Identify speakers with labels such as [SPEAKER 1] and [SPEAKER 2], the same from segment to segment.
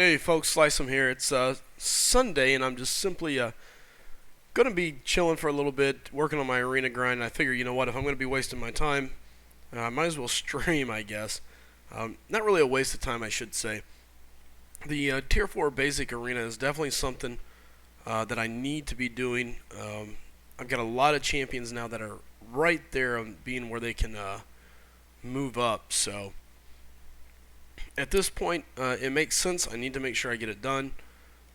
[SPEAKER 1] Hey folks, Slice'em here. It's Sunday, and I'm just simply gonna be chilling for a little bit, working on my arena grind. And I figure, you know what, if I'm gonna be wasting my time, I might as well stream, I guess. Not really a waste of time, I should say. The Tier 4 basic arena is definitely something that I need to be doing. I've got a lot of champions now that are right there on being where they can move up, so at this point, it makes sense. I need to make sure I get it done,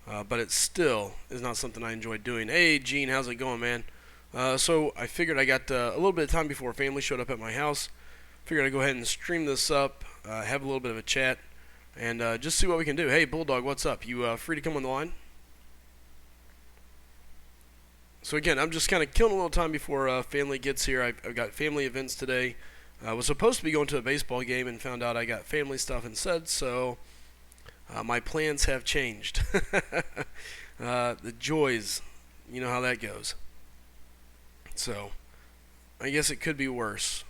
[SPEAKER 1] but it still is not something I enjoy doing. Hey, Gene, how's it going, man? So I figured I got a little bit of time before family showed up at my house. Figured I'd go ahead and stream this up, have a little bit of a chat, and just see what we can do. Hey, Bulldog, what's up? You free to come on the line? So again, I'm just kind of killing a little time before family gets here. I've got family events today. I was supposed to be going to a baseball game and found out I got family stuff instead, so my plans have changed. The joys, you know how that goes. So, I guess it could be worse.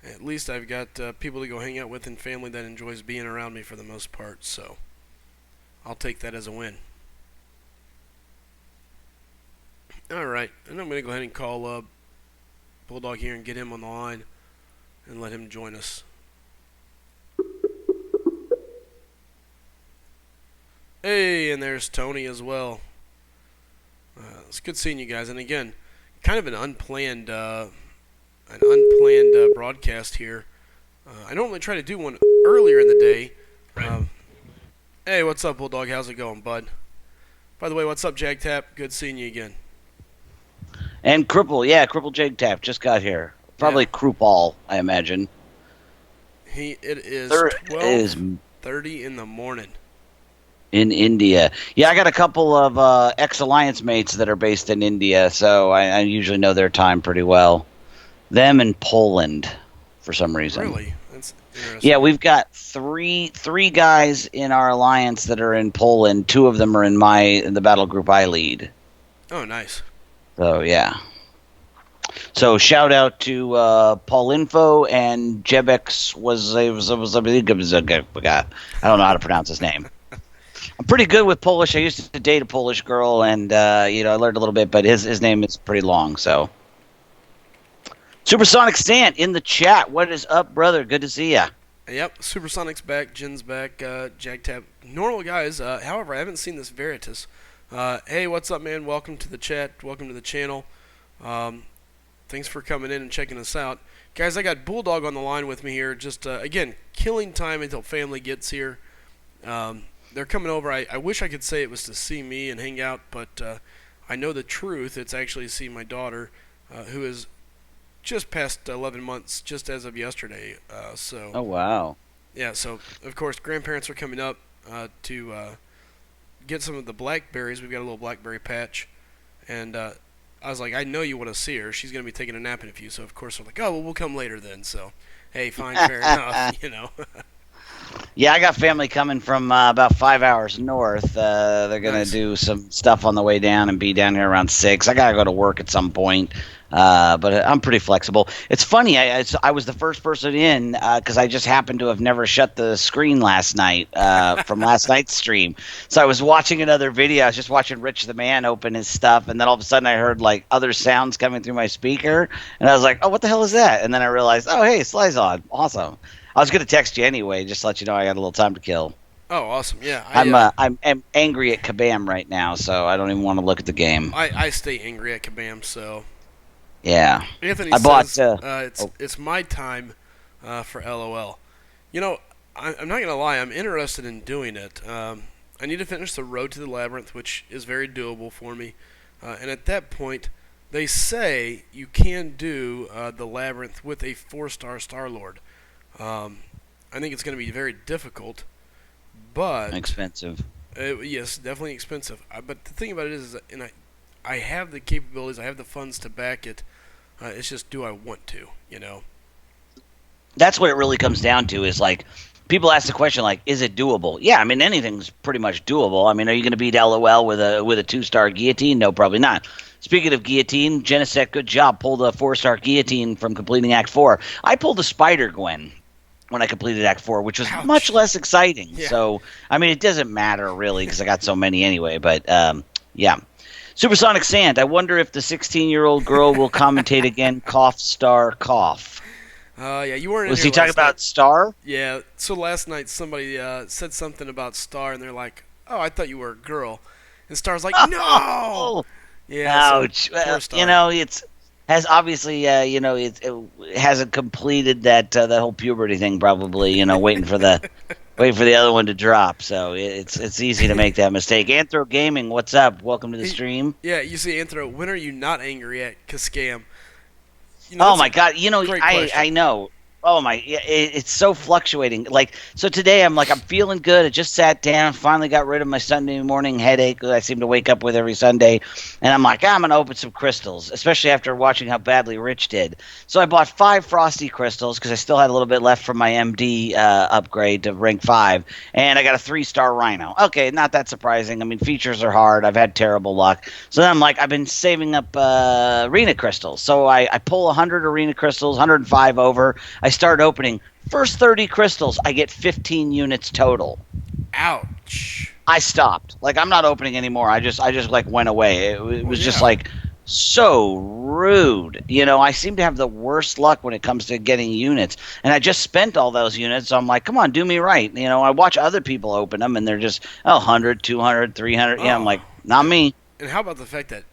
[SPEAKER 1] At least I've got people to go hang out with and family that enjoys being around me for the most part, so I'll take that as a win. Alright, and I'm going to go ahead and call Bulldog here and get him on the line and let him join us. Hey, and there's Tony as well. It's good seeing you guys. And again, kind of an unplanned broadcast here. I normally try to do one earlier in the day. Hey, what's up, Bulldog? How's it going, bud? By the way, what's up, JagTap? Good seeing you again.
[SPEAKER 2] And Cripple, yeah, Cripple JagTap just got here. Probably Krupal, I imagine.
[SPEAKER 1] It is 12:30 in the morning.
[SPEAKER 2] In India. Yeah, I got a couple of ex-Alliance mates that are based in India, so I usually know their time pretty well. Them and Poland, for some reason.
[SPEAKER 1] Really? That's interesting.
[SPEAKER 2] Yeah, we've got three guys in our Alliance that are in Poland. Two of them are in the battle group I lead.
[SPEAKER 1] Oh, nice. So,
[SPEAKER 2] yeah. So, shout out to Paul Info and Jebex I don't know how to pronounce his name. I'm pretty good with Polish. I used to date a Polish girl, and I learned a little bit, but his name is pretty long, so. Supersonic Stant in the chat. What is up, brother? Good to see ya.
[SPEAKER 1] Yep, Supersonic's back, Jin's back, JagTab. Normal guys, however, I haven't seen this Veritas. Hey, what's up, man? Welcome to the chat. Welcome to the channel. Thanks for coming in and checking us out. Guys, I got Bulldog on the line with me here. Just, again, killing time until family gets here. They're coming over. I wish I could say it was to see me and hang out, but I know the truth. It's actually to see my daughter, who is just past 11 months, just as of yesterday.
[SPEAKER 2] Oh, wow.
[SPEAKER 1] Yeah, so, of course, grandparents are coming up to get some of the blackberries. We've got a little blackberry patch, and I was like, I know you want to see her. She's going to be taking a nap in a few, so of course I'm like, oh, well, we'll come later then. So, hey, fine, fair enough, you know.
[SPEAKER 2] Yeah, I got family coming from about 5 hours north. They're going to do some stuff on the way down and be down here around 6. I got to go to work at some point, but I'm pretty flexible. It's funny, I was the first person in because I just happened to have never shut the screen last night from last night's stream. So I was watching another video. I was just watching Rich the Man open his stuff, and then all of a sudden I heard like other sounds coming through my speaker, and I was like, oh, what the hell is that? And then I realized, oh, hey, Sly's on. Awesome. I was going to text you anyway, just to let you know I got a little time to kill.
[SPEAKER 1] Oh, awesome! Yeah,
[SPEAKER 2] I'm angry at Kabam right now, so I don't even want to look at the game.
[SPEAKER 1] I stay angry at Kabam, so
[SPEAKER 2] yeah.
[SPEAKER 1] Anthony it's my time for LOL. You know, I'm not gonna lie, I'm interested in doing it. I need to finish the Road to the Labyrinth, which is very doable for me, and at that point, they say you can do the Labyrinth with a 4-star Star-Lord. I think it's going to be very difficult, but
[SPEAKER 2] expensive.
[SPEAKER 1] Yes, definitely expensive. But the thing about it is, I have the capabilities, I have the funds to back it. It's just, do I want to? You know.
[SPEAKER 2] That's what it really comes down to. Is like people ask the question, like, is it doable? Yeah, I mean anything's pretty much doable. I mean, are you going to beat LOL with a 2-star guillotine? No, probably not. Speaking of guillotine, Genesect, good job. Pulled a 4-star guillotine from completing Act 4. I pulled a Spider Gwen. when I completed Act 4, which was much
[SPEAKER 1] Ouch.
[SPEAKER 2] less exciting.
[SPEAKER 1] Yeah.
[SPEAKER 2] So, I mean, it doesn't matter really because I got so many anyway. But yeah. Supersonic Sand. I wonder if the 16-year-old girl will commentate again. Cough, star, cough.
[SPEAKER 1] Yeah, you weren't in
[SPEAKER 2] Was
[SPEAKER 1] here
[SPEAKER 2] he talking
[SPEAKER 1] last night.
[SPEAKER 2] about Star?
[SPEAKER 1] Yeah, so last night somebody said something about Star, and they're like, "Oh, I thought you were a girl," and Star's like, "No."
[SPEAKER 2] Oh,
[SPEAKER 1] Yeah, so
[SPEAKER 2] ouch.
[SPEAKER 1] poor
[SPEAKER 2] You
[SPEAKER 1] Star.
[SPEAKER 2] know, it's has obviously, it hasn't completed that whole puberty thing. Probably, waiting for the other one to drop. So it's easy to make that mistake. Anthro Gaming, what's up? Welcome to the
[SPEAKER 1] He,
[SPEAKER 2] stream.
[SPEAKER 1] yeah, you see, Anthro, when are you not angry at Cascam?
[SPEAKER 2] Oh
[SPEAKER 1] That's a
[SPEAKER 2] my God!
[SPEAKER 1] great
[SPEAKER 2] I
[SPEAKER 1] question.
[SPEAKER 2] know. Oh my! It's so fluctuating. Like so today, I'm feeling good. I just sat down, finally got rid of my Sunday morning headache that I seem to wake up with every Sunday, and I'm like, I'm gonna open some crystals, especially after watching how badly Rich did. So I bought 5 frosty crystals because I still had a little bit left from my MD upgrade to rank 5, and I got a 3-star Rhino. Okay, not that surprising. I mean, features are hard. I've had terrible luck. So then I'm like, I've been saving up arena crystals. So I pull 100 arena crystals, 105 over. I start opening. First 30 crystals, I get 15 units total.
[SPEAKER 1] Ouch.
[SPEAKER 2] I stopped. Like I'm not opening anymore. I just like went away. It
[SPEAKER 1] Well,
[SPEAKER 2] was just
[SPEAKER 1] yeah.
[SPEAKER 2] like so rude. I seem to have the worst luck when it comes to getting units. And I just spent all those units. So I'm like, come on, do me right. I watch other people open them and they're just 100, 200, 300. Yeah, I'm
[SPEAKER 1] Oh,
[SPEAKER 2] like, not
[SPEAKER 1] and,
[SPEAKER 2] me.
[SPEAKER 1] and how about the fact that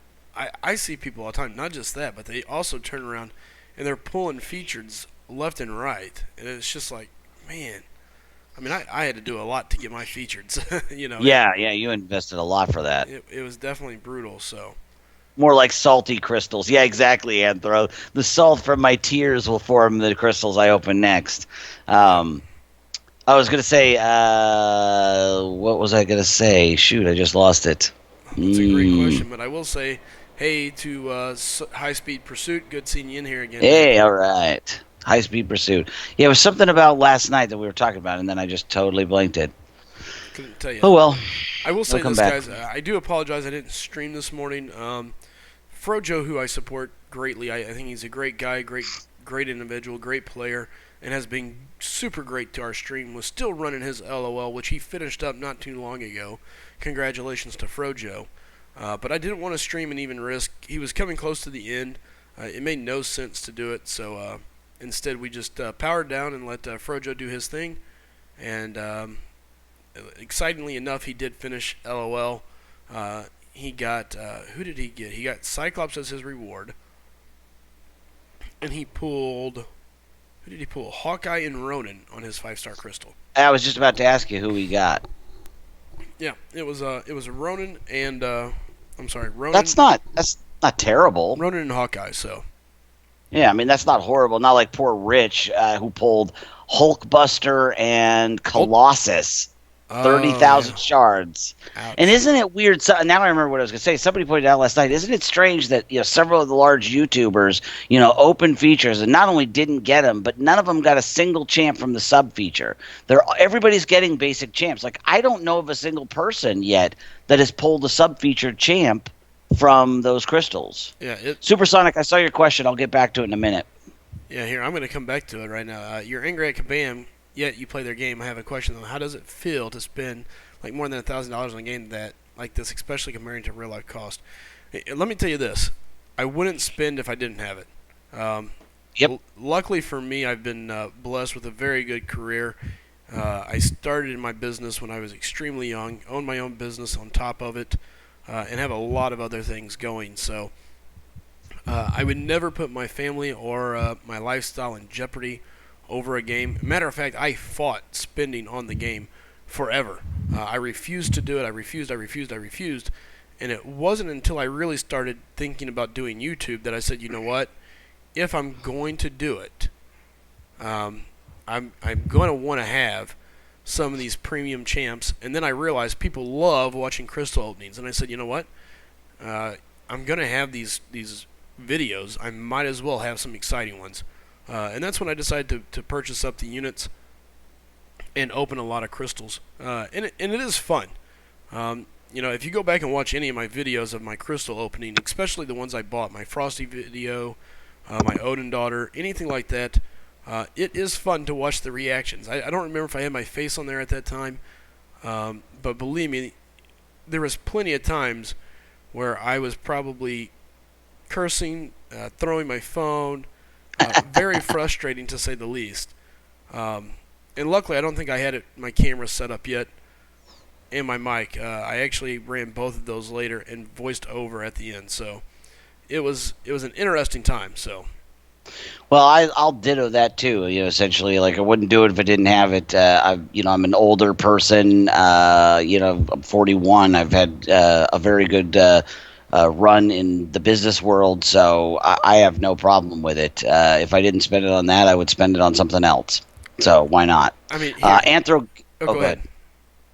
[SPEAKER 1] I see people all the time, not just that, but they also turn around and they're pulling features left and right. And it's just like, man, I mean, I had to do a lot to get my features.
[SPEAKER 2] Yeah, yeah, you invested a lot for that.
[SPEAKER 1] It was definitely brutal. So,
[SPEAKER 2] More like salty crystals. Yeah, exactly, Anthro. The salt from my tears will form the crystals I open next.
[SPEAKER 1] yeah,
[SPEAKER 2] Um, I was going to say, what was I going to say? Shoot, I just lost it.
[SPEAKER 1] that's a great
[SPEAKER 2] Mm.
[SPEAKER 1] question. But I will say, hey to High Speed Pursuit. Good seeing you in here again, man.
[SPEAKER 2] Hey, all right. High Speed Pursuit. Yeah, it was something about last night that we were talking about, and then I just totally blanked it.
[SPEAKER 1] Couldn't tell you.
[SPEAKER 2] Oh, well.
[SPEAKER 1] I will
[SPEAKER 2] It'll
[SPEAKER 1] say
[SPEAKER 2] come
[SPEAKER 1] this,
[SPEAKER 2] back.
[SPEAKER 1] guys. I do apologize. I didn't stream this morning. Frojo, who I support greatly, I think he's a great guy, great individual, great player, and has been super great to our stream. Was still running his LOL, which he finished up not too long ago. Congratulations to Frojo. But I didn't want to stream and even risk. He was coming close to the end. It made no sense to do it, so instead we just powered down and let Frojo do his thing. And excitingly enough, he did finish LOL. He got who did he get? He got Cyclops as his reward, and he pulled who did he pull? Hawkeye and Ronin on his 5-star crystal.
[SPEAKER 2] I was just about to ask you who we got.
[SPEAKER 1] Yeah, it was Ronin and I'm sorry,
[SPEAKER 2] That's not terrible.
[SPEAKER 1] Ronin and Hawkeye. So
[SPEAKER 2] Yeah, I mean that's not horrible. Not like poor Rich who pulled Hulkbuster and
[SPEAKER 1] Hulk.
[SPEAKER 2] Colossus,
[SPEAKER 1] Oh
[SPEAKER 2] 30,000
[SPEAKER 1] yeah,
[SPEAKER 2] shards. And
[SPEAKER 1] ouch.
[SPEAKER 2] isn't it weird? So, now I remember what I was going to say. Somebody pointed out last night. Isn't it strange that several of the large YouTubers open features and not only didn't get them, but none of them got a single champ from the sub feature. Everybody's getting basic champs. Like I don't know of a single person yet that has pulled a sub featured champ from those crystals.
[SPEAKER 1] Yeah,
[SPEAKER 2] Supersonic, I saw your question. I'll get back to it in a minute.
[SPEAKER 1] yeah. Here, I'm gonna come back to it right now. You're angry at Kabam, yet you play their game. I have a question though. How does it feel to spend like more than $1,000 on a game that like this, especially comparing to real life cost? Let me tell you this: I wouldn't spend if I didn't have it. Um,
[SPEAKER 2] Yep.
[SPEAKER 1] luckily for me, I've been blessed with a very good career. I started in my business when I was extremely young, owned my own business on top of it, and have a lot of other things going. So I would never put my family or my lifestyle in jeopardy over a game. Matter of fact, I fought spending on the game forever. I refused to do it. I refused. And it wasn't until I really started thinking about doing YouTube that I said, you know what? If I'm going to do it, I'm going to want to have some of these premium champs. And then I realized people love watching crystal openings, and I said, you know what? I'm going to have these videos. I might as well have some exciting ones. And that's when I decided to purchase up the units and open a lot of crystals. And it is fun. If you go back and watch any of my videos of my crystal opening, especially the ones I bought, my Frosty video, my Odin daughter, anything like that, It is fun to watch the reactions. I don't remember if I had my face on there at that time, but believe me, there was plenty of times where I was probably cursing, throwing my phone, very frustrating to say the least. And luckily, I don't think I had my camera set up yet and my mic. I actually ran both of those later and voiced over at the end. So it was an interesting time. So
[SPEAKER 2] Well, I'll ditto that too. Essentially, like I wouldn't do it if I didn't have it. I'm an older person. I'm 41. I've had a very good run in the business world, so I have no problem with it. If I didn't spend it on that, I would spend it on something else. So why not?
[SPEAKER 1] I mean, here,
[SPEAKER 2] Anthro.
[SPEAKER 1] oh,
[SPEAKER 2] Oh,
[SPEAKER 1] go
[SPEAKER 2] go ahead.
[SPEAKER 1] ahead.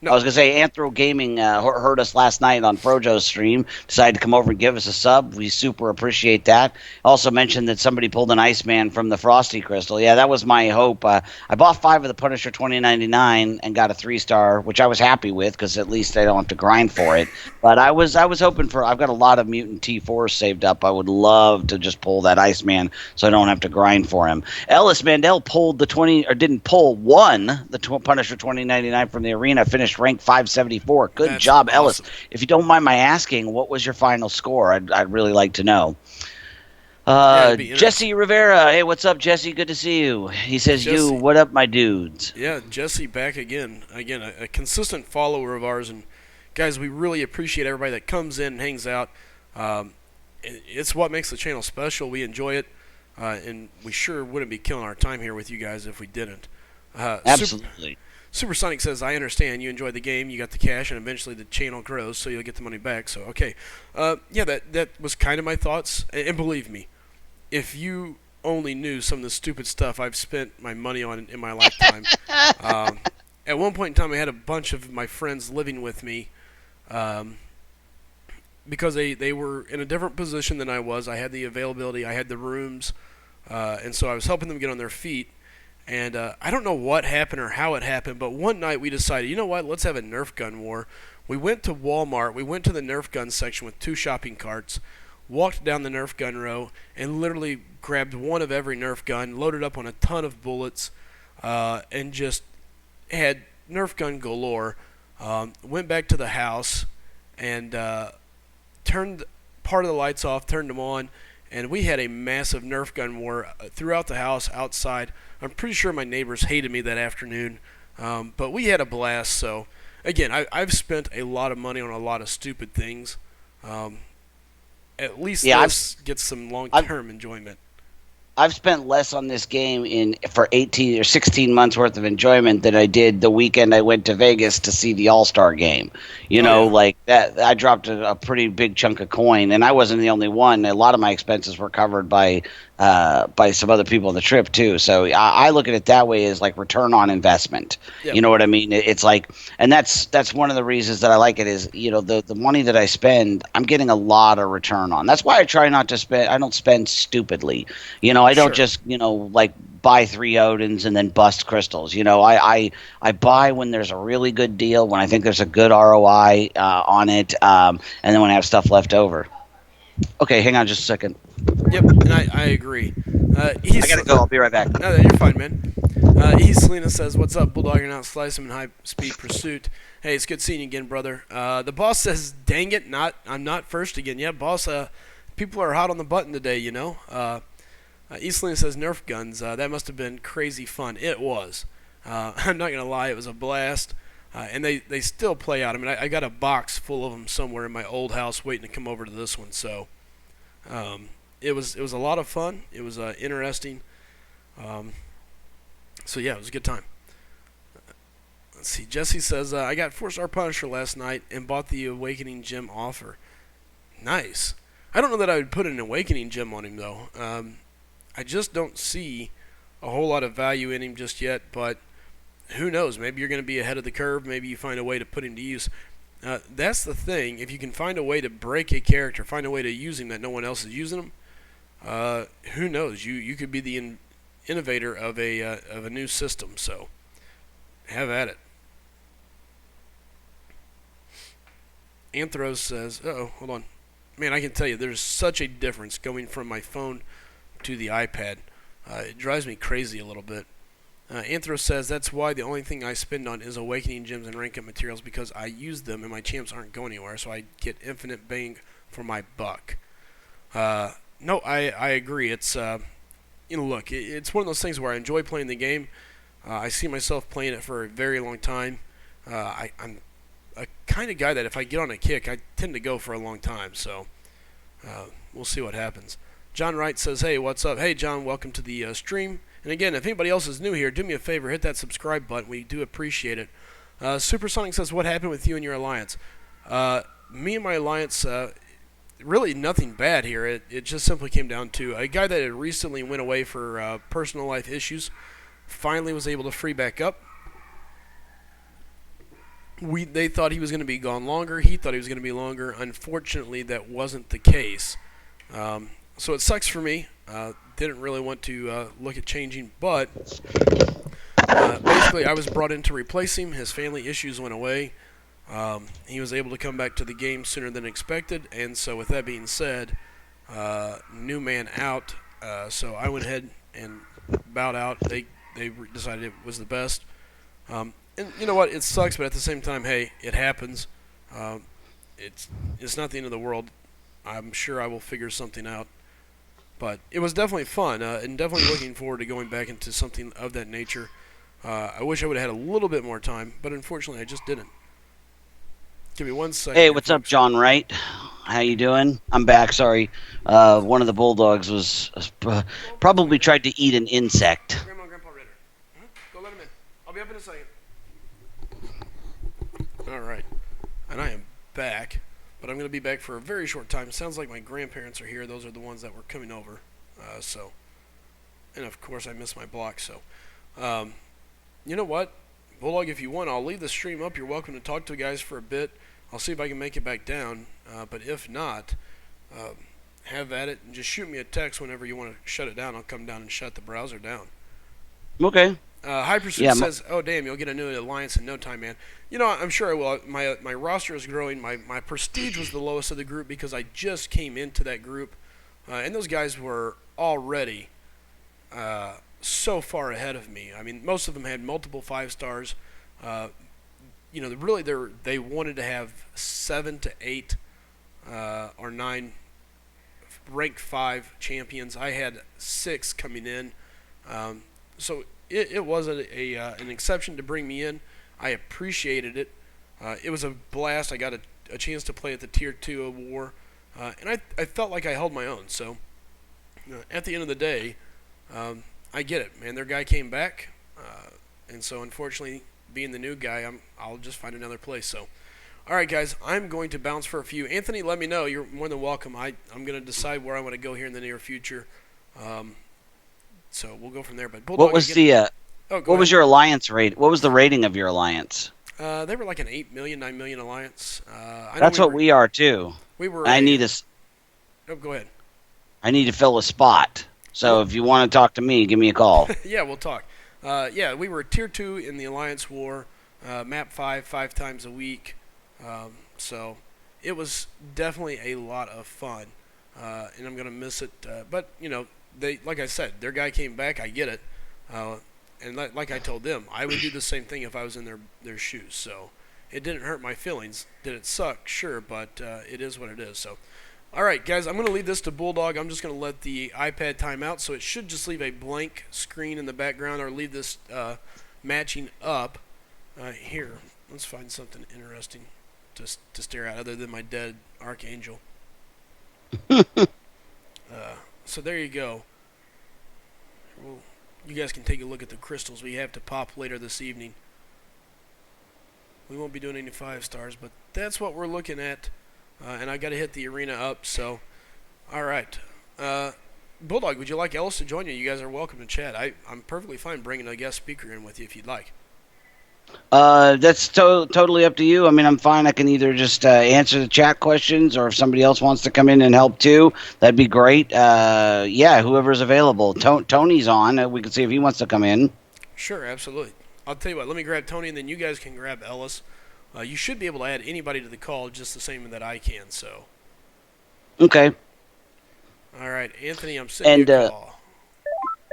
[SPEAKER 1] No,
[SPEAKER 2] I was gonna say Anthro Gaming heard us last night on Frojo's stream. Decided to come over and give us a sub. We super appreciate that. Also mentioned that somebody pulled an Iceman from the Frosty Crystal. Yeah, that was my hope. I bought 5 of the Punisher 2099 and got a 3-star, which I was happy with because at least I don't have to grind for it. But I was hoping for. I've got a lot of Mutant T4s saved up. I would love to just pull that Iceman so I don't have to grind for him. Ellis Mandel pulled the 20 or didn't pull, won the Punisher 2099 from the arena. Finished rank 574. Good
[SPEAKER 1] that's
[SPEAKER 2] job,
[SPEAKER 1] awesome.
[SPEAKER 2] Ellis. If you don't mind my asking, what was your final score? I'd really like to know.
[SPEAKER 1] It'd be
[SPEAKER 2] Jesse Rivera. Hey, what's up, Jesse? Good to see you. He says,
[SPEAKER 1] Jesse.
[SPEAKER 2] what up, my dudes?
[SPEAKER 1] Yeah, Jesse back again. Again, a consistent follower of ours, and guys, we really appreciate everybody that comes in and hangs out. It's what makes the channel special. We enjoy it, and we sure wouldn't be killing our time here with you guys if we didn't.
[SPEAKER 2] Absolutely.
[SPEAKER 1] Supersonic says, I understand. You enjoy the game, you got the cash, and eventually the channel grows, so you'll get the money back. So, okay. Yeah, that was kind of my thoughts. And believe me, if you only knew some of the stupid stuff I've spent my money on in my lifetime. At one point in time, I had a bunch of my friends living with me because they were in a different position than I was. I had the availability, I had the rooms, and so I was helping them get on their feet. And I don't know what happened or how it happened, but one night we decided, you know what, let's have a Nerf gun war. We went to Walmart, we went to the Nerf gun section with 2 shopping carts, walked down the Nerf gun row, and literally grabbed one of every Nerf gun, loaded up on a ton of bullets, and just had Nerf gun galore. Went back to the house and turned part of the lights off, turned them on, and we had a massive Nerf gun war throughout the house, outside. I'm pretty sure my neighbors hated me that afternoon, but we had a blast. So, again, I've spent a lot of money on a lot of stupid things. At least this gets some long-term enjoyment.
[SPEAKER 2] I've spent less on this game for 18 or 16 months worth of enjoyment than I did the weekend I went to Vegas to see the All-Star game. Like that, I dropped a pretty big chunk of coin, and I wasn't the only one. A lot of my expenses were covered by some other people on the trip too. So I look at it that way as like return on investment.
[SPEAKER 1] Yep.
[SPEAKER 2] You know what I mean? It's like, and that's one of the reasons that I like it is, the money that I spend, I'm getting a lot of return on. That's why I try not to spend. I don't spend stupidly. I don't just, like buy 3 Odins and then bust crystals. I buy when there's a really good deal, when I think there's a good ROI on it, and then when I have stuff left over. Okay, hang on just a second.
[SPEAKER 1] Yep, and I agree.
[SPEAKER 2] I gotta go. I'll be right back.
[SPEAKER 1] No, you're fine, man. Selena says, "What's up, Bulldog? You're not slice him in high-speed pursuit." Hey, it's good seeing you again, brother. The boss says, "Dang it, I'm not first again." Yeah, boss. People are hot on the button today, Selena says, "Nerf guns. That must have been crazy fun." It was. I'm not gonna lie, it was a blast. And they still play out. I mean, I got a box full of them somewhere in my old house waiting to come over to this one. So it was a lot of fun. It was interesting. So yeah, it was a good time. Let's see. Jesse says, I got 4-star Punisher last night and bought the Awakening Gem offer. Nice. I don't know that I would put an Awakening Gem on him, though. I just don't see a whole lot of value in him just yet, but who knows? Maybe you're going to be ahead of the curve. Maybe you find a way to put him to use. That's the thing. If you can find a way to break a character, find a way to use him that no one else is using him, who knows? You could be the innovator of a new system. So have at it. Anthros says, hold on. Man, I can tell you, there's such a difference going from my phone to the iPad. It drives me crazy a little bit. Anthro says that's why the only thing I spend on is awakening gems and rank up materials because I use them and my champs aren't going anywhere, so I get infinite bang for my buck. No, I agree. It's look, it's one of those things where I enjoy playing the game. I see myself playing it for a very long time. I'm a kind of guy that if I get on a kick, I tend to go for a long time. So we'll see what happens. John Wright says, "Hey, what's up? Hey, John, welcome to the stream. And again, if anybody else is new here, do me a favor, hit that subscribe button. We do appreciate it." Supersonic says, "What happened with you and your alliance?" Me and my alliance, really nothing bad here. It just simply came down to a guy that had recently went away for personal life issues. Finally was able to free back up. They thought he was going to be gone longer. He thought he was going to be longer. Unfortunately, that wasn't the case. So it sucks for me. Didn't really want to look at changing, but basically I was brought in to replace him. His family issues went away. He was able to come back to the game sooner than expected, and so with that being said, new man out. So I went ahead and bowed out. They decided it was the best. And you know what? It sucks, but at the same time, hey, it happens. It's not the end of the world. I'm sure I will figure something out. But it was definitely fun, and definitely looking forward to going back into something of that nature. I wish I would have had a little bit more time, but unfortunately I just didn't. Give me 1 second.
[SPEAKER 2] Hey, what's up, John Wright? How you doing? I'm back. Sorry, one of the bulldogs was probably tried to eat an insect.
[SPEAKER 1] Grandma and Grandpa Ritter. Go let him in. I'll be up in a second. All right, and I am back. But I'm going to be back for a very short time. Sounds like my grandparents are here. Those are the ones that were coming over. And of course I missed my block. So, you know what? Bulldog, if you want, I'll leave the stream up. You're welcome to talk to the guys for a bit. I'll see if I can make it back down. But if not, have at it. And just shoot me a text whenever you want to shut it down. I'll come down and shut the browser down.
[SPEAKER 2] Okay.
[SPEAKER 1] Hypersuit says, "Oh damn, you'll get a new alliance in no time, man." You know, I'm sure I will. My roster is growing. My prestige was the lowest of the group because I just came into that group, and those guys were already so far ahead of me. I mean, most of them had multiple 5 stars. Really, they wanted to have 7 to 8 or 9 ranked 5 champions. I had 6 coming in, so. It was an exception to bring me in. I appreciated it. It was a blast. I got a chance to play at the Tier 2 of War, and I felt like I held my own. So at the end of the day, I get it, man. Their guy came back, and so unfortunately, being the new guy, I'll just find another place. So, all right, guys, I'm going to bounce for a few. Anthony, let me know. You're more than welcome. I'm going to decide where I want to go here in the near future. So we'll go from there. But Bulldog,
[SPEAKER 2] what was your alliance rate? What was the rating of your alliance?
[SPEAKER 1] They were like an 8 million, 9 million alliance.
[SPEAKER 2] That's what we are too.
[SPEAKER 1] We were.
[SPEAKER 2] Oh,
[SPEAKER 1] go ahead.
[SPEAKER 2] I need to fill a spot. So if you want to talk to me, give me a call.
[SPEAKER 1] Yeah, we'll talk. We were Tier 2 in the Alliance War, map 5 times a week. So it was definitely a lot of fun, and I'm gonna miss it. But like I said, their guy came back. I get it, and like I told them, I would do the same thing if I was in their shoes. So it didn't hurt my feelings. Did it suck? Sure, but it is what it is. So, all right, guys, I'm going to leave this to Bulldog. I'm just going to let the iPad time out, so it should just leave a blank screen in the background, or leave this matching up here. Let's find something interesting to stare at other than my dead Archangel. So there you go. Well, you guys can take a look at the crystals we have to pop later this evening. We won't be doing any 5 stars, but that's what we're looking at. And I got to hit the arena up, so all right. Bulldog, would you like Ellis to join you? You guys are welcome to chat. I'm perfectly fine bringing a guest speaker in with you if you'd like.
[SPEAKER 2] That's totally up to you. I mean, I'm fine. I can either just answer the chat questions, or if somebody else wants to come in and help too, that'd be great. Whoever's available. Tony's on. We can see if he wants to come in.
[SPEAKER 1] Sure, absolutely. I'll tell you what. Let me grab Tony, and then you guys can grab Ellis. You should be able to add anybody to the call just the same that I can. So.
[SPEAKER 2] Okay.
[SPEAKER 1] All right, Anthony, I'm sending you a call.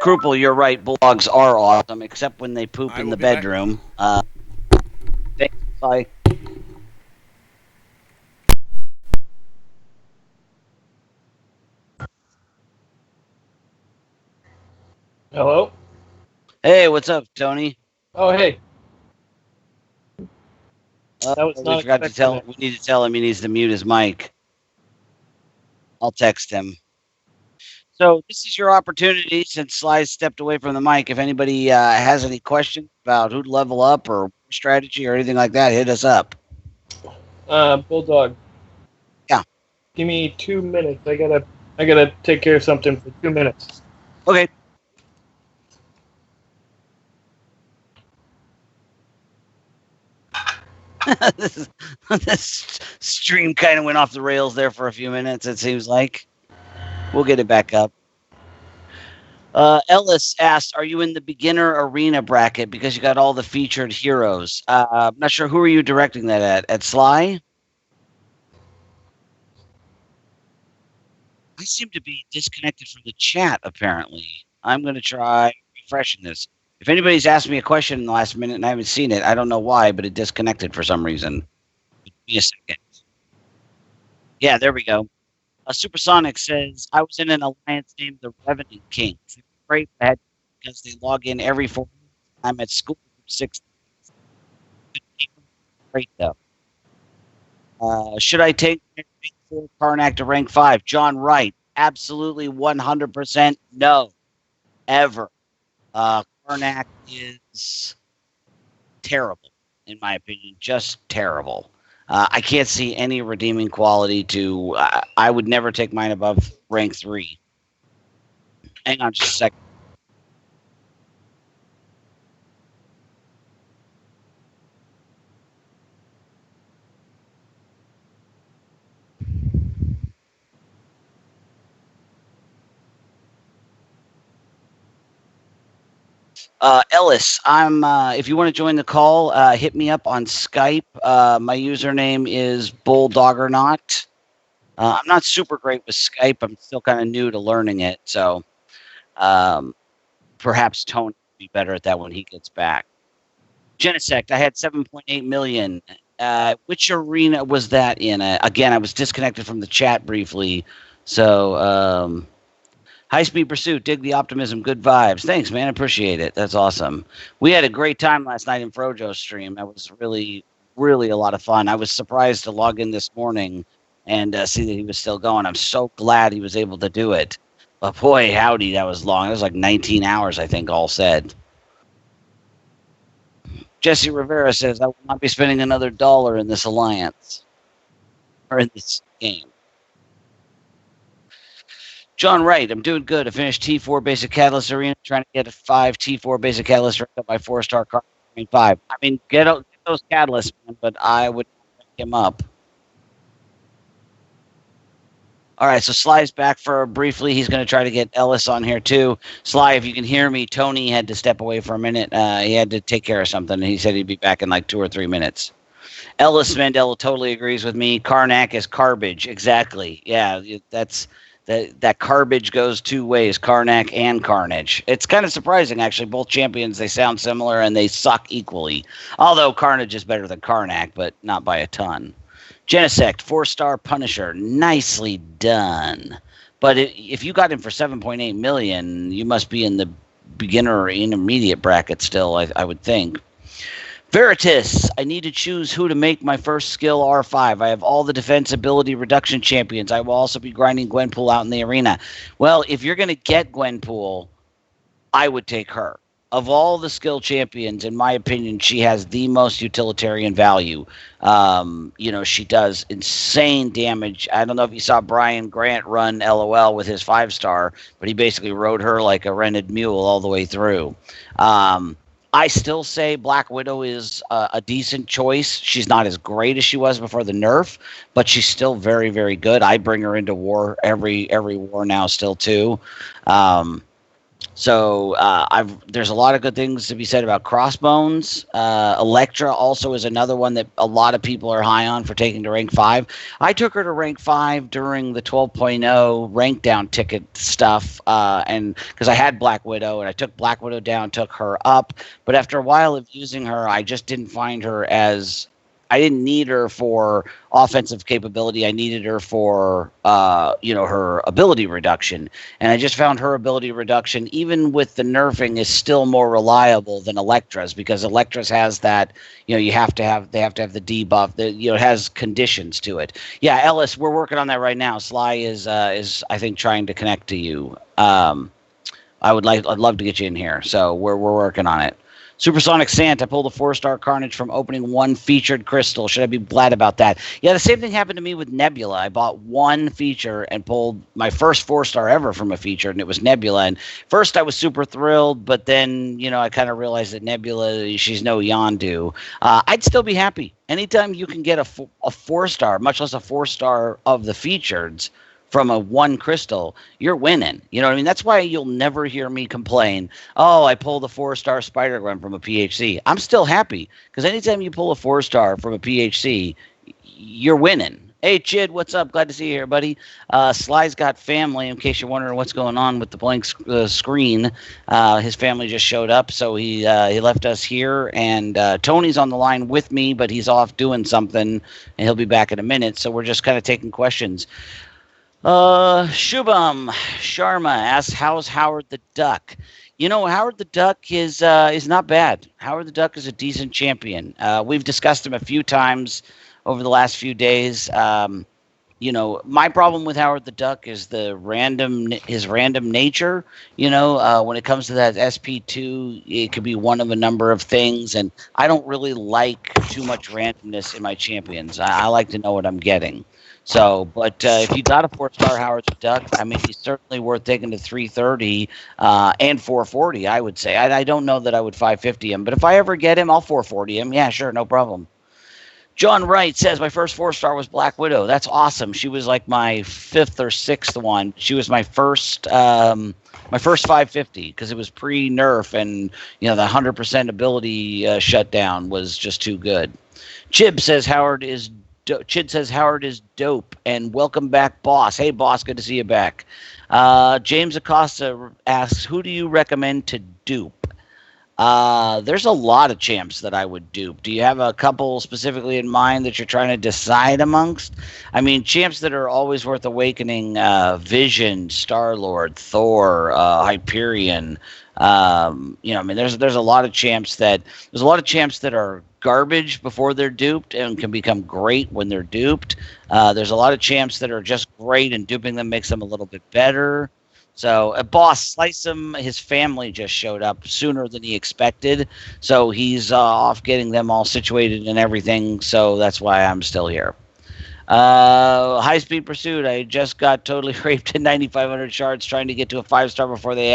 [SPEAKER 2] Krupel, you're right. Bulldogs are awesome, except when they poop
[SPEAKER 1] I
[SPEAKER 2] in
[SPEAKER 1] will
[SPEAKER 2] the
[SPEAKER 1] be back.
[SPEAKER 2] bedroom. Thanks. Bye.
[SPEAKER 3] Hello?
[SPEAKER 2] Hey, what's up, Tony?
[SPEAKER 3] Oh, hey. That was
[SPEAKER 2] We
[SPEAKER 3] not
[SPEAKER 2] forgot to
[SPEAKER 3] expected.
[SPEAKER 2] we need to tell him he needs to mute his mic. I'll text him. So this is your opportunity since Sly stepped away from the mic. If anybody has any questions about who to level up or strategy or anything like that, hit us up.
[SPEAKER 3] Bulldog.
[SPEAKER 2] Yeah.
[SPEAKER 3] Give me 2 minutes. I gotta take care of something for 2 minutes.
[SPEAKER 2] Okay. This stream kind of went off the rails there for a few minutes, it seems like. We'll get it back up. Ellis asked, are you in the beginner arena bracket because you got all the featured heroes? I'm not sure. Who are you directing that at? At Sly? I seem to be disconnected from the chat, apparently. I'm going to try refreshing this. If anybody's asked me a question in the last minute and I haven't seen it, I don't know why, but it disconnected for some reason. Give me a second. Yeah, there we go. Supersonic says, I was in an alliance named the Revenant Kings. They were great because they log in every 4 minutes. I'm at school for 6 days. Great, though. Should I take rank 4 Karnak to rank 5? John Wright, absolutely 100% no. Ever. Karnak is terrible, in my opinion. Just terrible. I can't see any redeeming quality to. I would never take mine above rank 3. Hang on just a second. Ellis, I'm. If you want to join the call, hit me up on Skype. My username is Bulldoggernaut. I'm not super great with Skype. I'm still kind of new to learning it, so perhaps Tony will be better at that when he gets back. Genesect, I had 7.8 million. Which arena was that in? Again, I was disconnected from the chat briefly, so High Speed Pursuit, dig the optimism, good vibes. Thanks, man. Appreciate it. That's awesome. We had a great time last night in Frojo's stream. That was really, really a lot of fun. I was surprised to log in this morning and see that he was still going. I'm so glad he was able to do it. But boy, howdy, that was long. It was like 19 hours, I think, all said. Jesse Rivera says, I will not be spending another $1 in this alliance or in this game. John Wright, I'm doing good. I finished T4 Basic Catalyst Arena, trying to get a 5 T4 Basic Catalyst ranked up by 4-star car 5. I mean, get those catalysts, man, but I would rank him up. All right, so Sly's back for briefly. He's going to try to get Ellis on here too. Sly, if you can hear me, Tony had to step away for a minute. He had to take care of something, and he said he'd be back in like 2 or 3 minutes. Ellis Mandela totally agrees with me. Karnak is garbage. Exactly. Yeah, that garbage goes 2 ways, Karnak and Carnage. It's kind of surprising, actually. Both champions, they sound similar, and they suck equally. Although Carnage is better than Karnak, but not by a ton. Genesect, 4-star Punisher. Nicely done. But if you got him for 7.8 million, you must be in the beginner or intermediate bracket still, I would think. Veritas, I need to choose who to make my first skill R5. I have all the defense ability reduction champions. I will also be grinding Gwenpool out in the arena. Well, if you're going to get Gwenpool, I would take her. Of all the skill champions, in my opinion, she has the most utilitarian value. She does insane damage. I don't know if you saw Brian Grant run LOL with his 5-star, but he basically rode her like a rented mule all the way through. I still say Black Widow is a decent choice. She's not as great as she was before the nerf, but she's still very, very good. I bring her into war every war now still too. So there's a lot of good things to be said about Crossbones. Electra also is another one that a lot of people are high on for taking to rank 5. I took her to rank 5 during the 12.0 rank down ticket stuff, and because I had Black Widow and I took Black Widow down, took her up. But after a while of using her, I just didn't find her as I didn't need her for offensive capability. I needed her for, her ability reduction. And I just found her ability reduction, even with the nerfing, is still more reliable than Electra's, because Electra's has that, they have to have the debuff. It has conditions to it. Yeah, Ellis, we're working on that right now. Sly is I think trying to connect to you. I'd love to get you in here. So we're working on it. Supersonic Santa pulled a 4-star Carnage from opening 1 featured crystal. Should I be glad about that? Yeah, the same thing happened to me with Nebula. I bought 1 feature and pulled my first 4-star ever from a feature, and it was Nebula. And first I was super thrilled, but then, I kind of realized that Nebula, she's no Yondu. I'd still be happy. Anytime you can get a 4-star, much less a 4-star of the featured, from a 1 crystal, you're winning. You know what I mean? That's why you'll never hear me complain, oh, I pulled a 4-star Spider-Gwen from a PHC. I'm still happy, because anytime you pull a 4-star from a PHC, you're winning. Hey, Chid, what's up? Glad to see you here, buddy. Sly's got family, in case you're wondering what's going on with the blank screen. His family just showed up, so he left us here, and Tony's on the line with me, but he's off doing something, and he'll be back in a minute, so we're just kind of taking questions. Shubham Sharma asks, how's Howard the Duck? Howard the Duck is not bad. Howard the Duck is a decent champion. We've discussed him a few times over the last few days. My problem with Howard the Duck is his random nature. When it comes to that SP2, it could be one of a number of things, and I don't really like too much randomness in my champions. I like to know what I'm getting. So, but if you got a 4-star Howard the Duck, I mean, he's certainly worth taking to 330 and 440, I would say. I don't know that I would 550 him, but if I ever get him, I'll 440 him. Yeah, sure, no problem. John Wright says, my first 4-star was Black Widow. That's awesome. She was like my 5th or 6th one. She was my first 550, because it was pre-nerf, and, the 100% ability shutdown was just too good. Chid says Howard is dope, and welcome back, boss. Hey, boss, good to see you back. James Acosta asks, who do you recommend to dupe? There's a lot of champs that I would dupe. Do you have a couple specifically in mind that you're trying to decide amongst? I mean, champs that are always worth awakening, Vision, Star-Lord, Thor, Hyperion. There's a lot of champs that are garbage before they're duped and can become great when they're duped. There's a lot of champs that are just great, and duping them makes them a little bit better. So, boss, slice him. His family just showed up sooner than he expected, so he's off getting them all situated and everything. So that's why I'm still here. High Speed Pursuit. I just got totally raped in 9,500 shards trying to get to a 5-star before they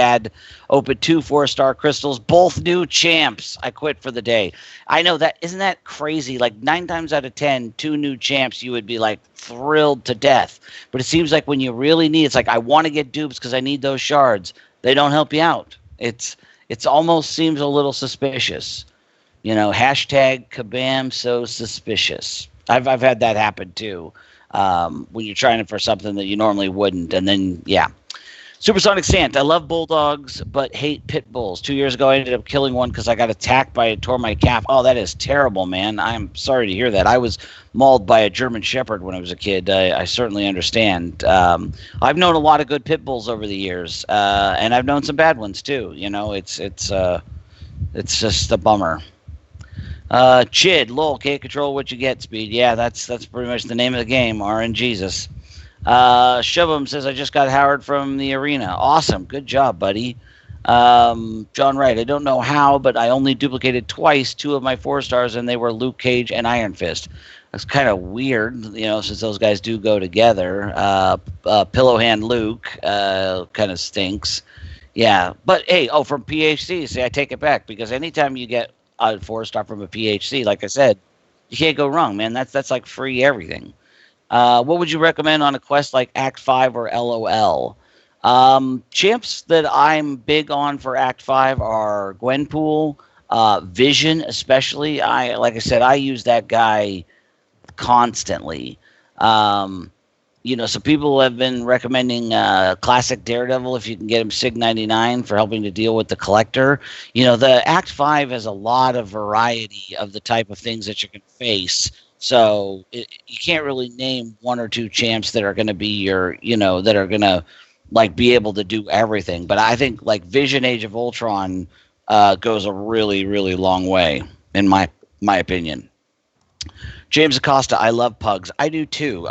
[SPEAKER 2] opened 2 4-star crystals, both new champs. I quit for the day. I know that. Isn't that crazy? Like 9 times out of 10, 2 new champs, you would be like thrilled to death. But it seems like when you really need, it's like, I want to get dupes because I need those shards. They don't help you out. It's almost seems a little suspicious. Hashtag Kabam so suspicious. I've had that happen too, when you're trying for something that you normally wouldn't, and then Supersonic Santa. I love bulldogs but hate pit bulls. 2 years ago, I ended up killing one because I got attacked by it, tore my calf. Oh, that is terrible, man. I'm sorry to hear that. I was mauled by a German Shepherd when I was a kid. I certainly understand. I've known a lot of good pit bulls over the years, and I've known some bad ones too. It's just a bummer. Chid, lol, can't control what you get, Speed. Yeah, that's pretty much the name of the game, RNGesus. Shubham says, I just got Howard from the arena. Awesome, good job, buddy. John Wright, I don't know how, but I only duplicated twice 2 of my 4-stars, and they were Luke Cage and Iron Fist. That's kind of weird, since those guys do go together. Pillow Hand Luke kind of stinks. Yeah, but hey, from PHC, see, I take it back, because anytime you get a 4-star from a PHC, like I said, you can't go wrong, man. That's like free everything. What would you recommend on a quest like Act 5 or LOL? Champs that I'm big on for Act 5 are Gwenpool, Vision especially. Like I said, I use that guy constantly. Um, some people have been recommending Classic Daredevil if you can get him Sig 99 for helping to deal with the Collector. The Act 5 has a lot of variety of the type of things that you can face. So you can't really name one or two champs that are going to be that are going to be able to do everything. But I think Vision Age of Ultron goes a really, really long way in my opinion. James Acosta, I love pugs. I do too.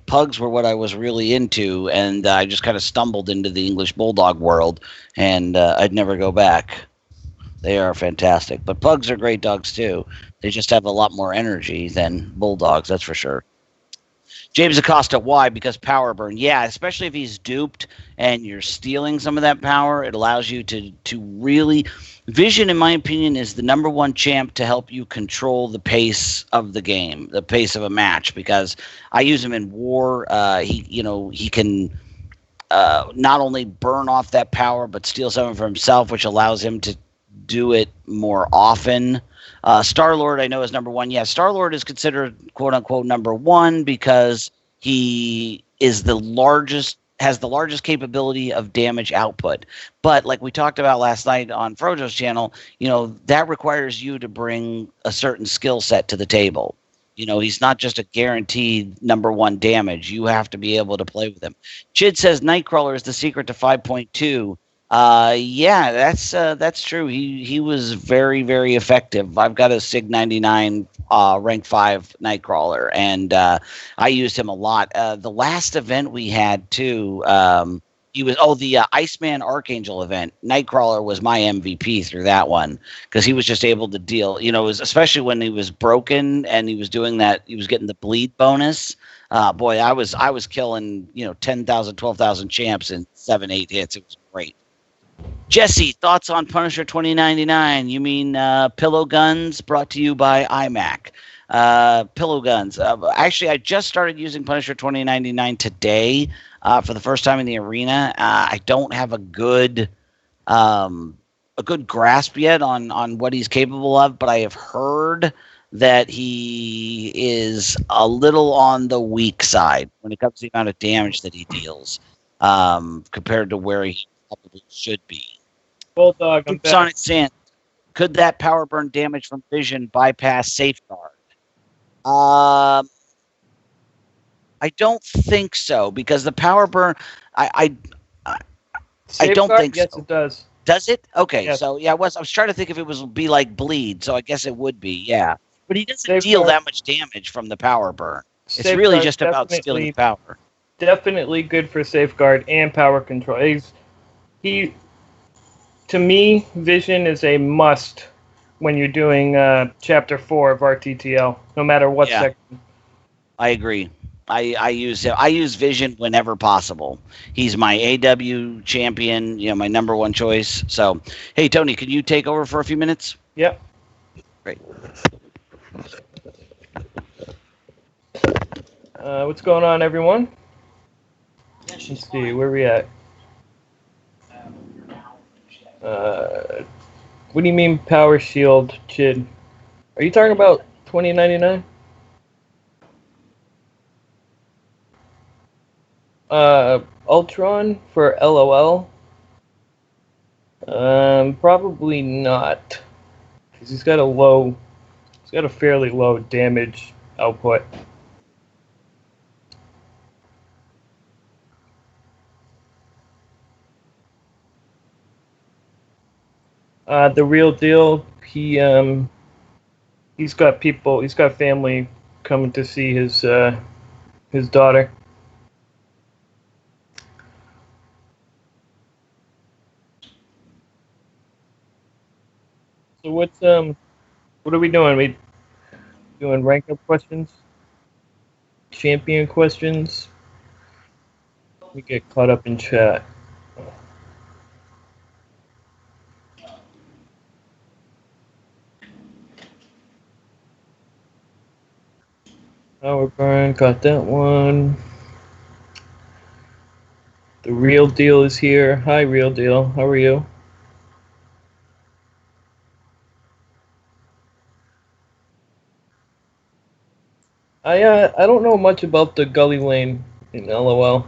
[SPEAKER 2] Pugs were what I was really into, and I just kind of stumbled into the English Bulldog world, and I'd never go back. They are fantastic. But pugs are great dogs too. They just have a lot more energy than bulldogs, that's for sure. James Acosta, why? Because power burn. Yeah, especially if he's duped and you're stealing some of that power, it allows you to really. Vision, in my opinion, is the number one champ to help you control the pace of the game, the pace of a match. Because I use him in war. He can not only burn off that power, but steal some of it for himself, which allows him to do it more often. Star-Lord, I know, is number one. Yeah, Star-Lord is considered quote-unquote number one because he is has the largest capability of damage output. But like we talked about last night on Frojo's channel, that requires you to bring a certain skill set to the table. He's not just a guaranteed number one damage. You have to be able to play with him. Chid says Nightcrawler is the secret to 5.2. Yeah, that's true. He was very, very effective. I've got a Sig 99 rank 5 Nightcrawler, and I used him a lot. The last event we had too, he was the Iceman Archangel event. Nightcrawler was my MVP through that one because he was just able to deal. Especially when he was broken and he was doing that. He was getting the bleed bonus. Boy, I was killing 10,000, 12,000 champs in 7-8 hits. It was great. Jesse, thoughts on Punisher 2099? You mean Pillow Guns, brought to you by iMac. Pillow Guns. Actually, I just started using Punisher 2099 today for the first time in the arena. I don't have a good grasp yet on what he's capable of, but I have heard that he is a little on the weak side when it comes to the amount of damage that he deals compared to where he probably should be.
[SPEAKER 3] Bulldog, I'm back.
[SPEAKER 2] Sonic Sand, could that power burn damage from Vision bypass Safeguard? I don't think so because the power burn. I don't think
[SPEAKER 3] yes,
[SPEAKER 2] so.
[SPEAKER 3] Yes, it does.
[SPEAKER 2] Does it? Okay,
[SPEAKER 3] yes.
[SPEAKER 2] So yeah, I was trying to think if it would be like bleed, so I guess it would be. Yeah, but he doesn't deal that much damage from the power burn. It's really just about stealing the power.
[SPEAKER 3] Definitely good for Safeguard and power control. To me, Vision is a must when you're doing Chapter 4 of RTTL, no matter what section.
[SPEAKER 2] I agree. I use him. I use Vision whenever possible. He's my AW champion, my number one choice. So, hey, Tony, can you take over for a few minutes?
[SPEAKER 3] Yep.
[SPEAKER 2] Great.
[SPEAKER 3] What's going on, everyone? Let's see, where are we at? What do you mean power shield, Chid? Are you talking about 2099? Ultron for LOL? Probably not. Because he's got a fairly low damage output. The real deal, he's got family coming to see his daughter. So what are we doing? We doing rank up questions? Champion questions? We get caught up in chat. Power burn, got that one. The The Real Deal is here. Hi, Real Deal. How are you? I don't know much about the Gully Lane in LOL.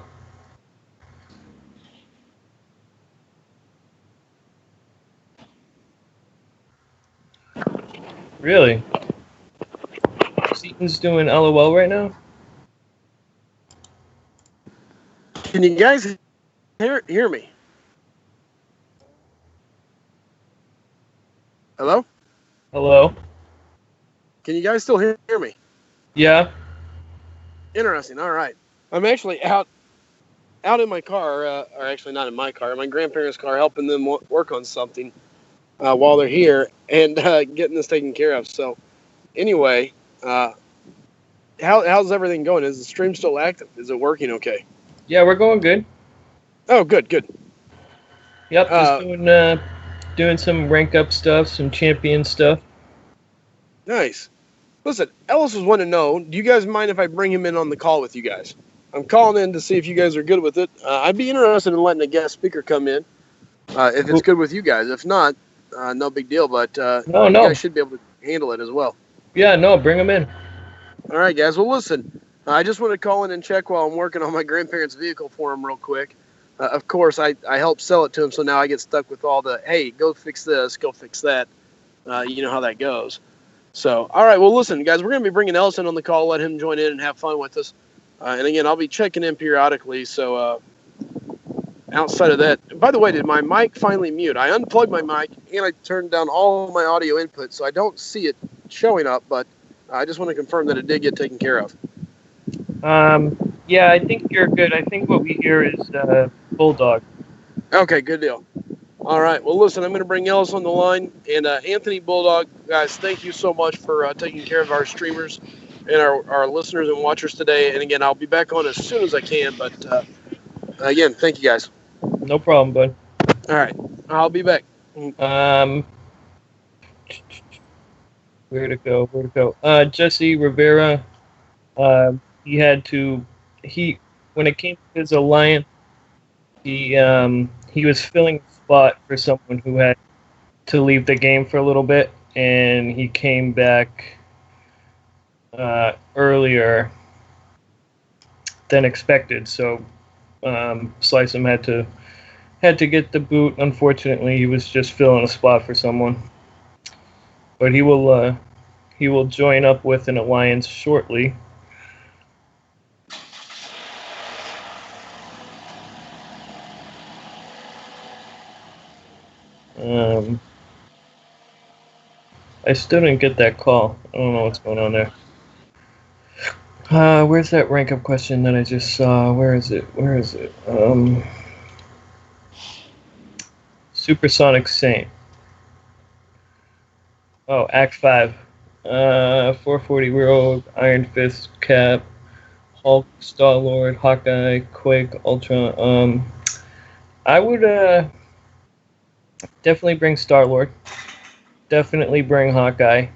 [SPEAKER 3] Really? Seaton's doing LOL right now?
[SPEAKER 1] Can you guys hear me? Hello?
[SPEAKER 3] Hello?
[SPEAKER 1] Can you guys still hear me?
[SPEAKER 3] Yeah?
[SPEAKER 1] Interesting. All right. I'm actually out in my car, or actually not in my car, my grandparents' car, helping them work on something while they're here and getting this taken care of. So anyway, how's everything going? Is the stream still active? Is it working okay?
[SPEAKER 3] Yeah, we're going good.
[SPEAKER 1] Oh, good.
[SPEAKER 3] Yep, just doing some rank up stuff, some champion stuff.
[SPEAKER 1] Nice. Listen, Ellis was wanting to know, do you guys mind if I bring him in on the call with you guys? I'm calling in to see if you guys are good with it. I'd be interested in letting a guest speaker come in if it's good with you guys. If not, no big deal, but
[SPEAKER 3] No.
[SPEAKER 1] you guys should be able to handle it as well.
[SPEAKER 3] Yeah, no, bring them in.
[SPEAKER 1] All right, guys. Well, listen, I just want to call in and check while I'm working on my grandparents' vehicle for him real quick. Of course, I helped sell it to him, so now I get stuck with all the, hey, go fix this, go fix that. You know how that goes. So, all right, well, listen, guys, we're going to be bringing Ellison on the call, let him join in and have fun with us. And again, I'll be checking in periodically. So, outside of that, by the way, did my mic finally mute? I unplugged my mic and I turned down all of my audio input, so I don't see it showing up, but I just want to confirm that it did get taken care of.
[SPEAKER 3] Yeah, I think you're good. I think what we hear is Bulldog.
[SPEAKER 1] Okay, good deal. All right. Well, listen, I'm going to bring Ellis on the line. And Anthony Bulldog, guys, thank you so much for taking care of our streamers and our listeners and watchers today. And again, I'll be back on as soon as I can. But again, thank you, guys.
[SPEAKER 3] No problem, bud.
[SPEAKER 1] All right. I'll be back.
[SPEAKER 3] Where to go? Jesse Rivera, when it came to his alliance, he was filling a spot for someone who had to leave the game for a little bit, and he came back earlier than expected. So Slice'em had to get the boot. Unfortunately, he was just filling a spot for someone, but he will join up with an alliance shortly. I still didn't get that call. I don't know what's going on there. Where's that rank up question that I just saw? Where is it? Supersonic Saint. Oh, Act 5. 440 Rogue, Iron Fist, Cap, Hulk, Star-Lord, Hawkeye, Quake, Ultron. I would definitely bring Star-Lord. Definitely bring Hawkeye.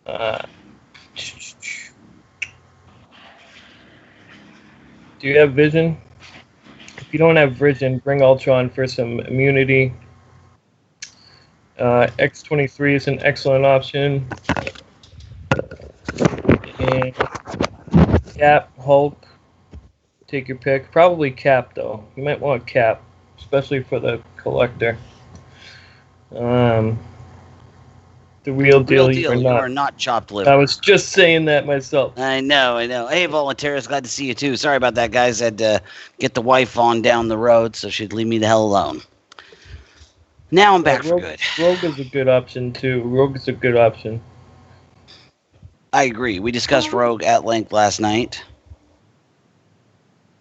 [SPEAKER 3] Do you have Vision? If you don't have Vision, bring Ultron for some immunity. X-23 is an excellent option. And Cap, Hulk, take your pick. Probably Cap, though. You might want Cap, especially for the collector. The real deal, you are
[SPEAKER 2] not chopped liver.
[SPEAKER 3] I was just saying that myself.
[SPEAKER 2] I know. Hey, Volunteers, glad to see you too. Sorry about that, guys. I had to get the wife on down the road, so she'd leave me the hell alone. Now I'm back for good.
[SPEAKER 3] Rogue is a good option, too. Rogue is a good option.
[SPEAKER 2] I agree. We discussed Rogue at length last night.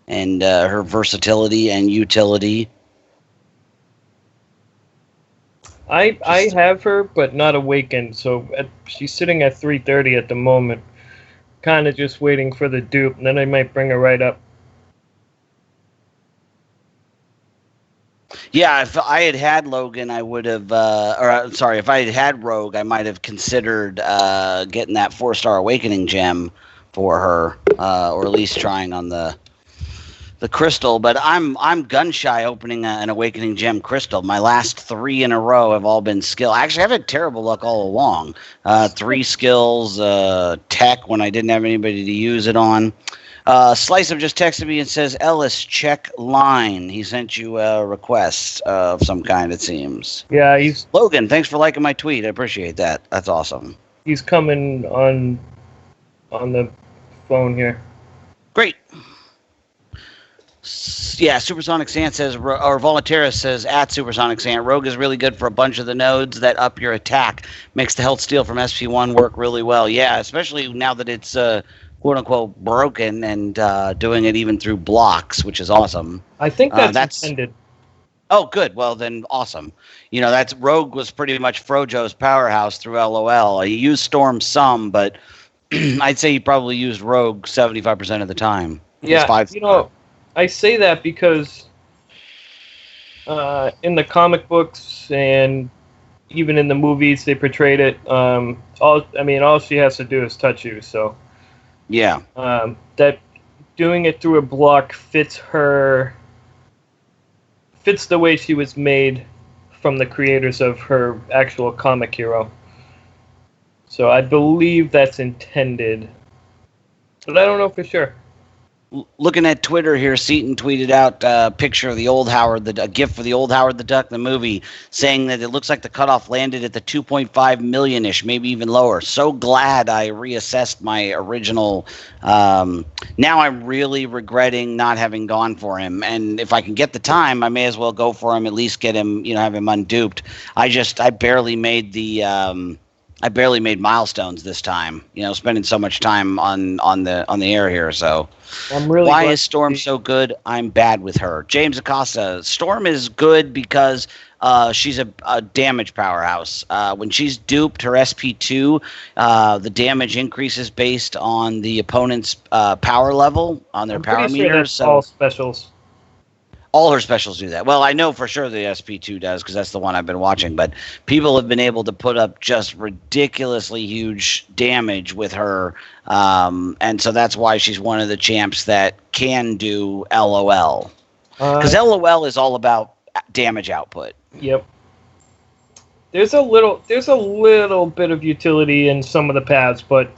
[SPEAKER 2] And her versatility and utility.
[SPEAKER 3] I have her, but not awakened, so she's sitting at 330 at the moment. Kind of just waiting for the dupe, and then I might bring her right up.
[SPEAKER 2] Yeah, if I had Logan, I would have, if I had Rogue, I might have considered getting that 4-star Awakening gem for her, or at least trying on the the crystal, but I'm gun shy opening an Awakening Gem crystal. My last 3 in a row have all been skill. Actually, I've had terrible luck all along. 3 skills, tech when I didn't have anybody to use it on. Slice have just texted me and says, Ellis, check line. He sent you a request of some kind, it seems.
[SPEAKER 3] Yeah,
[SPEAKER 2] Logan, thanks for liking my tweet. I appreciate that. That's awesome.
[SPEAKER 3] He's coming on the phone here.
[SPEAKER 2] Great. Yeah, Supersonic Sant says, or Volaterra says, at Supersonic Sant, Rogue is really good for a bunch of the nodes that up your attack. Makes the health steal from SP1 work really well. Yeah, especially now that it's quote-unquote broken and doing it even through blocks, which is awesome.
[SPEAKER 3] I think that's intended.
[SPEAKER 2] Oh, good. Well, then awesome. That's Rogue was pretty much Frojo's powerhouse through LOL. He used Storm some, but I'd say he probably used Rogue 75% of the time.
[SPEAKER 3] Yeah, I say that because in the comic books and even in the movies they portrayed it. All she has to do is touch you. So
[SPEAKER 2] yeah,
[SPEAKER 3] that doing it through a block fits the way she was made from the creators of her actual comic hero. So I believe that's intended, but I don't know for sure.
[SPEAKER 2] Looking at Twitter here, Seaton tweeted out a picture of the old a GIF for the old Howard the Duck, the movie, saying that it looks like the cutoff landed at the 2.5 million-ish, maybe even lower. So glad I reassessed my original. Now I'm really regretting not having gone for him. And if I can get the time, I may as well go for him, at least get him, have him unduped. I barely made milestones this time, spending so much time on the air here. So why is Storm so good? I'm bad with her. James Acosta, Storm is good because she's a damage powerhouse. When she's duped, her SP2, the damage increases based on the opponent's power level on their power meter.
[SPEAKER 3] So all specials.
[SPEAKER 2] All her specials do that. Well, I know for sure the SP2 does because that's the one I've been watching. But people have been able to put up just ridiculously huge damage with her. And so that's why she's one of the champs that can do LOL. Because LOL is all about damage output. Yep.
[SPEAKER 3] There's a little bit of utility in some of the paths, but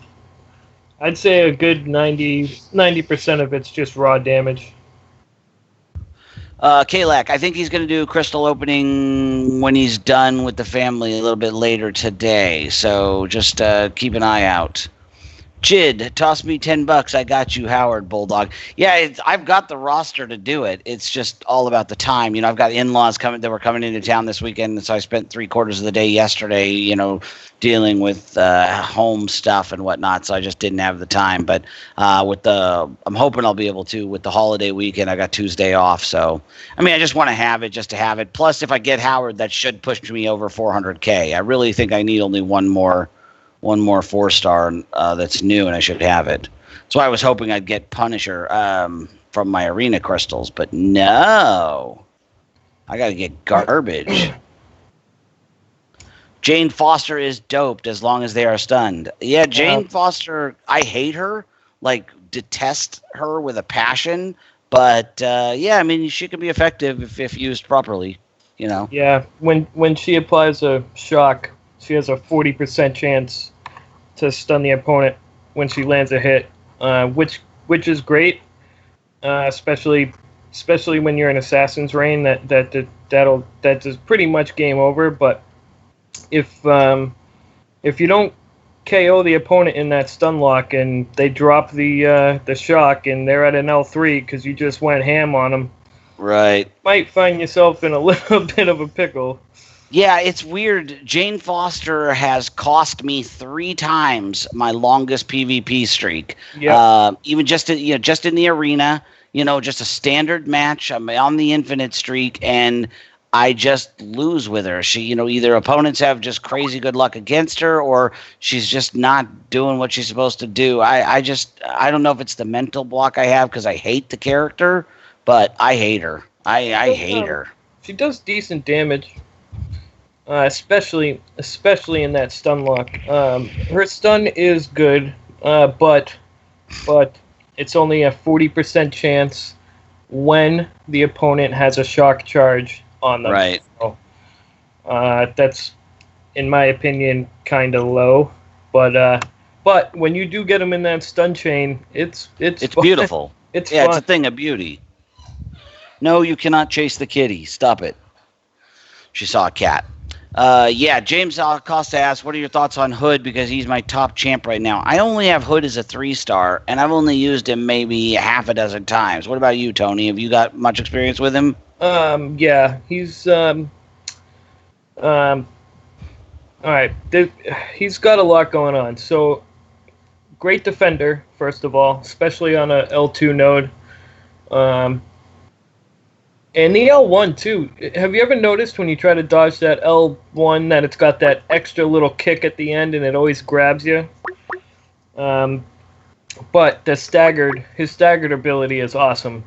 [SPEAKER 3] I'd say a good 90% of it's just raw damage.
[SPEAKER 2] Kalak, I think he's going to do crystal opening when he's done with the family a little bit later today. So just keep an eye out. Chid, toss me $10. I got you, Howard Bulldog. Yeah, I've got the roster to do it. It's just all about the time. I've got in-laws that were coming into town this weekend, and so I spent 3/4 of the day yesterday, dealing with home stuff and whatnot. So I just didn't have the time. But I'm hoping I'll be able to with the holiday weekend. I got Tuesday off, so I just want to have it just to have it. Plus, if I get Howard, that should push me over 400K. I really think I need only one more 4-star that's new, and I should have it. So I was hoping I'd get Punisher from my arena crystals, but no. I got to get garbage. Jane Foster is doped as long as they are stunned. Yeah, Jane Foster, I hate her, detest her with a passion, but she can be effective if used properly,
[SPEAKER 3] Yeah, when she applies a shock, she has a 40% chance to stun the opponent when she lands a hit, which is great, especially when you're in Assassin's Reign. That is pretty much game over. But if you don't KO the opponent in that stun lock and they drop the shock and they're at an L3 because you just went ham on them,
[SPEAKER 2] right?
[SPEAKER 3] Might find yourself in a little bit of a pickle.
[SPEAKER 2] Yeah, it's weird. Jane Foster has cost me 3 times my longest PvP streak. Yeah. Even just in the arena, just a standard match. I'm on the infinite streak, and I just lose with her. She, either opponents have just crazy good luck against her, or she's just not doing what she's supposed to do. I don't know if it's the mental block I have because I hate the character, but I hate her. I hate her.
[SPEAKER 3] She does decent damage. Especially in that stun lock. Her stun is good, but it's only a 40% chance when the opponent has a shock charge on them.
[SPEAKER 2] Right.
[SPEAKER 3] So, that's, in my opinion, kind of low. But when you do get them in that stun chain, it's fun.
[SPEAKER 2] Beautiful.
[SPEAKER 3] It's
[SPEAKER 2] yeah,
[SPEAKER 3] fun.
[SPEAKER 2] It's a thing of beauty. No, you cannot chase the kitty. Stop it. She saw a cat. James Acosta asked, what are your thoughts on Hood? Because he's my top champ right now. I only have Hood as a 3-star, and I've only used him maybe half a dozen times. What about you, Tony? Have you got much experience with him?
[SPEAKER 3] Yeah, he's all right. He's got a lot going on. So, great defender, first of all, especially on a L2 node. And the L1 too. Have you ever noticed when you try to dodge that L1 that it's got that extra little kick at the end and it always grabs you? But his staggered ability is awesome.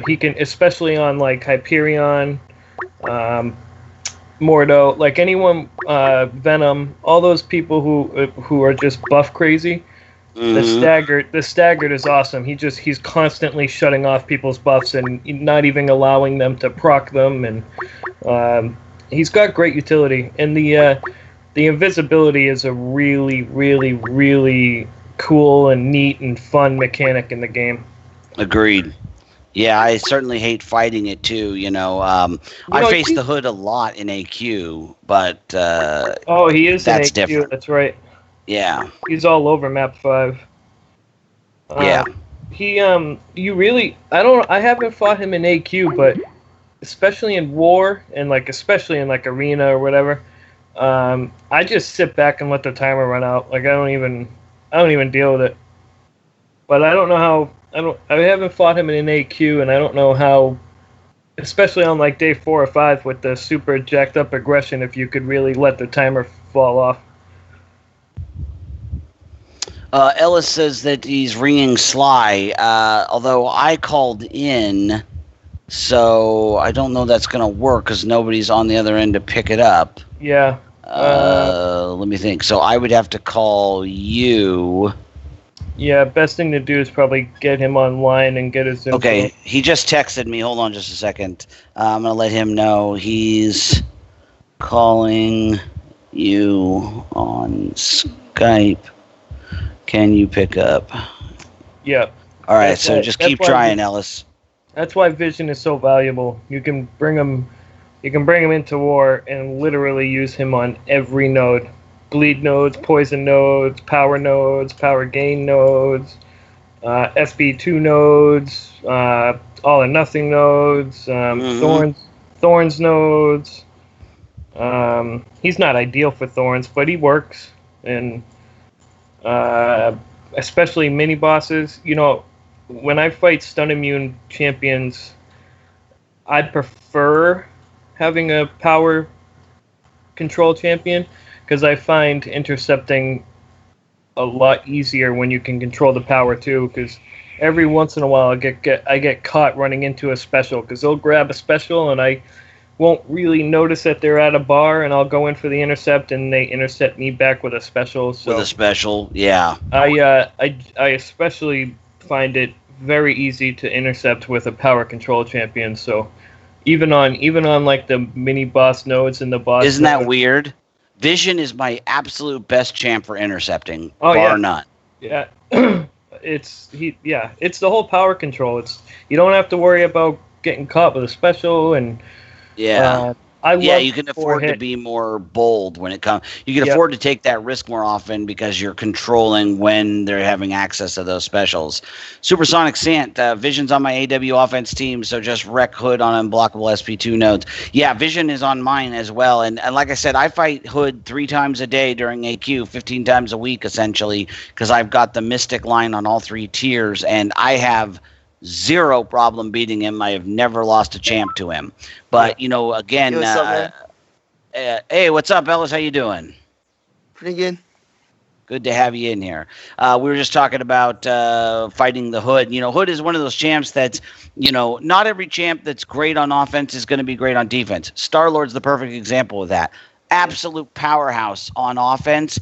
[SPEAKER 3] He can, especially on like Hyperion, Mordo, like anyone, Venom, all those people who are just buff crazy.
[SPEAKER 2] Mm-hmm.
[SPEAKER 3] The staggered is awesome. He's constantly shutting off people's buffs and not even allowing them to proc them, and he's got great utility. And the invisibility is a really, really, really cool and neat and fun mechanic in the game.
[SPEAKER 2] Agreed. Yeah, I certainly hate fighting it too. I faced the Hood a lot in AQ, but
[SPEAKER 3] he is
[SPEAKER 2] that's
[SPEAKER 3] in AQ.
[SPEAKER 2] Different.
[SPEAKER 3] That's right.
[SPEAKER 2] Yeah.
[SPEAKER 3] He's all over map 5.
[SPEAKER 2] Yeah.
[SPEAKER 3] I haven't fought him in AQ, but especially in war and especially in arena or whatever, I just sit back and let the timer run out. Like I don't even deal with it. But I don't know how I haven't fought him in an AQ, and I don't know how, especially on day 4 or 5 with the super jacked up aggression, if you could really let the timer fall off.
[SPEAKER 2] Ellis says that he's ringing Sly, although I called in, so I don't know that's going to work because nobody's on the other end to pick it up.
[SPEAKER 3] Yeah.
[SPEAKER 2] Let me think. So I would have to call you.
[SPEAKER 3] Yeah, best thing to do is probably get him online and get his info.
[SPEAKER 2] Okay, he just texted me. Hold on just a second. I'm going to let him know he's calling you on Skype. Can you pick up?
[SPEAKER 3] Yeah.
[SPEAKER 2] All right, so just keep trying, Ellis.
[SPEAKER 3] That's why Vision is so valuable. You can bring him into war and literally use him on every node. Bleed nodes, poison nodes, power gain nodes, FB2 nodes, all or nothing nodes, Thorns nodes. He's not ideal for Thorns, but he works, and especially mini bosses. When I fight stun immune champions, I'd prefer having a power control champion because I find intercepting a lot easier when you can control the power too. Because every once in a while I get caught running into a special because they'll grab a special and I won't really notice that they're at a bar, and I'll go in for the intercept, and they intercept me back with a special. So
[SPEAKER 2] with a special, yeah.
[SPEAKER 3] I especially find it very easy to intercept with a power control champion. So even on the mini boss nodes and the boss.
[SPEAKER 2] Isn't that weird? Vision is my absolute best champ for intercepting, bar none.
[SPEAKER 3] Yeah. It's the whole power control. You don't have to worry about getting caught with a special, and you can afford to be more bold when it comes. You can afford to take that risk more often because you're controlling when they're having access to those specials. Supersonic Sant, Vision's on my AW offense team, so just wreck Hood on unblockable SP2 nodes. Yeah, Vision is on mine as well, and like I said, I fight Hood 3 times a day during AQ, 15 times a week essentially, because I've got the Mystic line on all 3 tiers, and I have zero problem beating him. I have never lost a champ to him. But again,
[SPEAKER 4] hey, what's up, man?
[SPEAKER 2] Hey, what's up, Ellis? How you doing?
[SPEAKER 4] Pretty good.
[SPEAKER 2] Good to have you in here. We were just talking about fighting the Hood. Hood is one of those champs that's, not every champ that's great on offense is going to be great on defense. Star-Lord's the perfect example of that. Absolute powerhouse on offense.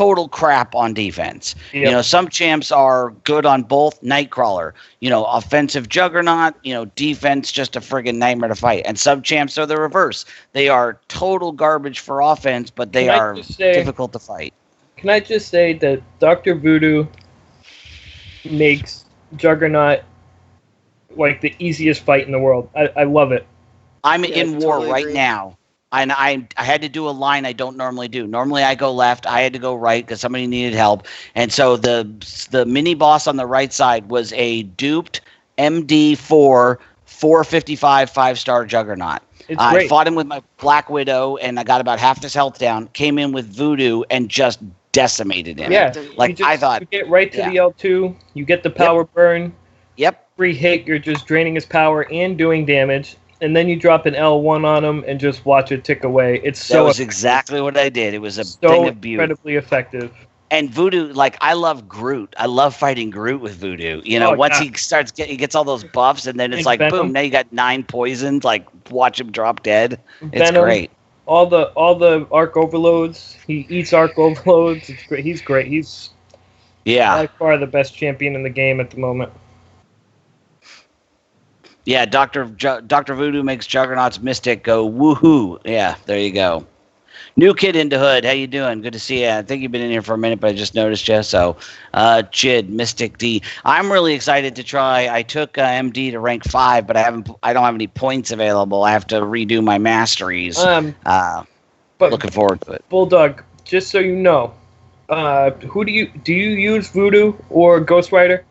[SPEAKER 2] total crap on defense.
[SPEAKER 3] Yep.
[SPEAKER 2] You know, some champs are good on both. Nightcrawler, you know, offensive juggernaut, you know, defense just a friggin' nightmare to fight. And some champs are the reverse. They are total garbage for offense, but they are difficult to fight.
[SPEAKER 3] Can I just say that Dr. Voodoo makes Juggernaut like the easiest fight in the world. I love it.
[SPEAKER 2] I'm in war
[SPEAKER 4] totally
[SPEAKER 2] right
[SPEAKER 4] agree.
[SPEAKER 2] now. And I had to do a line I don't normally do. Normally I go left. I had to go right because somebody needed help. And so the mini boss on the right side was a duped MD4 455 5-star Juggernaut.
[SPEAKER 3] It's
[SPEAKER 2] I
[SPEAKER 3] great.
[SPEAKER 2] fought him with my Black Widow, and I got about half his health down. Came in with Voodoo and just decimated him.
[SPEAKER 3] Yeah,
[SPEAKER 2] Like I thought.
[SPEAKER 3] You get right to the L2. You get the power burn.
[SPEAKER 2] Yep.
[SPEAKER 3] Free hit. You're just draining his power and doing damage. And then you drop an L1 on him and just watch it tick away. It's so
[SPEAKER 2] That was exactly what I did. It was a
[SPEAKER 3] so
[SPEAKER 2] thing of beauty.
[SPEAKER 3] incredibly effective.
[SPEAKER 2] And Voodoo, like I love Groot. I love fighting Groot with Voodoo. You know, once he gets all those buffs, and then it's
[SPEAKER 3] And
[SPEAKER 2] like
[SPEAKER 3] Venom.
[SPEAKER 2] boom, now you got 9 poisons. Like watch him drop dead. It's
[SPEAKER 3] Venom,
[SPEAKER 2] great.
[SPEAKER 3] All the arc overloads. He eats arc overloads. It's great. He's great. He's by far the best champion in the game at the moment.
[SPEAKER 2] Yeah, Dr. Voodoo makes Juggernaut's Mystic go woohoo. Yeah, there you go. New kid into Hood. How you doing? Good to see you. I think you've been in here for a minute, but I just noticed you. So, Chid, Mystic D. I'm really excited to try. I took MD to rank 5, but I don't have any points available. I have to redo my masteries.
[SPEAKER 3] But
[SPEAKER 2] looking forward to it.
[SPEAKER 3] Bulldog, just so you know, who do you use Voodoo or Ghost Rider?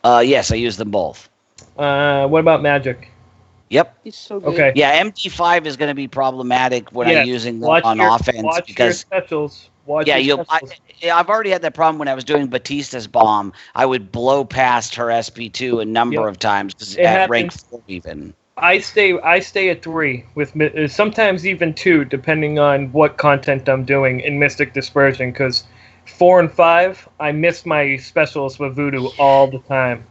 [SPEAKER 2] Yes, I use them both.
[SPEAKER 3] What about Magic?
[SPEAKER 2] Yep.
[SPEAKER 4] He's so good.
[SPEAKER 3] Okay.
[SPEAKER 2] Yeah, MD5 is going to be problematic when I'm using them on offense
[SPEAKER 3] Watch your
[SPEAKER 2] because
[SPEAKER 3] specials.
[SPEAKER 2] I've already had that problem when I was doing Batista's bomb. I would blow past her SP2 a number of times at rank 4 even.
[SPEAKER 3] I stay at 3 with sometimes even 2 depending on what content I'm doing in Mystic Dispersion because 4 and 5 I miss my specials with Voodoo all the time.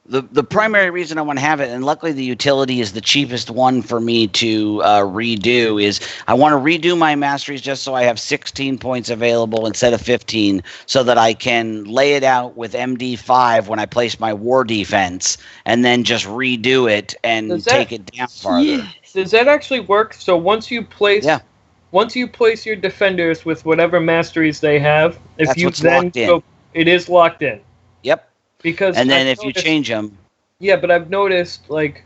[SPEAKER 2] The primary reason I want to have it, and luckily the utility is the cheapest one for me to redo, is I want to redo my masteries just so I have 16 points available instead of 15 so that I can lay it out with MD5 when I place my war defense and then just redo it and take it down farther.
[SPEAKER 4] Yeah.
[SPEAKER 3] Does that actually work? So once you place your defenders with whatever masteries they have, if you then go, it is locked in.
[SPEAKER 2] Yep.
[SPEAKER 3] Because
[SPEAKER 2] and then if you change them,
[SPEAKER 3] yeah, but I've noticed like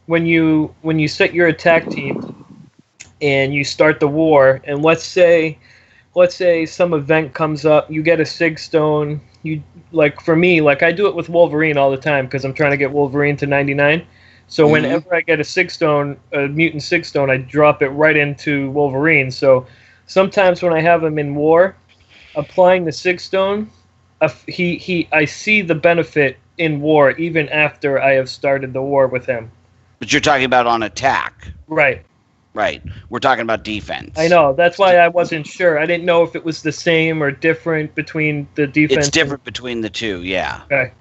[SPEAKER 3] when you set your attack team and you start the war, and let's say some event comes up, you get a Sig Stone. You like for me, like I do it with Wolverine all the time because I'm trying to get Wolverine to 99. So whenever I get a Sig Stone, a mutant Sig Stone, I drop it right into Wolverine. So sometimes when I have him in war, applying the Sig Stone. I see the benefit in war even after I have started the war with him.
[SPEAKER 2] But you're talking about on attack.
[SPEAKER 3] Right.
[SPEAKER 2] We're talking about defense.
[SPEAKER 3] I know. That's why I wasn't sure. I didn't know if it was the same or different between the defense.
[SPEAKER 2] It's different between the two, yeah.
[SPEAKER 3] Okay.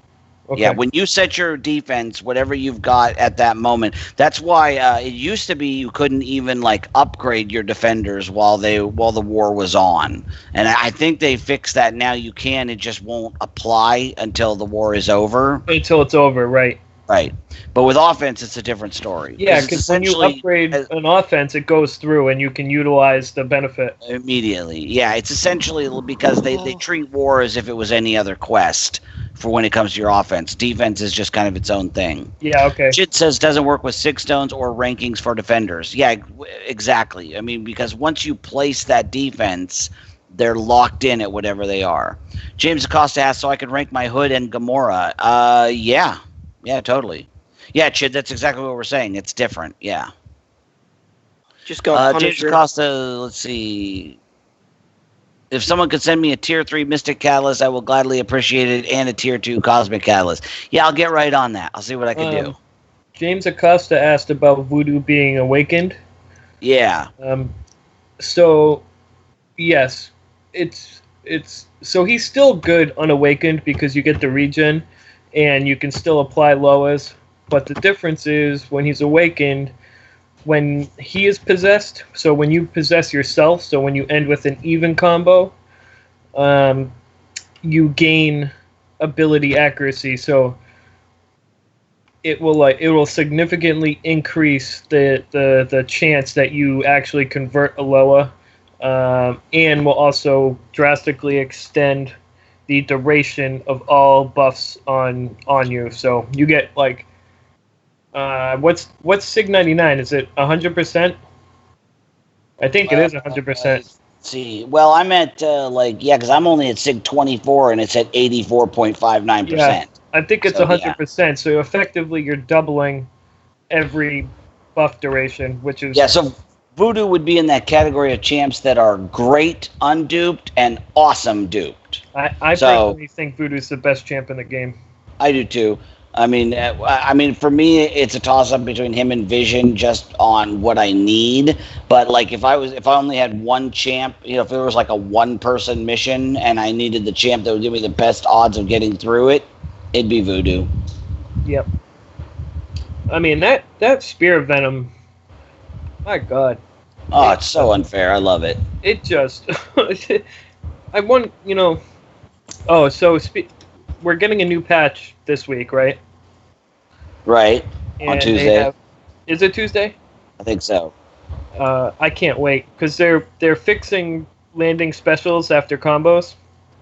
[SPEAKER 2] Yeah, when you set your defense, whatever you've got at that moment, that's why it used to be you couldn't even like upgrade your defenders while the war was on, and I think they fixed that now. You can, it just won't apply until the war is over.
[SPEAKER 3] Until it's over, right?
[SPEAKER 2] Right, but with offense, it's a different story.
[SPEAKER 3] Yeah, because when you upgrade an offense, it goes through, and you can utilize the benefit
[SPEAKER 2] immediately. Yeah, it's essentially because they treat war as if it was any other quest. For when it comes to your offense. Defense is just kind of its own thing.
[SPEAKER 3] Yeah, okay.
[SPEAKER 2] Chit says doesn't work with Sig Stones or rankings for defenders. Yeah, exactly. I mean, because once you place that defense, they're locked in at whatever they are. James Acosta asks, so I can rank my Hood and Gamora. Yeah, totally. Yeah, Chid, that's exactly what we're saying. It's different, yeah.
[SPEAKER 4] Just go
[SPEAKER 2] James Acosta, let's see. If someone could send me a Tier 3 Mystic Catalyst, I will gladly appreciate it, and a Tier 2 Cosmic Catalyst. Yeah, I'll get right on that. I'll see what I can do.
[SPEAKER 3] James Acosta asked about Voodoo being awakened.
[SPEAKER 2] Yeah.
[SPEAKER 3] So, yes, it's so he's still good unawakened because you get the regen, and you can still apply Loas. But the difference is when he's awakened, when he is possessed, so when you possess yourself, so when you end with an even combo, you gain ability accuracy. So it will significantly increase the chance that you actually convert Alola, and will also drastically extend the duration of all buffs on you. So you get like what's Sig 99? Is it 100%? I think it is 100%.
[SPEAKER 2] See, well, I'm at because I'm only at Sig 24 and it's at 84.59%.
[SPEAKER 3] Yeah, I think it's
[SPEAKER 2] So,
[SPEAKER 3] 100%. So effectively, you're doubling every buff duration, which is
[SPEAKER 2] So Voodoo would be in that category of champs that are great unduped and awesome duped.
[SPEAKER 3] I personally think Voodoo's the best champ in the game.
[SPEAKER 2] I do too. I mean, for me, it's a toss-up between him and Vision, just on what I need. But like, if I only had one champ, if it was like a one-person mission, and I needed the champ that would give me the best odds of getting through it, it'd be Voodoo.
[SPEAKER 3] Yep. I mean, that Spear Venom, my God.
[SPEAKER 2] Oh, it's so unfair. I love it.
[SPEAKER 3] It just, I want, Oh, so we're getting a new patch this week, right?
[SPEAKER 2] Right.
[SPEAKER 3] And
[SPEAKER 2] on Tuesday.
[SPEAKER 3] Is it Tuesday?
[SPEAKER 2] I think so.
[SPEAKER 3] I can't wait because they're fixing landing specials after combos.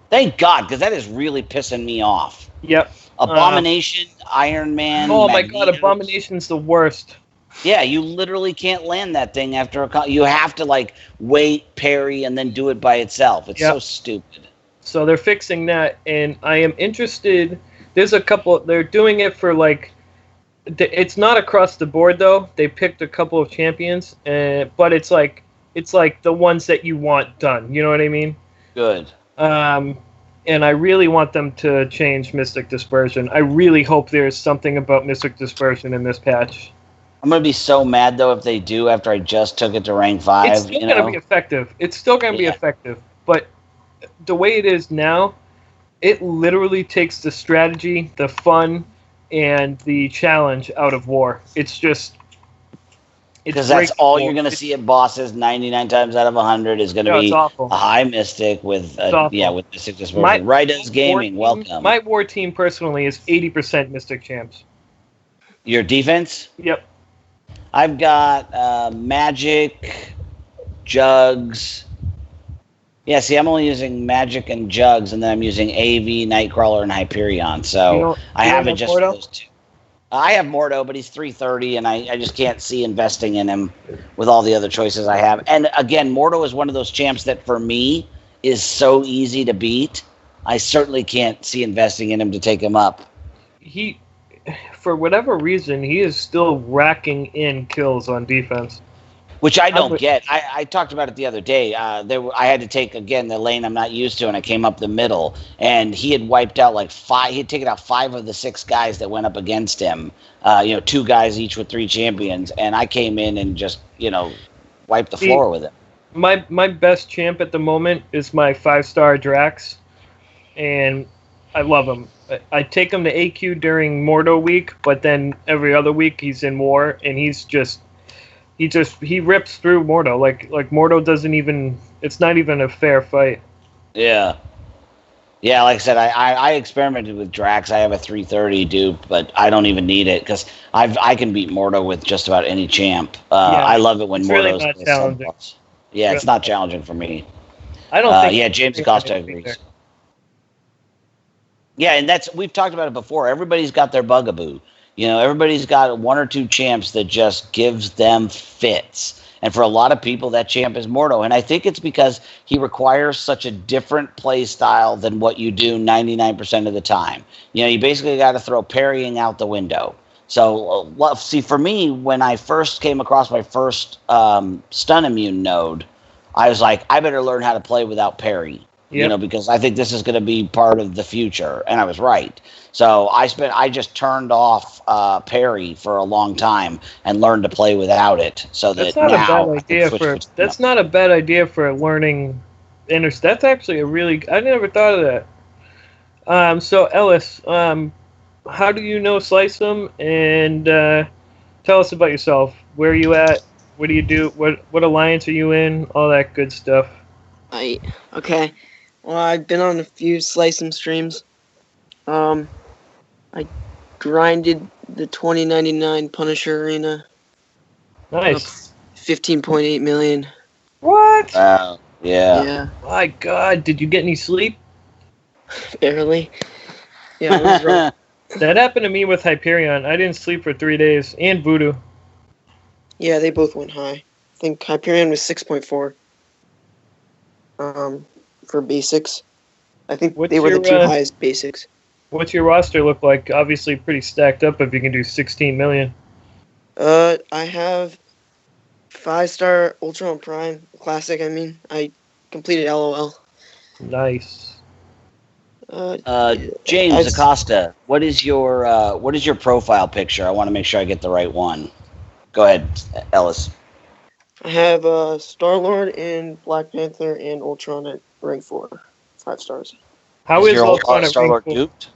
[SPEAKER 2] Thank God, because that is really pissing me off.
[SPEAKER 3] Yep.
[SPEAKER 2] Abomination, Iron Man.
[SPEAKER 3] Oh
[SPEAKER 2] Magneto.
[SPEAKER 3] my God, Abomination's the worst.
[SPEAKER 2] Yeah, you literally can't land that thing after you have to wait, parry, and then do it by itself. It's so stupid.
[SPEAKER 3] So they're fixing that, and I am interested. There's a couple. They're doing it for it's not across the board though. They picked a couple of champions, but it's like the ones that you want done. You know what I mean?
[SPEAKER 2] Good.
[SPEAKER 3] And I really want them to change Mystic Dispersion. I really hope there's something about Mystic Dispersion in this patch.
[SPEAKER 2] I'm gonna be so mad though if they do after I just took it to rank 5.
[SPEAKER 3] It's still gonna be effective. It's still gonna be effective, but the way it is now, it literally takes the strategy, the fun, and the challenge out of war. It's just
[SPEAKER 2] because that's all you're going to see at bosses 99 times out of 100 is going to be a high Mystic with with Mystic Dispersion. Right-As Gaming, welcome.
[SPEAKER 3] My war team personally is 80% Mystic champs.
[SPEAKER 2] Your defense?
[SPEAKER 3] Yep.
[SPEAKER 2] I've got Magic, Jugs. Yeah, see, I'm only using Magic and Jugs, and then I'm using AV, Nightcrawler, and Hyperion. So I have it just for those two. I have Mordo, but he's 330, and I just can't see investing in him with all the other choices I have. And again, Mordo is one of those champs that, for me, is so easy to beat. I certainly can't see investing in him to take him up.
[SPEAKER 3] For whatever reason, he is still racking in kills on defense.
[SPEAKER 2] Which I don't get. I talked about it the other day. I had to take, again, the lane I'm not used to, and I came up the middle. And he had wiped out he had taken out 5 of the 6 guys that went up against him. 2 guys each with 3 champions. And I came in and just, wiped the floor with him.
[SPEAKER 3] My best champ at the moment is my 5-star Drax. And I love him. I take him to AQ during Mordo week, but then every other week he's in war, and he rips through Mordo. Like Mordo doesn't even. It's not even a fair fight.
[SPEAKER 2] Yeah. Yeah, like I said, I experimented with Drax. I have a 330 dupe, but I don't even need it because I can beat Mordo with just about any champ. I love it when Mordo's
[SPEAKER 3] really not challenging.
[SPEAKER 2] Yeah, it's not challenging for me.
[SPEAKER 3] I don't think.
[SPEAKER 2] Yeah, James Acosta agrees. Yeah, and we've talked about it before. Everybody's got their bugaboo. Everybody's got 1 or 2 champs that just gives them fits. And for a lot of people, that champ is Mordo. And I think it's because he requires such a different play style than what you do 99% of the time. You basically got to throw parrying out the window. So, see, for me, when I first came across my first stun immune node, I was like, I better learn how to play without parry. Yep. Because I think this is going to be part of the future. And I was right. So I just turned off parry for a long time and learned to play without it. So that's not
[SPEAKER 3] a bad idea for learning. That's actually I never thought of that. So Ellis, how do you know Slice'em? And tell us about yourself. Where are you at? What do you do? What alliance are you in? All that good stuff.
[SPEAKER 4] Okay. Well, I've been on a few Slice 'em streams. I grinded the 2099 Punisher Arena.
[SPEAKER 3] Nice.
[SPEAKER 4] 15.8 million.
[SPEAKER 3] What?
[SPEAKER 2] Wow. Yeah.
[SPEAKER 4] Yeah,
[SPEAKER 3] My God, did you get any sleep?
[SPEAKER 4] barely. Yeah, it was rough.
[SPEAKER 3] That happened to me with Hyperion. I didn't sleep for 3 days. And Voodoo.
[SPEAKER 4] Yeah, they both went high. I think Hyperion was 6.4. For basics. I think
[SPEAKER 3] What's
[SPEAKER 4] they were the
[SPEAKER 3] your,
[SPEAKER 4] two highest basics.
[SPEAKER 3] What's your roster look like? Obviously pretty stacked up if you can do 16 million.
[SPEAKER 4] I have 5-star Ultron Prime Classic. I mean, I completed LOL.
[SPEAKER 3] Nice.
[SPEAKER 2] James
[SPEAKER 4] I've-
[SPEAKER 2] Acosta, what is your profile picture? I want to make sure I get the right one. Go ahead, Ellis.
[SPEAKER 4] I have Star-Lord and Black Panther and Ultron at rank 4. 5 stars.
[SPEAKER 3] How is
[SPEAKER 2] your
[SPEAKER 3] Ultron at
[SPEAKER 2] Star-Lord
[SPEAKER 3] rank 4?
[SPEAKER 2] duped?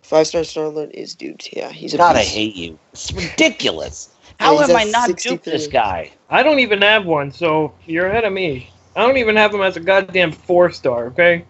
[SPEAKER 4] 5-star Star-Lord is duped. Yeah, he's a
[SPEAKER 2] God, I
[SPEAKER 4] beast.
[SPEAKER 2] hate you. It's ridiculous.
[SPEAKER 4] Yeah,
[SPEAKER 2] How
[SPEAKER 4] he's
[SPEAKER 2] am
[SPEAKER 4] at
[SPEAKER 2] I not duped
[SPEAKER 4] 63.
[SPEAKER 2] this guy?
[SPEAKER 3] I don't even have one, so you're ahead of me. I don't even have him as a goddamn 4-star, okay?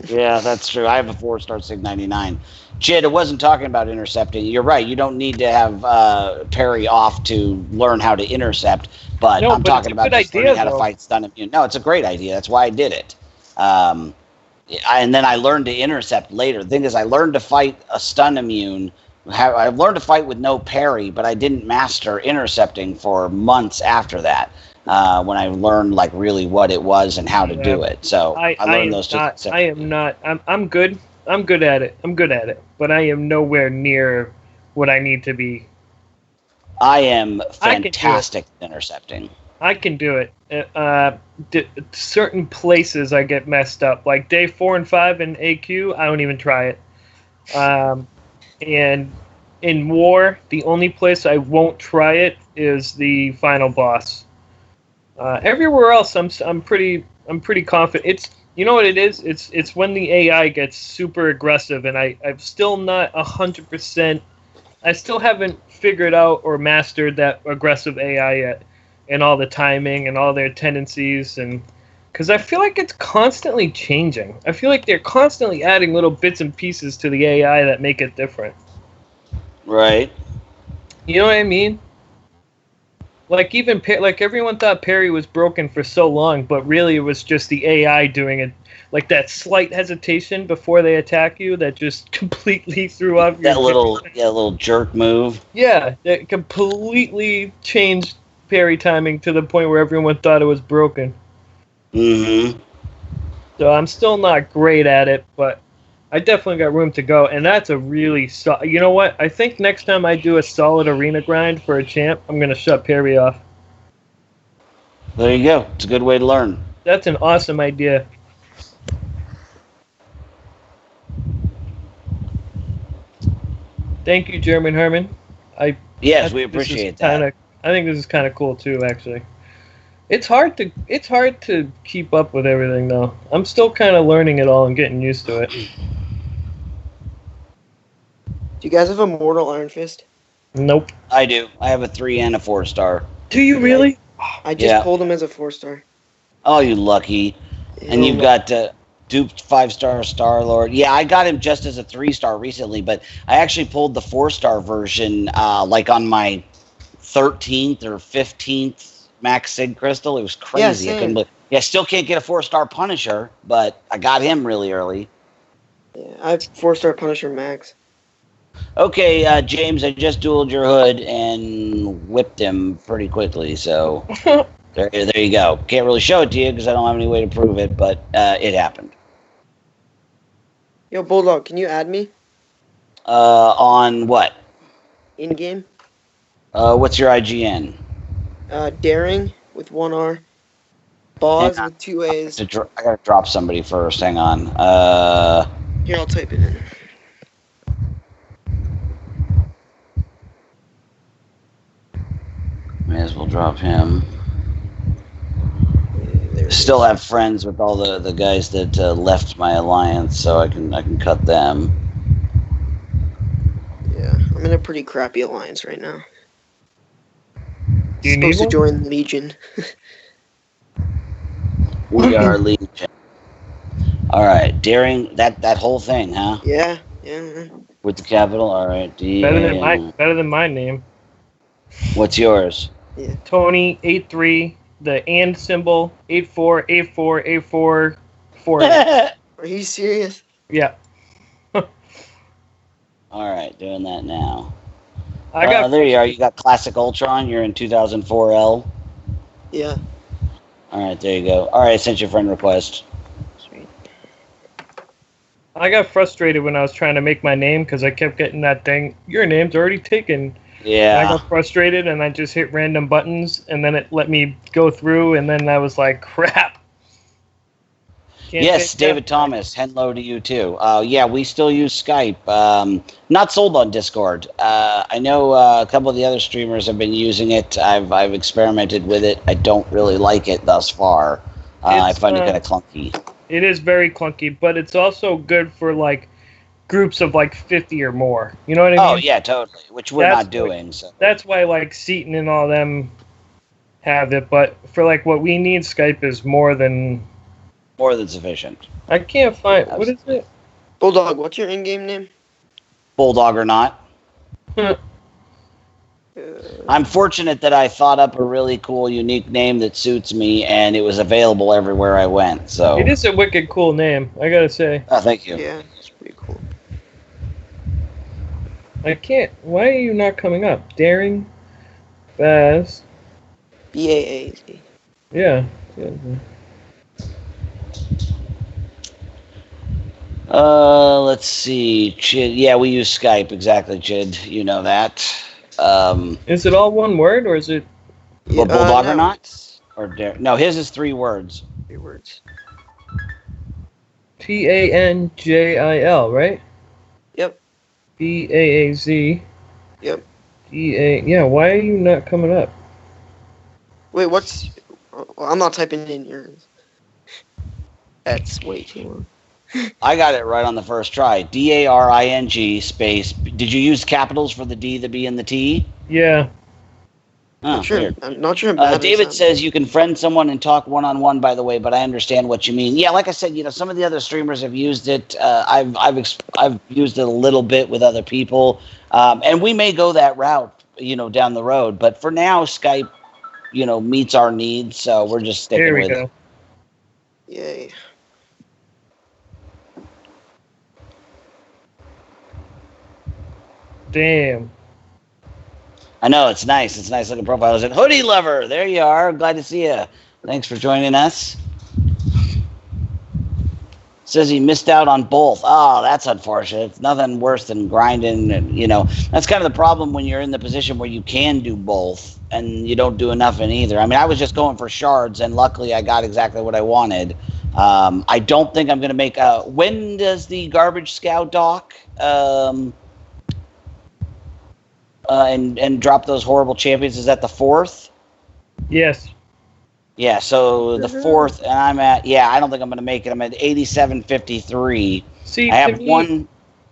[SPEAKER 2] Yeah, that's true. I have a 4-star Sig 99. Chid, it wasn't talking about intercepting. You're right. You don't need to have parry off to learn how to intercept. But
[SPEAKER 3] No,
[SPEAKER 2] I'm
[SPEAKER 3] but
[SPEAKER 2] talking
[SPEAKER 3] it's a
[SPEAKER 2] about
[SPEAKER 3] good
[SPEAKER 2] just
[SPEAKER 3] idea,
[SPEAKER 2] learning how to
[SPEAKER 3] though.
[SPEAKER 2] fight stun immune. No, it's a great idea. That's why I did it. And then I learned to intercept later. The thing is, I learned to fight a stun immune. I learned to fight with no parry, but I didn't master intercepting for months after that. When I learned like really what it was and how to do it. So I learned those two things.
[SPEAKER 3] I am not. I'm good. I'm good at it. I'm good at it. But I am nowhere near what I need to be.
[SPEAKER 2] I am
[SPEAKER 3] I can do
[SPEAKER 2] fantastic at intercepting.
[SPEAKER 3] I can do it. Certain places I get messed up. Like day 4 and 5 in AQ, I don't even try it. And in War, the only place I won't try it is the final boss. Everywhere else, I'm pretty confident. It's, you know what it is? It's when the AI gets super aggressive, and I'm still not 100%. I still haven't figured out or mastered that aggressive AI yet, and all the timing and all their tendencies, and because I feel like it's constantly changing. I feel like they're constantly adding little bits and pieces to the AI that make it different.
[SPEAKER 2] Right.
[SPEAKER 3] You know what I mean? Like even like everyone thought parry was broken for so long, but really it was just the AI doing it. Like that slight hesitation before they attack you that just completely threw off your
[SPEAKER 2] That little jerk move.
[SPEAKER 3] Yeah, that completely changed parry timing to the point where everyone thought it was broken.
[SPEAKER 2] Mm-hmm.
[SPEAKER 3] So I'm still not great at it, but I definitely got room to go. And that's a really you know what? I think next time I do a solid arena grind for a champ, I'm gonna shut parry off.
[SPEAKER 2] There you go. It's a good way to learn.
[SPEAKER 3] That's an awesome idea. Thank you, German Herman.
[SPEAKER 2] Yes, we appreciate that.
[SPEAKER 3] I think this is kind of cool too, actually. It's hard to keep up with everything though. I'm still kind of learning it all and getting used to it.
[SPEAKER 4] Do you guys have a Mortal Iron Fist?
[SPEAKER 3] Nope.
[SPEAKER 2] I do. I have a 3 and a 4-star.
[SPEAKER 3] Do you really?
[SPEAKER 4] I just pulled him as a 4-star.
[SPEAKER 2] Oh, you lucky. And you've got duped 5-star Star-Lord. Yeah, I got him just as a 3-star recently, but I actually pulled the 4-star version like on my 13th or 15th Max Sig Crystal. It was crazy.
[SPEAKER 4] Yeah,
[SPEAKER 2] I still can't get a 4-star Punisher, but I got him really early.
[SPEAKER 4] Yeah, I have 4-star Punisher Max.
[SPEAKER 2] Okay, James, I just dueled your hood and whipped him pretty quickly, so there you go. Can't really show it to you because I don't have any way to prove it, but it happened.
[SPEAKER 4] Yo, Bulldog, can you add me?
[SPEAKER 2] On what?
[SPEAKER 4] In-game?
[SPEAKER 2] What's your IGN?
[SPEAKER 4] Daring with 1 R. Boz with 2 A's.
[SPEAKER 2] I gotta drop somebody first. Hang on.
[SPEAKER 4] Here, I'll type it in.
[SPEAKER 2] May as well drop him.
[SPEAKER 4] There it
[SPEAKER 2] Still
[SPEAKER 4] is.
[SPEAKER 2] have friends with all the guys that left my alliance, so I can cut them.
[SPEAKER 4] Yeah, I'm in a pretty crappy alliance right now.
[SPEAKER 3] Do you need
[SPEAKER 4] Supposed to
[SPEAKER 3] one?
[SPEAKER 4] join Legion.
[SPEAKER 2] We are Legion. All right, daring that whole thing, huh?
[SPEAKER 4] Yeah, man.
[SPEAKER 2] With the capital. All right,
[SPEAKER 3] Better than my name.
[SPEAKER 2] What's yours?
[SPEAKER 4] Yeah.
[SPEAKER 3] Tony 83, the and symbol 848484
[SPEAKER 4] Are you serious?
[SPEAKER 3] Yeah.
[SPEAKER 2] All right, doing that now.
[SPEAKER 3] I got
[SPEAKER 2] There you are. You got Classic Ultron. You're in 2004L.
[SPEAKER 4] Yeah.
[SPEAKER 2] All right, there you go. All right, I sent your friend request.
[SPEAKER 4] Sweet.
[SPEAKER 3] I got frustrated when I was trying to make my name because I kept getting that thing. Your name's already taken.
[SPEAKER 2] Yeah.
[SPEAKER 3] And I got frustrated and I just hit random buttons and then it let me go through and then I was like, crap.
[SPEAKER 2] Yes, David Thomas. Hello to you too. Yeah, we still use Skype. Not sold on Discord. I know a couple of the other streamers have been using it. I've experimented with it. I don't really like it thus far. I find it kind of clunky.
[SPEAKER 3] It is very clunky, but it's also good for like groups of like 50 or more. You know what I mean?
[SPEAKER 2] Oh yeah, totally. Which we're not doing. So
[SPEAKER 3] that's why like Seaton and all them have it. But for like what we need, Skype is more than
[SPEAKER 2] sufficient.
[SPEAKER 3] I can't find. What is it?
[SPEAKER 4] Bulldog, what's your in-game name?
[SPEAKER 2] Bulldog or not. I'm fortunate that I thought up a really cool, unique name that suits me, and it was available everywhere I went. So
[SPEAKER 3] it is a wicked cool name, I gotta say.
[SPEAKER 2] Oh, thank you.
[SPEAKER 4] Yeah, it's pretty cool.
[SPEAKER 3] I can't. Why are you not coming up? Daring, Baz.
[SPEAKER 4] B-A-A-Z.
[SPEAKER 3] Yeah.
[SPEAKER 2] Let's see. Chid. Yeah, we use Skype. Exactly, Chid. You know that.
[SPEAKER 3] Is it all one word, or is it...
[SPEAKER 2] Well, Bulldog or not? Or no, his is 3 words.
[SPEAKER 4] 3 words.
[SPEAKER 3] Panjil, right?
[SPEAKER 4] Yep.
[SPEAKER 3] B-A-A-Z.
[SPEAKER 4] Yep.
[SPEAKER 3] D-A... Yeah, why are you not coming up?
[SPEAKER 4] Wait, what's... Well, I'm not typing in yours. That's way too long.
[SPEAKER 2] I got it right on the first try. D-A-R-I-N-G space. Did you use capitals for the D, the B, and the T?
[SPEAKER 3] Yeah.
[SPEAKER 2] Oh,
[SPEAKER 4] Sure. I'm not sure.
[SPEAKER 2] David says you can friend someone and talk one-on-one, by the way, but I understand what you mean. Yeah, like I said, some of the other streamers have used it. I've used it a little bit with other people, and we may go that route, down the road. But for now, Skype, meets our needs, so we're just sticking with it.
[SPEAKER 4] Yay.
[SPEAKER 3] Damn.
[SPEAKER 2] I know, it's nice. It's a nice looking profile. Is it Hoodie Lover? There you are. Glad to see you. Thanks for joining us. Says he missed out on both. Oh, that's unfortunate. It's nothing worse than grinding. And, that's kind of the problem when you're in the position where you can do both and you don't do enough in either. I mean, I was just going for shards, and luckily I got exactly what I wanted. I don't think I'm going to make a... When does the Garbage Scout dock... and drop those horrible champions? Is that the 4th?
[SPEAKER 3] Yes.
[SPEAKER 2] Yeah, so the 4th, and I'm at... Yeah, I don't think I'm going to make it. I'm at 87.53.
[SPEAKER 3] See,
[SPEAKER 2] I have one...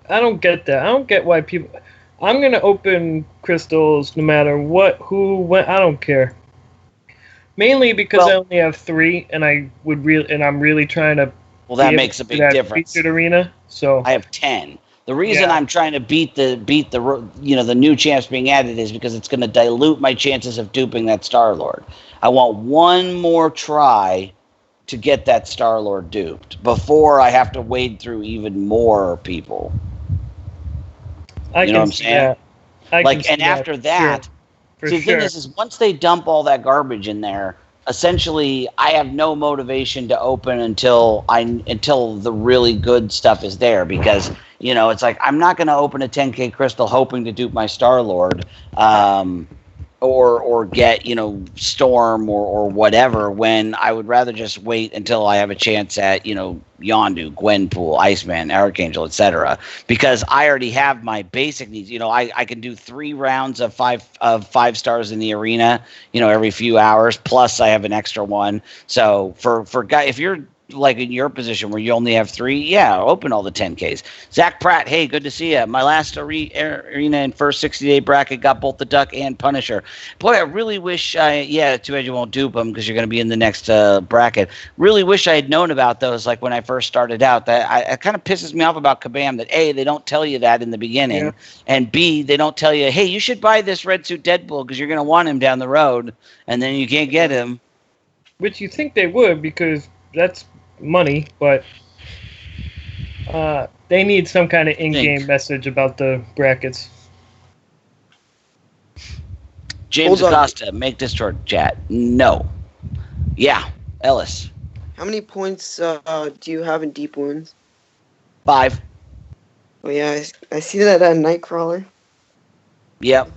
[SPEAKER 3] I don't get that. I don't get why people... I'm going to open crystals no matter what, who, when... I don't care. Mainly because I only have 3, and I'm really trying to...
[SPEAKER 2] Well, that makes a big difference.
[SPEAKER 3] Featured arena, so...
[SPEAKER 2] I have 10. The reason I'm trying to beat the the new champs being added is because it's going to dilute my chances of duping that Star-Lord. I want one more try to get that Star-Lord duped before I have to wade through even more people.
[SPEAKER 3] You know what I'm saying?
[SPEAKER 2] After that, the thing is once they dump all that garbage in there, essentially I have no motivation to open until the really good stuff is there, because it's like I'm not going to open a 10k crystal hoping to dupe my Star-Lord or get Storm or whatever, when I would rather just wait until I have a chance at Yondu, Gwenpool, Iceman, Archangel, etc. Because I already have my basic needs. I can do 3 rounds of 5 stars in the arena every few hours, plus I have an extra one. So for guy, if you're like in your position where you only have 3, yeah, open all the 10Ks. Zach Pratt, hey, good to see you. My last arena in first 60-day bracket got both the Duck and Punisher. Boy, I really wish Too bad you won't dupe them because you're going to be in the next bracket. Really wish I had known about those like when I first started out. That it kind of pisses me off about Kabam that A, they don't tell you that in the beginning, and B, they don't tell you, hey, you should buy this red suit Deadpool because you're going to want him down the road, and then you can't get him.
[SPEAKER 3] Which you think they would because that's money, but they need some kind of in-game message about the brackets.
[SPEAKER 2] James Acosta, make Discord chat. No. Yeah, Ellis.
[SPEAKER 4] How many points do you have in Deep Wounds?
[SPEAKER 2] 5.
[SPEAKER 4] Oh yeah, I see that Nightcrawler.
[SPEAKER 2] Yep.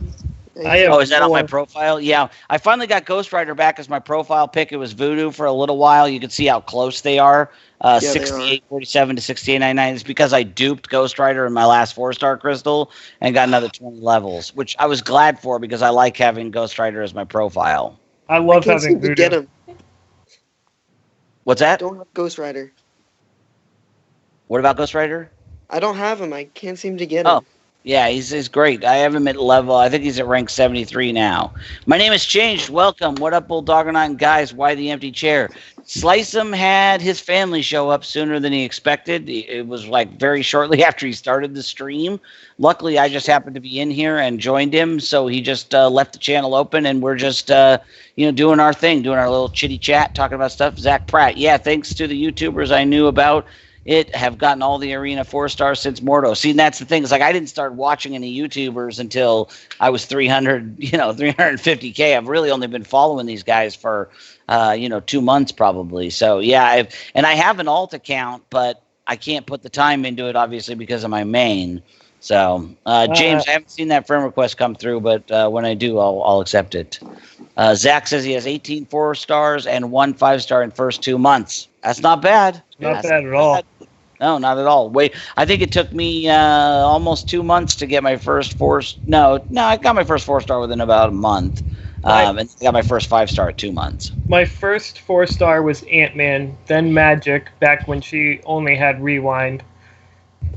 [SPEAKER 2] Is that on my profile? Yeah. I finally got Ghost Rider back as my profile pick. It was Voodoo for a little while. You can see how close they are. 68.47 to 68.99. It's because I duped Ghost Rider in my last 4-star crystal and got another 20 levels, which I was glad for because I like having Ghost Rider as my profile.
[SPEAKER 3] I love having Voodoo.
[SPEAKER 4] Get him.
[SPEAKER 2] What's that?
[SPEAKER 4] I don't have Ghost Rider.
[SPEAKER 2] What about Ghost Rider?
[SPEAKER 4] I don't have him. I can't seem to get him.
[SPEAKER 2] Yeah, he's great. I have him at level. I think he's at rank 73 now. My name has changed. Welcome. What up, Bulldoggernaut and guys? Why the empty chair? Slice'em had his family show up sooner than he expected. It was like very shortly after he started the stream. Luckily, I just happened to be in here and joined him, so he just left the channel open, and we're just doing our thing, doing our little chitty chat, talking about stuff. Zach Pratt, yeah, thanks to the YouTubers I knew about. It have gotten all the arena 4-stars since Mordo. See, that's the thing. It's like I didn't start watching any YouTubers until I was 350K. I've really only been following these guys for, 2 months probably. So, yeah, I have an alt account, but I can't put the time into it, obviously, because of my main. So, James, I haven't seen that friend request come through, but when I do, I'll accept it. Zach says he has 18 4-stars and 1 5-star in first 2 months. That's not bad.
[SPEAKER 3] Not bad at all.
[SPEAKER 2] No, not at all. Wait, I think it took me almost 2 months to get my first 4. No, I got my first 4-star within about a month, and I got my first 5-star at 2 months.
[SPEAKER 3] My first 4-star was Ant-Man, then Magic, back when she only had Rewind,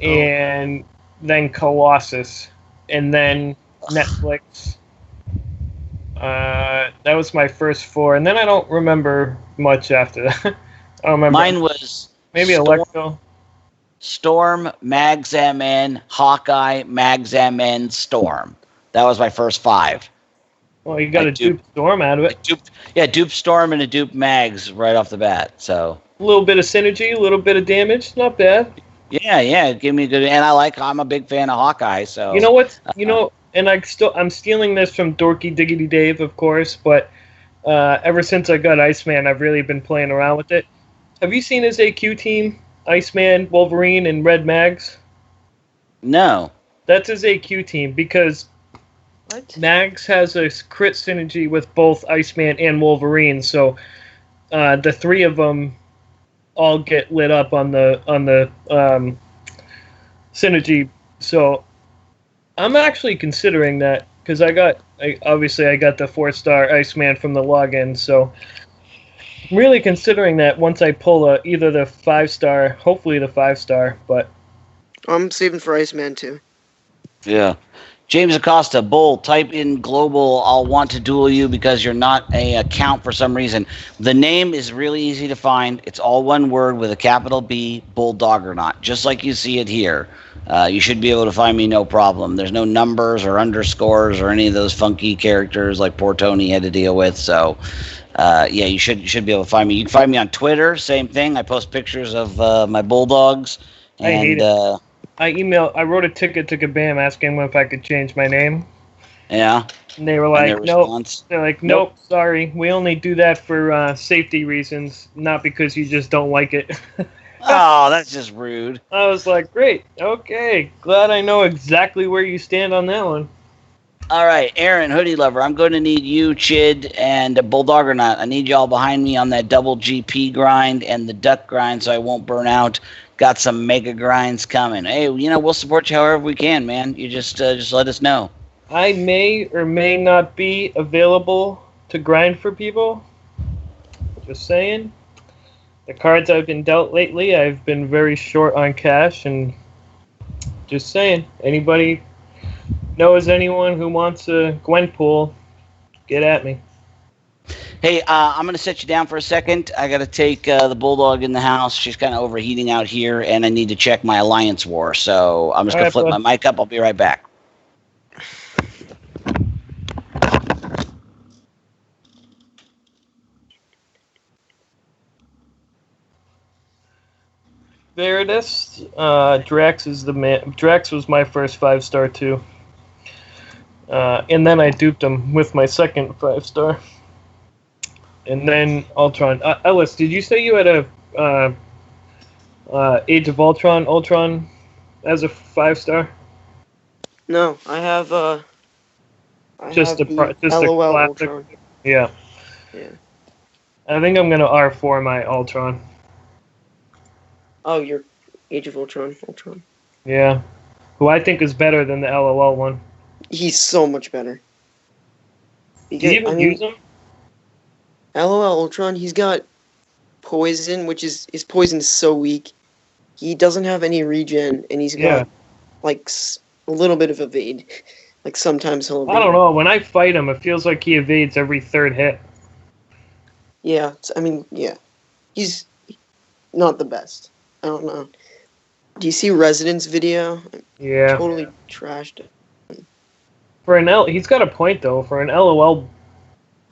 [SPEAKER 3] and then Colossus, and then Netflix. That was my first 4, and then I don't remember much after that. I don't remember.
[SPEAKER 2] Mine was
[SPEAKER 3] maybe Electro.
[SPEAKER 2] Storm, Mags MN, Hawkeye, Mags MN, Storm. That was my first 5.
[SPEAKER 3] Well, you got a dupe Storm out of it.
[SPEAKER 2] Dupe Storm and a dupe Mags right off the bat. So
[SPEAKER 3] a little bit of synergy, a little bit of damage, not bad.
[SPEAKER 2] Yeah, give me a good. And I'm a big fan of Hawkeye. So
[SPEAKER 3] you know what? And I'm stealing this from Dorky Diggity Dave, of course. But ever since I got Iceman, I've really been playing around with it. Have you seen his AQ team? Iceman, Wolverine, and Red Mags?
[SPEAKER 2] No.
[SPEAKER 3] That's his AQ team because Mags has a crit synergy with both Iceman and Wolverine, so the 3 of them all get lit up on the synergy. So I'm actually considering that because I got the 4-star Iceman from the login, so I'm really considering that once I pull either the 5-star, hopefully the 5-star, but
[SPEAKER 4] I'm saving for Iceman too.
[SPEAKER 2] Yeah. James Acosta, Bull, type in global, I'll want to duel you because you're not a account for some reason. The name is really easy to find. It's all one word with a capital B, Bulldoggernaut, just like you see it here. You should be able to find me no problem. There's no numbers or underscores or any of those funky characters like poor Tony had to deal with, so... you should be able to find me. You can find me on Twitter, same thing. I post pictures of my bulldogs. And
[SPEAKER 3] I wrote a ticket to Kabam asking them if I could change my name.
[SPEAKER 2] Yeah.
[SPEAKER 3] And they were like, nope. They're like, nope, sorry. We only do that for safety reasons, not because you just don't like it.
[SPEAKER 2] Oh, that's just rude.
[SPEAKER 3] I was like, great. Okay. Glad I know exactly where you stand on that one.
[SPEAKER 2] All right, Aaron, Hoodie Lover, I'm going to need you, Chid, and Bulldoggernaut. I need y'all behind me on that double GP grind and the duck grind so I won't burn out. Got some mega grinds coming. Hey, we'll support you however we can, man. You just let us know.
[SPEAKER 3] I may or may not be available to grind for people. Just saying. the cards I've been dealt lately, I've been very short on cash, and just saying, anybody knows anyone who wants a Gwenpool, get at me.
[SPEAKER 2] Hey, I'm going to set you down for a second. I got to take the Bulldog in the house. She's kind of overheating out here, and I need to check my Alliance War. So I'm just going to flip my mic up. I'll be right back.
[SPEAKER 3] Veritas, Drax is the man. Drax was my first 5-star too. And then I duped him with my second 5-star. And then Ultron. Ellis, did you say you had a Age of Ultron as a 5-star?
[SPEAKER 4] No, I have
[SPEAKER 3] Just
[SPEAKER 4] have
[SPEAKER 3] the
[SPEAKER 4] LOL
[SPEAKER 3] classic.
[SPEAKER 4] Ultron.
[SPEAKER 3] Yeah.
[SPEAKER 4] Yeah.
[SPEAKER 3] I think I'm gonna R4 my Ultron.
[SPEAKER 4] Oh, your Age of Ultron.
[SPEAKER 3] Yeah. Who I think is better than the LOL one.
[SPEAKER 4] He's so much better.
[SPEAKER 3] Do you even use him?
[SPEAKER 4] LOL Ultron, he's got poison, which is his poison is so weak. He doesn't have any regen, and he's got like a little bit of evade. Like sometimes he'll evade.
[SPEAKER 3] I don't know. When I fight him, it feels like he evades every third hit.
[SPEAKER 4] Yeah, yeah. He's not the best. I don't know. Do you see Resident's video?
[SPEAKER 3] Yeah.
[SPEAKER 4] Totally trashed it.
[SPEAKER 3] He's got a point though. For an LOL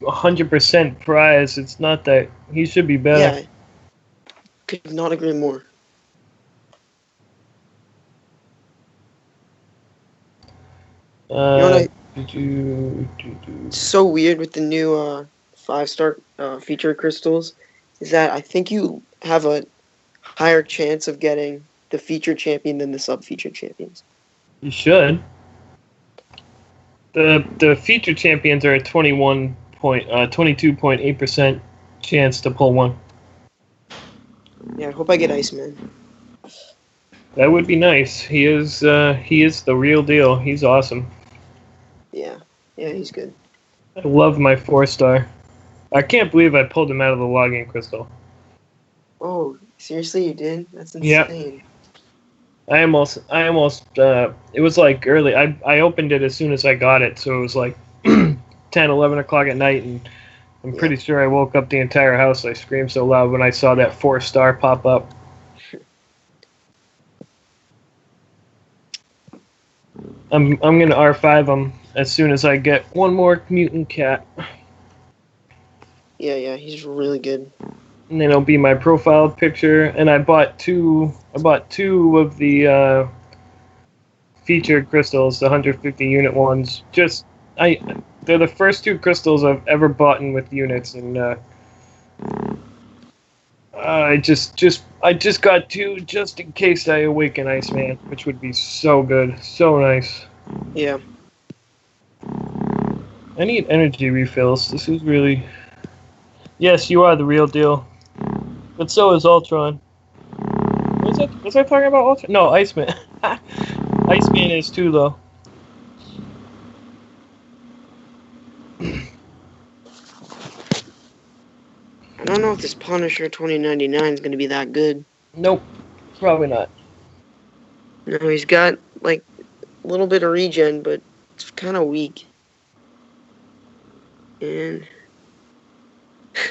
[SPEAKER 3] 100% prize, it's not that he should be better.
[SPEAKER 4] Yeah. Could not agree more. It's so weird with the new 5-star feature crystals is that I think you have a higher chance of getting the feature champion than the sub-feature champions.
[SPEAKER 3] You should. The feature champions are at 22.8% chance to pull one.
[SPEAKER 4] Yeah, I hope I get Iceman.
[SPEAKER 3] That would be nice. He is the real deal. He's awesome.
[SPEAKER 4] Yeah, he's good.
[SPEAKER 3] I love my 4-star. I can't believe I pulled him out of the login crystal.
[SPEAKER 4] Oh, seriously, you did? That's insane.
[SPEAKER 3] Yep. I almost, it was like early. I opened it as soon as I got it, so it was like 10, 11 o'clock at night, and I'm pretty sure I woke up the entire house. I screamed so loud when I saw that 4-star pop up. I'm gonna R5 him as soon as I get one more mutant cat.
[SPEAKER 4] Yeah, he's really good.
[SPEAKER 3] And then it'll be my profile picture. And I bought two of the featured crystals, the 150 unit ones. They're the first 2 crystals I've ever bought in with units, and I just got 2 just in case I awaken Iceman, which would be so good, so nice.
[SPEAKER 4] Yeah.
[SPEAKER 3] I need energy refills. This is really. Yes, you are the real deal. But so is Ultron. Was I talking about Ultron? No, Iceman. Iceman is too, though.
[SPEAKER 4] I don't know if this Punisher 2099 is going to be that good.
[SPEAKER 3] Nope. Probably not.
[SPEAKER 4] No, he's got, like, a little bit of regen, but it's kind of weak. And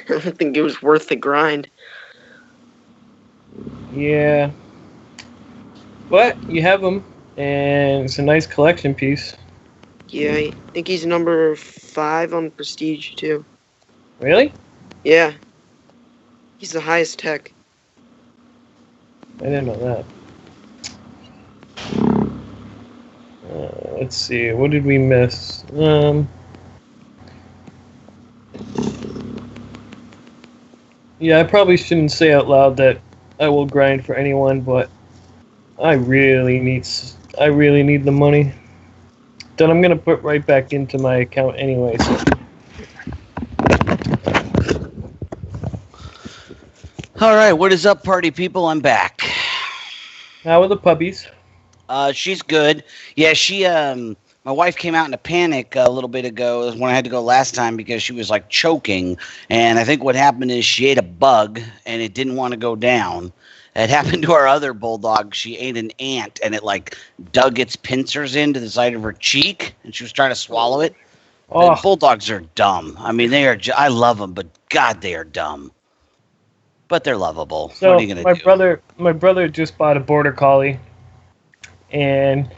[SPEAKER 4] I don't think it was worth the grind.
[SPEAKER 3] Yeah. But you have him, and it's a nice collection piece.
[SPEAKER 4] Yeah, I think he's number 5 on Prestige, too.
[SPEAKER 3] Really?
[SPEAKER 4] Yeah. He's the highest tech.
[SPEAKER 3] I didn't know that. Let's see. What did we miss? Yeah, I probably shouldn't say out loud that I will grind for anyone, but I really need the money that I'm gonna put right back into my account anyway. So.
[SPEAKER 2] All right, what is up, party people? I'm back.
[SPEAKER 3] How are the puppies?
[SPEAKER 2] She's good. Yeah, she my My wife came out in a panic a little bit ago when I had to go last time because she was like choking. And I think what happened is she ate a bug and it didn't want to go down. It happened to our other bulldog. She ate an ant and it like dug its pincers into the side of her cheek and she was trying to swallow it.
[SPEAKER 3] Oh.
[SPEAKER 2] Bulldogs are dumb. I mean, I love them, but God, they are dumb. But they're lovable.
[SPEAKER 3] So
[SPEAKER 2] what are you gonna do?
[SPEAKER 3] My brother just bought a border collie, and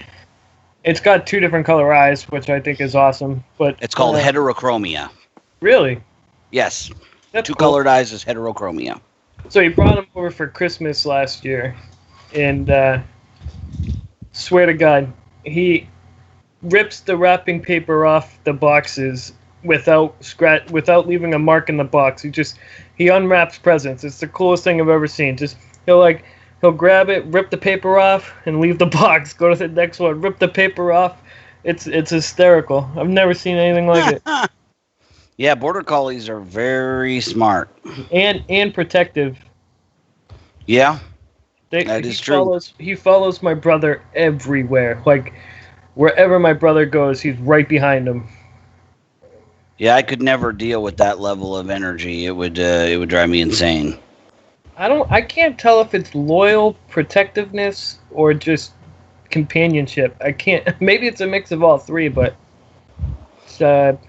[SPEAKER 3] it's got 2 different color eyes, which I think is awesome. But
[SPEAKER 2] It's called heterochromia.
[SPEAKER 3] Really?
[SPEAKER 2] Yes.
[SPEAKER 3] That's
[SPEAKER 2] 2
[SPEAKER 3] cool.
[SPEAKER 2] colored eyes is heterochromia.
[SPEAKER 3] So he brought him over for Christmas last year, and swear to God, he rips the wrapping paper off the boxes without leaving a mark in the box. He unwraps presents. It's the coolest thing I've ever seen. He'll grab it, rip the paper off, and leave the box. Go to the next one, rip the paper off. It's hysterical. I've never seen anything like it.
[SPEAKER 2] Yeah, border collies are very smart.
[SPEAKER 3] And protective.
[SPEAKER 2] Yeah, that is true.
[SPEAKER 3] He follows my brother everywhere. Like, wherever my brother goes, he's right behind him.
[SPEAKER 2] Yeah, I could never deal with that level of energy. It would drive me insane.
[SPEAKER 3] I can't tell if it's loyal protectiveness or just companionship. I can't. Maybe it's a mix of all 3, but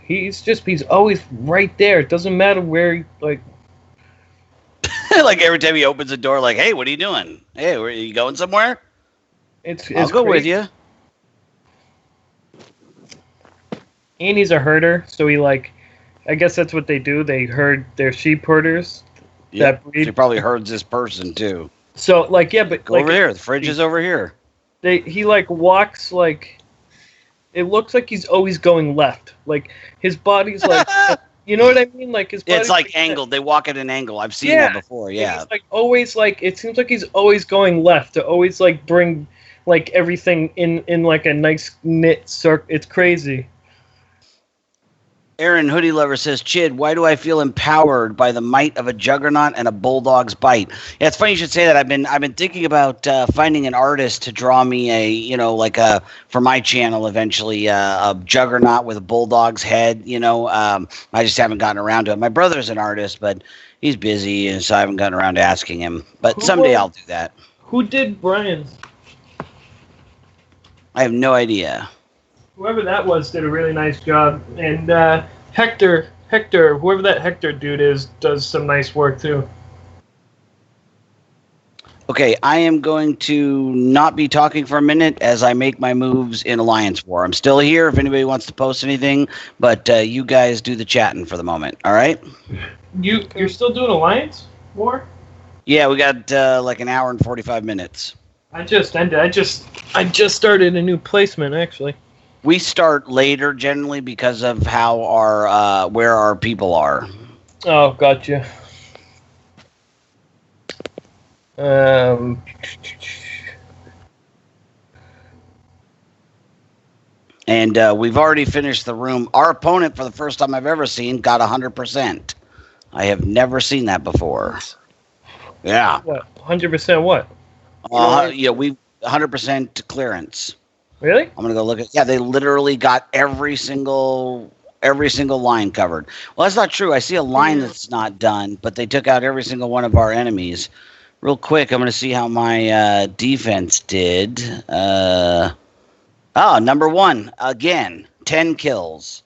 [SPEAKER 3] he's always right there. It doesn't matter where, like.
[SPEAKER 2] Like every time he opens the door, like, hey, what are you doing? Hey, are you going somewhere? I'll go with you.
[SPEAKER 3] And he's a herder, so I guess that's what they do. They herd their sheep herders.
[SPEAKER 2] Yeah,
[SPEAKER 3] that breed.
[SPEAKER 2] he probably herds this person too.
[SPEAKER 3] So, but
[SPEAKER 2] go over here. The fridge is over here.
[SPEAKER 3] He walks it looks like he's always going left. Like his body's like, you know what I mean? Like his body's
[SPEAKER 2] it's angled. They walk at an angle. I've seen that before. Yeah.
[SPEAKER 3] He's always it seems like he's always going left to always bring everything in a nice knit circle. It's crazy.
[SPEAKER 2] Aaron Hoodie Lover says, Chid, why do I feel empowered by the might of a juggernaut and a bulldog's bite? Yeah, it's funny you should say that. I've been thinking about finding an artist to draw me for my channel eventually, a juggernaut with a bulldog's head. I just haven't gotten around to it. My brother's an artist, but he's busy, and so I haven't gotten around to asking him. But someday I'll do that.
[SPEAKER 3] Who did Brian's?
[SPEAKER 2] I have no idea.
[SPEAKER 3] Whoever that was did a really nice job, and Hector, whoever that Hector dude is, does some nice work too.
[SPEAKER 2] Okay, I am going to not be talking for a minute as I make my moves in Alliance War. I'm still here if anybody wants to post anything, but you guys do the chatting for the moment, all right?
[SPEAKER 3] You're still doing Alliance War?
[SPEAKER 2] Yeah, we got an hour and 45 minutes.
[SPEAKER 3] I just ended. I just started a new placement, actually.
[SPEAKER 2] We start later generally because of how where our people are.
[SPEAKER 3] Oh, gotcha.
[SPEAKER 2] And we've already finished the room. Our opponent, for the first time I've ever seen, got 100%. I have never seen that before. Yeah.
[SPEAKER 3] What? 100% what?
[SPEAKER 2] We 100% clearance.
[SPEAKER 3] Really?
[SPEAKER 2] I'm gonna go look at. Yeah, they literally got every single line covered. Well, that's not true. I see a line that's not done, but they took out every single one of our enemies. Real quick, I'm gonna see how my defense did. Number 1 again, 10 kills.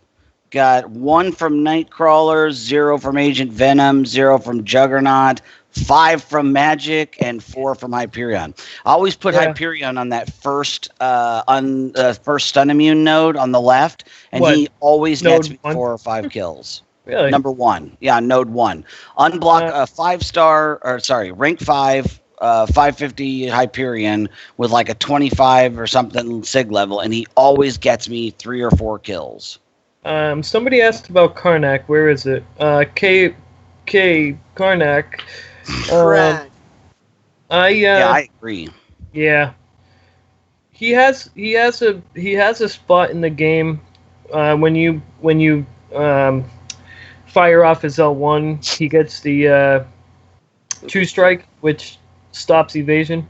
[SPEAKER 2] Got 1 from Nightcrawler, 0 from Agent Venom, 0 from Juggernaut, 5 from Magic, and 4 from Hyperion. I always put Hyperion on that first first stun immune node on the left, and he always nets me 4 or 5 kills.
[SPEAKER 3] Really?
[SPEAKER 2] Number 1. Yeah, node 1. Unblock a 5-star, or sorry, rank 5, 550 Hyperion with like a 25 or something Sig level, and he always gets me 3 or 4 kills.
[SPEAKER 3] Somebody asked about Karnak. Where is it? K Karnak.
[SPEAKER 2] I agree.
[SPEAKER 3] Yeah. He has a spot in the game when you fire off his L1, he gets the 2-strike, which stops evasion.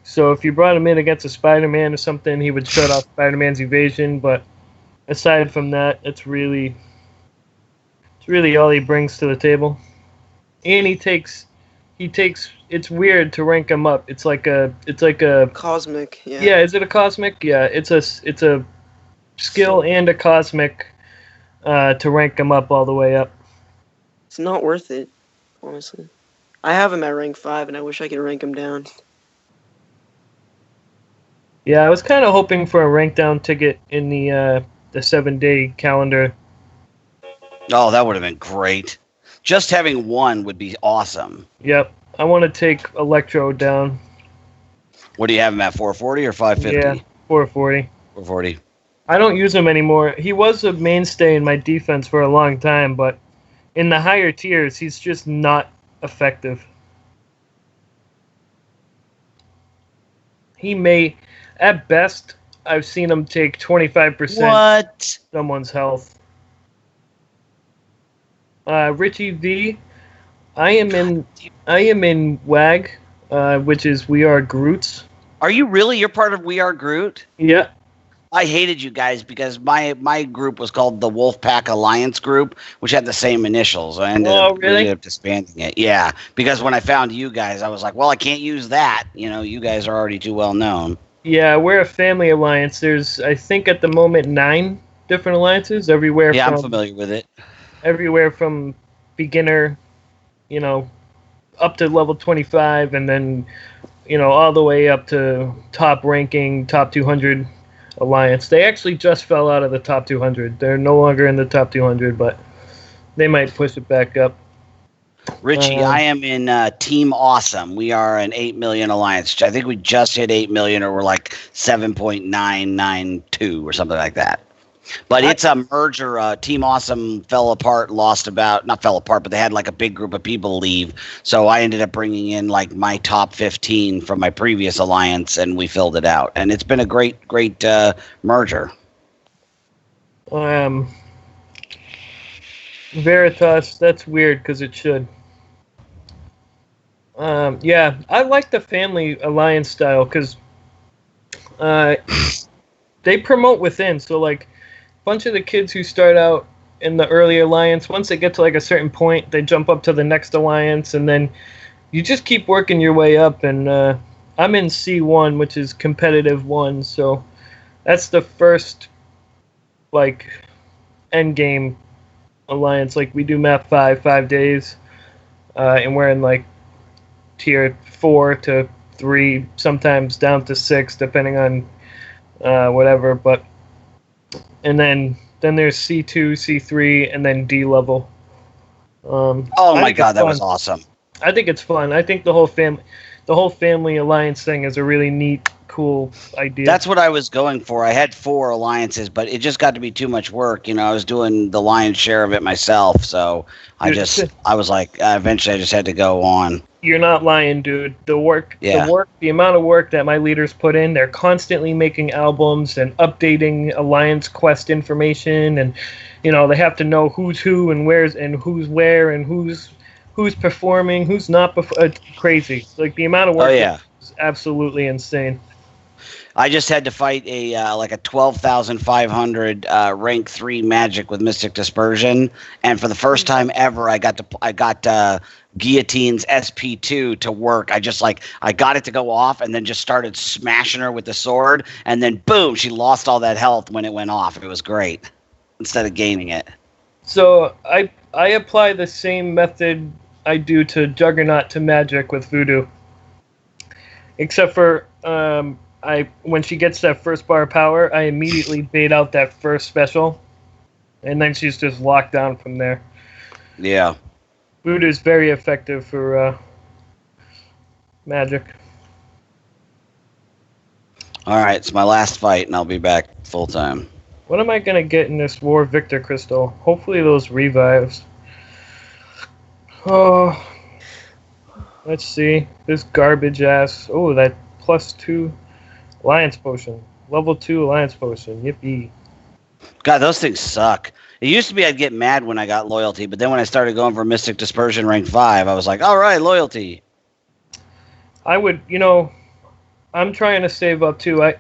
[SPEAKER 3] So if you brought him in against a Spider-Man or something, he would shut off Spider-Man's evasion, but aside from that, it's really all he brings to the table. And he takes. It's weird to rank him up. It's like a.
[SPEAKER 4] Cosmic, yeah.
[SPEAKER 3] Yeah, is it a cosmic? Yeah, it's a skill and a cosmic to rank him up all the way up.
[SPEAKER 4] It's not worth it, honestly. I have him at rank 5, and I wish I could rank him down.
[SPEAKER 3] Yeah, I was kind of hoping for a rank down ticket in the 7-day calendar.
[SPEAKER 2] Oh, that would have been great. Just having one would be awesome.
[SPEAKER 3] Yep, I want to take Electro down.
[SPEAKER 2] What do you have him at, 440 or 550?
[SPEAKER 3] Yeah, 440.
[SPEAKER 2] 440.
[SPEAKER 3] I don't use him anymore. He was a mainstay in my defense for a long time, but in the higher tiers, he's just not effective. He may, at best, I've seen him take 25%
[SPEAKER 2] What?
[SPEAKER 3] someone's health. Richie V, I am in WAG, which is We Are Groots.
[SPEAKER 2] Are you really? You're part of We Are Groot?
[SPEAKER 3] Yeah.
[SPEAKER 2] I hated you guys because my group was called the Wolfpack Alliance Group, which had the same initials. I ended up disbanding it. Yeah, because when I found you guys, I was like, well, I can't use that. You know, you guys are already too well known.
[SPEAKER 3] Yeah, we're a family alliance. There's, I think, at the moment 9 different alliances everywhere.
[SPEAKER 2] Yeah, I'm familiar with it.
[SPEAKER 3] Everywhere from beginner, up to level 25, and then, all the way up to top ranking, top 200 alliance. They actually just fell out of the top 200. They're no longer in the top 200, but they might push it back up.
[SPEAKER 2] Richie, I am in Team Awesome. We are an 8 million alliance. I think we just hit 8 million, or we're like 7.992 or something like that. But it's a merger. Team Awesome not fell apart, but they had like a big group of people leave. So I ended up bringing in like my top 15 from my previous alliance, and we filled it out. And it's been a great merger.
[SPEAKER 3] Veritas, that's weird because it should. Yeah, I like the family alliance style because they promote within. So like, bunch of the kids who start out in the early alliance, once they get to like a certain point, they jump up to the next alliance, and then you just keep working your way up. And I'm in C1, which is competitive 1, so that's the first like end game alliance. Like we do map 5 days, and we're in like tier 4 to 3, sometimes down to 6, depending on whatever. But and then there's C2, C3, and then D level.
[SPEAKER 2] Oh my god, that was awesome!
[SPEAKER 3] I think it's fun. I think the whole family alliance thing is a really neat, cool idea.
[SPEAKER 2] That's what I was going for. I had 4 alliances, but it just got to be too much work. I was doing the lion's share of it myself, so I was like, eventually I just had to go on.
[SPEAKER 3] You're not lying, dude. The amount of work that my leaders put in, they're constantly making albums and updating Alliance Quest information, and they have to know who's who and where's and who's where and who's performing, who's not. Crazy. Like the amount of work is absolutely insane.
[SPEAKER 2] I just had to fight a 12,500 rank 3 magic with Mystic Dispersion, and for the first time ever, I got Guillotine's SP2 to work. I got it to go off, and then just started smashing her with the sword, and then boom, she lost all that health when it went off. It was great instead of gaining it.
[SPEAKER 3] So I apply the same method I do to Juggernaut to magic with Voodoo, except for when she gets that first bar of power, I immediately bait out that first special, and then she's just locked down from there.
[SPEAKER 2] Yeah.
[SPEAKER 3] Voodoo is very effective for magic.
[SPEAKER 2] All right, it's my last fight, and I'll be back full time.
[SPEAKER 3] What am I going to get in this War Victor Crystal? Hopefully those revives. Oh, let's see. This garbage ass. Oh, that +2 Alliance Potion. Level 2 Alliance Potion. Yippee.
[SPEAKER 2] God, those things suck. It used to be I'd get mad when I got loyalty, but then when I started going for Mystic Dispersion rank 5, I was like, all right, loyalty.
[SPEAKER 3] I would, I'm trying to save up too.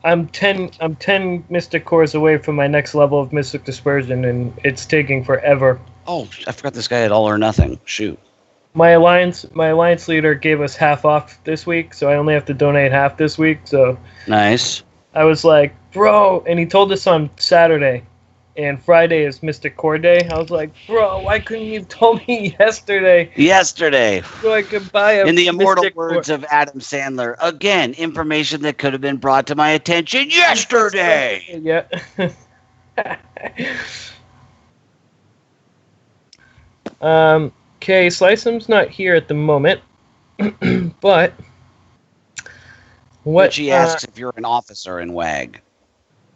[SPEAKER 3] I'm 10 Mystic Cores away from my next level of Mystic Dispersion, and it's taking forever.
[SPEAKER 2] Oh, I forgot this guy had all or nothing. Shoot.
[SPEAKER 3] My alliance leader gave us half off this week, so I only have to donate half this week. So
[SPEAKER 2] Nice.
[SPEAKER 3] I was like, bro, and he told us on Saturday, and Friday is Mystic Core Day. I was like, bro, why couldn't you told me yesterday so I could buy a
[SPEAKER 2] In the immortal
[SPEAKER 3] Mystic
[SPEAKER 2] words
[SPEAKER 3] Core?
[SPEAKER 2] of Adam Sandler, again, information that could have been brought to my attention yesterday.
[SPEAKER 3] Yeah. Okay, Sliceum's not here at the moment, but what?
[SPEAKER 2] Richie asks if you're an officer in WAG.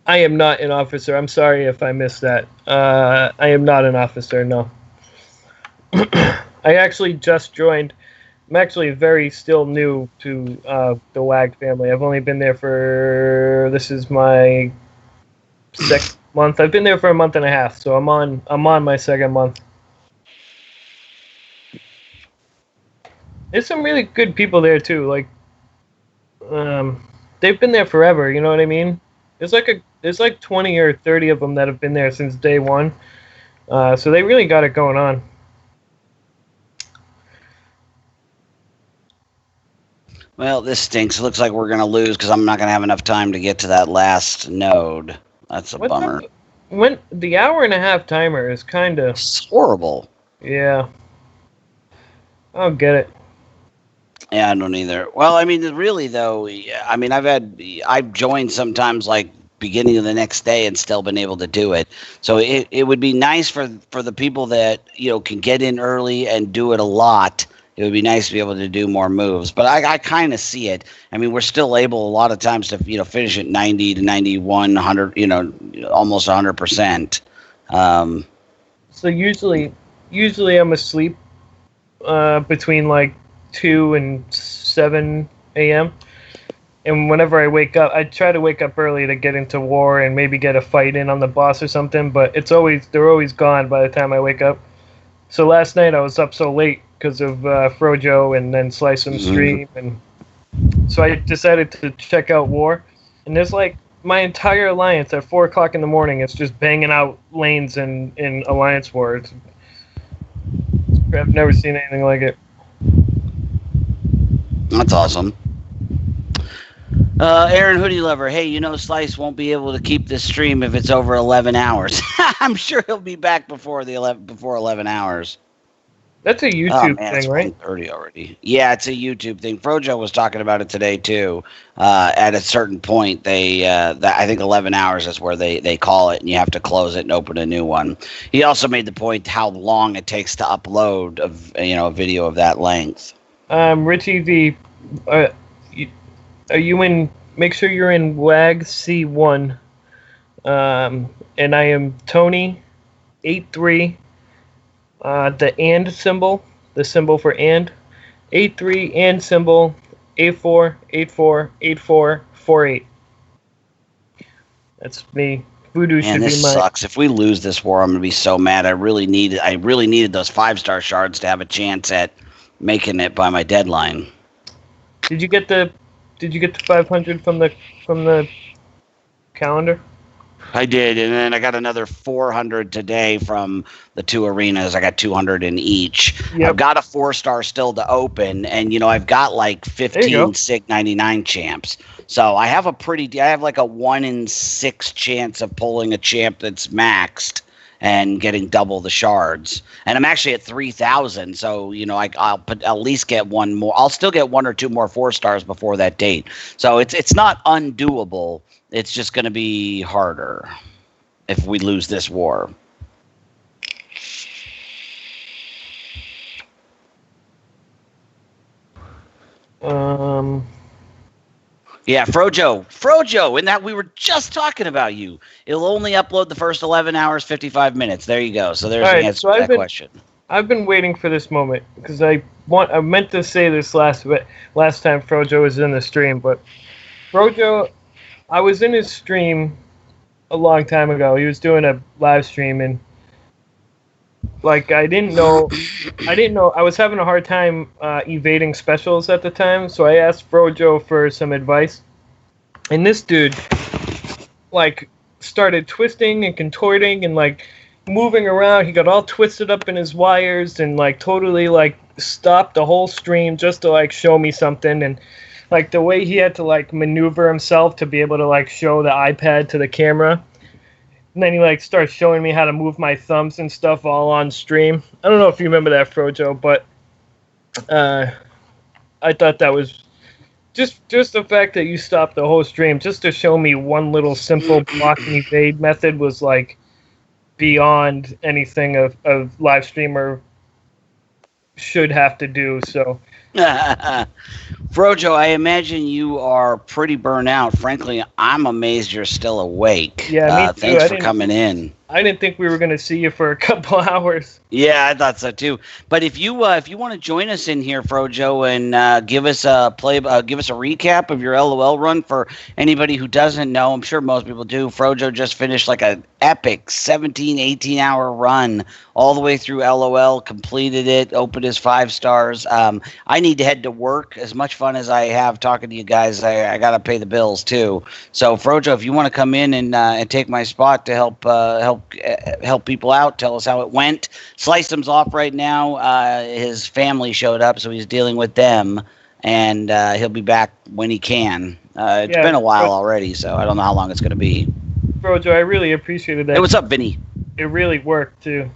[SPEAKER 3] I am not an officer. I'm sorry if I missed that. I am not an officer. No. I actually just joined. I'm actually very still new to the WAG family. I've only been there this is my second month. I've been there for a month and a half, so I'm on my second month. There's some really good people there too. Like, they've been there forever. You know what I mean? There's like 20 or 30 of them that have been there since day one. So they really got it going on.
[SPEAKER 2] Well, this stinks. It looks like we're going to lose because I'm not going to have enough time to get to that last node. That's a bummer.
[SPEAKER 3] When the hour and a half timer is kind of...
[SPEAKER 2] It's horrible.
[SPEAKER 3] Yeah. I'll get it.
[SPEAKER 2] Yeah, I don't either. Well, I mean, really, though, I mean, I've joined sometimes, like, beginning of the next day and still been able to do it. So it would be nice for the people that, can get in early and do it a lot. It would be nice to be able to do more moves. But I kind of see it. I mean, we're still able a lot of times to, finish at 90 to 91, 100, almost 100%.
[SPEAKER 3] So usually I'm asleep between, like, 2 and 7 a.m. And whenever I wake up, I try to wake up early to get into war and maybe get a fight in on the boss or something, but they're always gone by the time I wake up. So last night I was up so late because of Frojo and then Sliceum stream, and so I decided to check out war. And there's like my entire alliance at 4 o'clock in the morning. It's just banging out lanes in Alliance War. I've never seen anything like it.
[SPEAKER 2] That's awesome. Aaron Hoodie Lover, hey, Slice won't be able to keep this stream if it's over 11 hours. I'm sure he'll be back before 11 hours.
[SPEAKER 3] That's a YouTube thing,
[SPEAKER 2] it's
[SPEAKER 3] right?
[SPEAKER 2] 1:30 already. Yeah, it's a YouTube thing. Frojo was talking about it today too. At a certain point, I think 11 hours is where they call it, and you have to close it and open a new one. He also made the point how long it takes to upload a video of that length.
[SPEAKER 3] Richie V, are you in? Make sure you're in WAG C1. And I am Tony 83. The and symbol, the symbol for and, 83 and symbol 84848448. That's me. Voodoo should be mine.
[SPEAKER 2] Sucks. If we lose this war, I'm gonna be so mad. I really needed those 5-star shards to have a chance at making it by my deadline.
[SPEAKER 3] Did you get the 500 from the calendar?
[SPEAKER 2] I did, and then I got another 400 today from the 2 arenas. I got 200 in each. Yep. I've got a 4-star still to open, and I've got like 15 SIG 99 champs. So I have like a 1 in 6 chance of pulling a champ that's maxed and getting double the shards. And I'm actually at 3,000, so I'll at least get one more. I'll still get 1 or 2 more 4-stars before that date. So it's not undoable. It's just going to be harder if we lose this war. Yeah, Frojo, in that we were just talking about you. It'll only upload the first 11 hours, 55 minutes. There you go. So there's the answer to that question. I've
[SPEAKER 3] been waiting for this moment because I meant to say this last time Frojo was in the stream, but Frojo, I was in his stream a long time ago. He was doing a live stream, and like I didn't know. I was having a hard time evading specials at the time, so I asked Frojo for some advice. And this dude, like started twisting and contorting and like moving around. He got all twisted up in his wires and like totally like stopped the whole stream just to like show me something. And like the way he had to like maneuver himself to be able to like show the iPad to the camera. And then he like starts showing me how to move my thumbs and stuff all on stream. I don't know if you remember that, Frojo, but I thought that was just the fact that you stopped the whole stream just to show me one little simple block and evade method was like beyond anything a live streamer should have to do. So
[SPEAKER 2] Frojo, I imagine you are pretty burnt out. Frankly, I'm amazed you're still awake.
[SPEAKER 3] Yeah, me too.
[SPEAKER 2] Thanks for coming in.
[SPEAKER 3] I didn't think we were going to see you for a couple hours.
[SPEAKER 2] Yeah, I thought so too. But if you want to join us in here, Frojo, and give us a recap of your LOL run for anybody who doesn't know, I'm sure most people do. Frojo just finished like an epic 17, 18-hour run all the way through LOL, completed it, opened his 5 stars. I need to head to work. As much fun as I have talking to you guys, I got to pay the bills too. So, Frojo, if you want to come in and take my spot to help people out, tell us how it went. Slicedum's off right now. His family showed up, so he's dealing with them, and he'll be back when he can. It's been a while already, so I don't know how long it's going to be.
[SPEAKER 3] Frojo, I really appreciated that.
[SPEAKER 2] Hey, what's up, Vinny?
[SPEAKER 3] It really worked, too.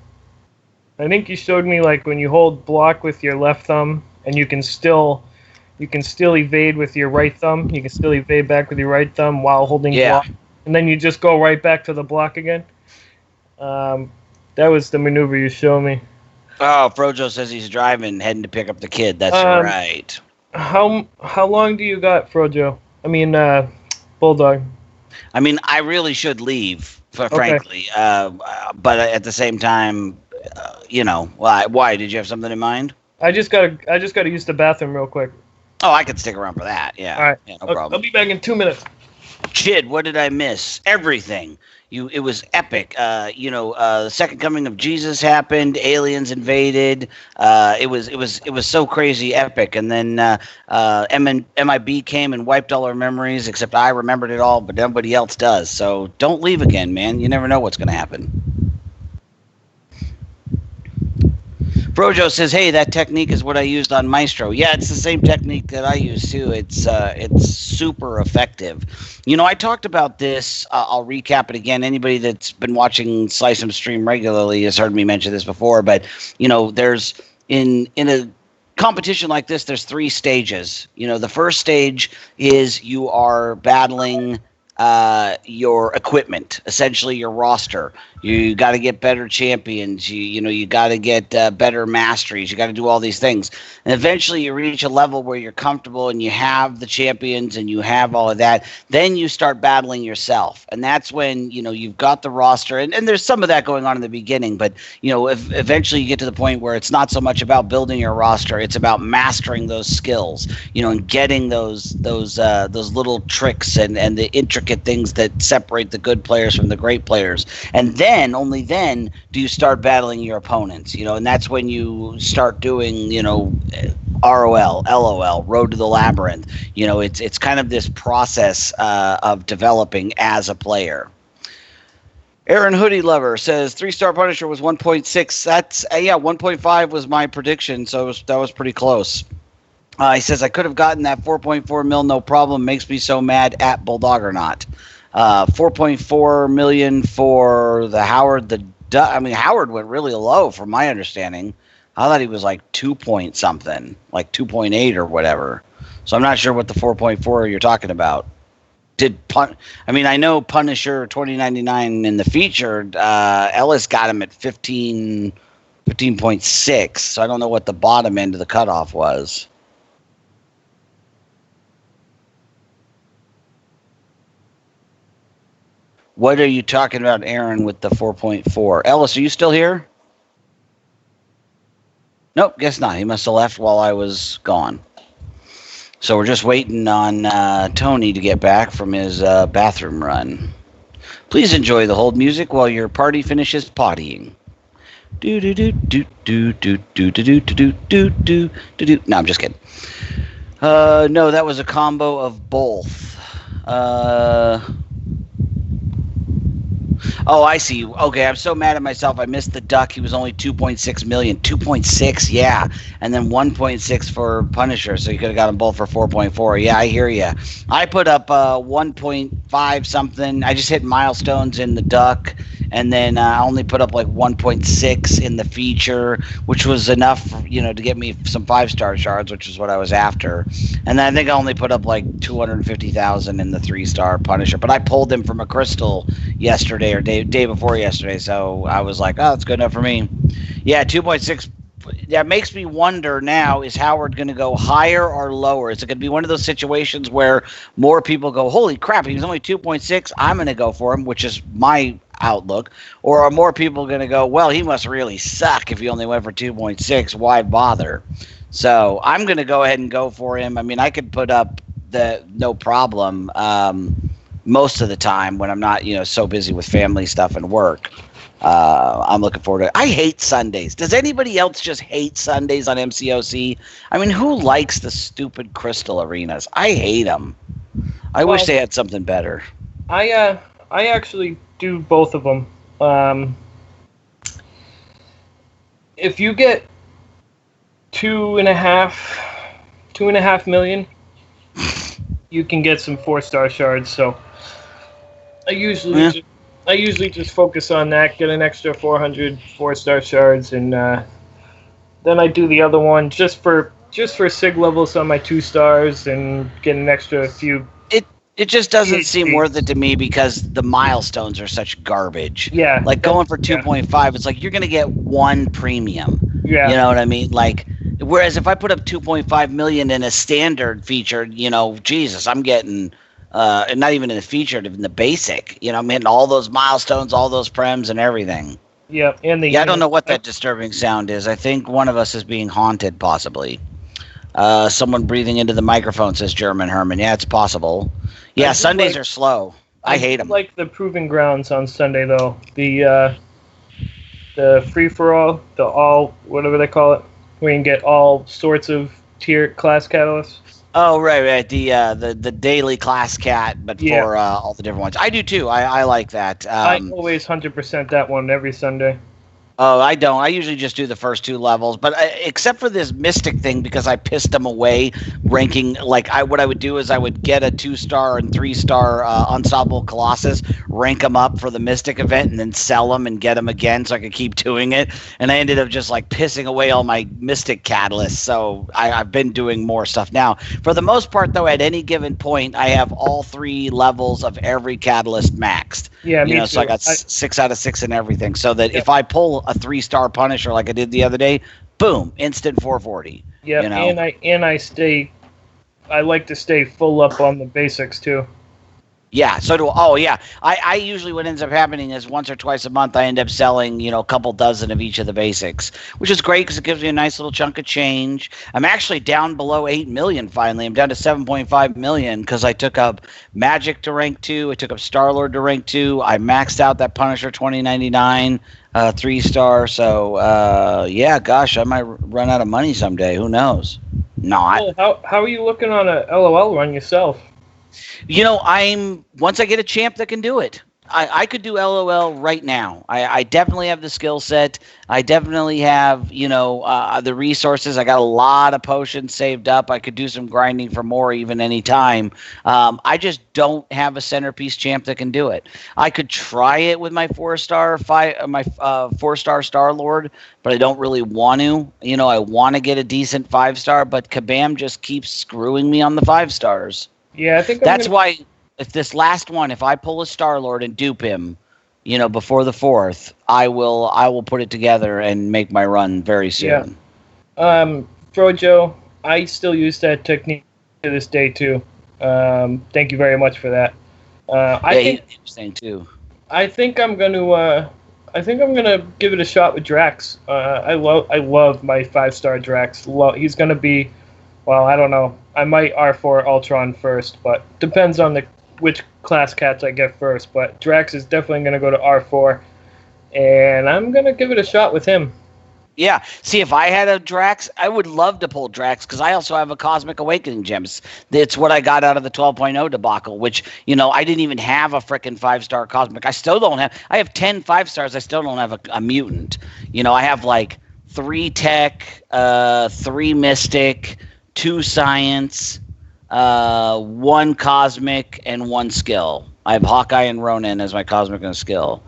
[SPEAKER 3] I think you showed me, like, when you hold block with your left thumb, and you can still evade with your right thumb. You can still evade back with your right thumb while holding block. And then you just go right back to the block again. That was the maneuver you showed me.
[SPEAKER 2] Oh, Frojo says he's driving, heading to pick up the kid. That's right.
[SPEAKER 3] How long do you got, Frojo? I mean, Bulldog.
[SPEAKER 2] I mean, I really should leave, frankly. But at the same time, why? Did you have something in mind?
[SPEAKER 3] I just gotta use the bathroom real quick.
[SPEAKER 2] Oh, I could stick around for that. Yeah.
[SPEAKER 3] All right.
[SPEAKER 2] Yeah, no problem.
[SPEAKER 3] I'll be back in 2 minutes.
[SPEAKER 2] Chid, what did I miss? Everything. It was epic. The second coming of Jesus happened. Aliens invaded. It was so crazy epic. And then MIB came and wiped all our memories. Except I remembered it all, but nobody else does. So don't leave again, man. You never know what's going to happen. Frojo says, "Hey, that technique is what I used on Maestro." Yeah, it's the same technique that I use too. It's super effective. I talked about this. I'll recap it again. Anybody that's been watching Slice'em stream regularly has heard me mention this before. But there's in a competition like this, there's 3 stages. The first stage is you are battling your equipment, essentially your roster. You got to get better champions. You got to get better masteries. You got to do all these things. And eventually you reach a level where you're comfortable and you have the champions and you have all of that. Then you start battling yourself. And that's when, you've got the roster. And there's some of that going on in the beginning. But, if eventually you get to the point where it's not so much about building your roster. It's about mastering those skills, and getting those little tricks and the intricate things that separate the good players from the great players. And then, only then, do you start battling your opponents, and that's when you start doing, ROL, LOL, Road to the Labyrinth. It's kind of this process of developing as a player. Aaron Hoodie Lover says 3-star Punisher was 1.6. That's 1.5 was my prediction, so that was pretty close. He says I could have gotten that 4.4 mil, no problem. Makes me so mad at Bulldog or not. 4.4 million for the Howard. Howard went really low from my understanding. I thought he was like 2 point something, like 2.8 or whatever. So I'm not sure what the 4.4 you're talking about. I know Punisher 2099 in the featured, Ellis got him at 15.6. So I don't know what the bottom end of the cutoff was. What are you talking about, Aaron, with the 4.4? Ellis, are you still here? Nope, guess not. He must have left while I was gone. So we're just waiting on Tony to get back from his bathroom run. Please enjoy the hold music while your party finishes pottying. Do do do do do do do do do do do do do. No, I'm just kidding. No, that was a combo of both. Oh, I see. Okay, I'm so mad at myself. I missed the duck. He was only 2.6 million. 2.6, yeah. And then 1.6 for Punisher, so you could have got them both for 4.4. Yeah, I hear you. I put up 1.5 something. I just hit milestones in the duck, and then I only put up like 1.6 in the feature, which was enough, to get me some 5-star shards, which is what I was after. And then I think I only put up like 250,000 in the 3-star Punisher. But I pulled him from a crystal yesterday or day before yesterday, so I was like, oh, that's good enough for me. Yeah, 2.6. That makes me wonder now, is Howard going to go higher or lower? Is it going to be one of those situations where more people go, holy crap, he's only 2.6, I'm going to go for him, which is my outlook? Or are more people going to go, well, he must really suck if he only went for 2.6, why bother? So I'm going to go ahead and go for him. I mean, I could put up the no problem most of the time when I'm not, so busy with family stuff and work. I'm looking forward to it. I hate Sundays. Does anybody else just hate Sundays on MCOC? I mean, who likes the stupid crystal arenas? I hate them. I wish they had something better.
[SPEAKER 3] I actually do both of them. If you get 2.5 million, you can get some 4-star shards. So I usually just focus on that, get an extra 400 4-star shards, and then I do the other one just for sig levels on my 2 stars and get an extra few.
[SPEAKER 2] It just doesn't seem
[SPEAKER 3] PhDs.
[SPEAKER 2] worth it to me because the milestones are such garbage.
[SPEAKER 3] Yeah.
[SPEAKER 2] Like going for 2.5, it's like you're going to get one premium.
[SPEAKER 3] Yeah.
[SPEAKER 2] You know what I mean? Like, whereas if I put up 2.5 million in a standard feature, Jesus, I'm getting, and not even in the featured, in the basic, I'm hitting all those milestones, all those prems and everything.
[SPEAKER 3] Yeah. And
[SPEAKER 2] I don't know what that disturbing sound is. I think one of us is being haunted, possibly. Someone breathing into the microphone, says German Herman. Yeah, it's possible. Yeah, Sundays are slow. I hate them.
[SPEAKER 3] Like the proving grounds on Sunday, though. The free-for-all, the all, whatever they call it, where you can get all sorts of tier class catalysts.
[SPEAKER 2] Oh, right. The daily class cat, but for all the different ones. I do, too. I like that.
[SPEAKER 3] I always 100% that one every Sunday.
[SPEAKER 2] Oh, I don't. I usually just do the first 2 levels, but except for this Mystic thing, because I pissed them away ranking. Like what I would do is I would get a 2-star and 3-star Unstoppable Colossus, rank them up for the Mystic event, and then sell them and get them again so I could keep doing it. And I ended up just like pissing away all my Mystic catalysts. So I've been doing more stuff now. For the most part, though, at any given point, I have all 3 levels of every catalyst maxed.
[SPEAKER 3] Yeah, me too.
[SPEAKER 2] So I got 6 out of 6 and everything. So that if I pull a 3-star Punisher like I did the other day, boom, instant 440.
[SPEAKER 3] Yeah, I like to stay full up on the basics too.
[SPEAKER 2] Yeah, so do oh yeah. I usually what ends up happening is once or twice a month I end up selling, a couple dozen of each of the basics, which is great because it gives me a nice little chunk of change. I'm actually down below 8 million finally. I'm down to 7.5 million because I took up Magic to rank 2, I took up Star-Lord to rank 2, I maxed out that Punisher 2099 3-star. So yeah, gosh, I might run out of money someday. Who knows? Not.
[SPEAKER 3] Well, how are you looking on a LOL run yourself?
[SPEAKER 2] Once I get a champ that can do it. I could do LOL right now. I definitely have the skill set. I definitely have, the resources. I got a lot of potions saved up. I could do some grinding for more even any time. I just don't have a centerpiece champ that can do it. I could try it with my 4-star Star-Lord, but I don't really want to. I want to get a decent 5-star, but Kabam just keeps screwing me on the 5-stars.
[SPEAKER 3] Yeah, I think
[SPEAKER 2] that's why. If this last one, if I pull a Star-Lord and dupe him, before the 4th, I will put it together and make my run very soon.
[SPEAKER 3] Yeah. Frojo, I still use that technique to this day too. Thank you very much for that. I think
[SPEAKER 2] interesting too.
[SPEAKER 3] I think I'm gonna give it a shot with Drax. I love my 5-star Drax. He's gonna be, well, I don't know. I might R4 Ultron first, but depends on which class cats I get first. But Drax is definitely going to go to R4, and I'm going to give it a shot with him.
[SPEAKER 2] Yeah. See, if I had a Drax, I would love to pull Drax because I also have a Cosmic Awakening gems. It's what I got out of the 12.0 debacle, which, I didn't even have a frickin' 5-star Cosmic. I still don't have. I have 10 5-stars. I still don't have a mutant. I have like 3 tech, 3 mystic, 2 science, 1 cosmic, and 1 skill. I have Hawkeye and Ronin as my cosmic and skill.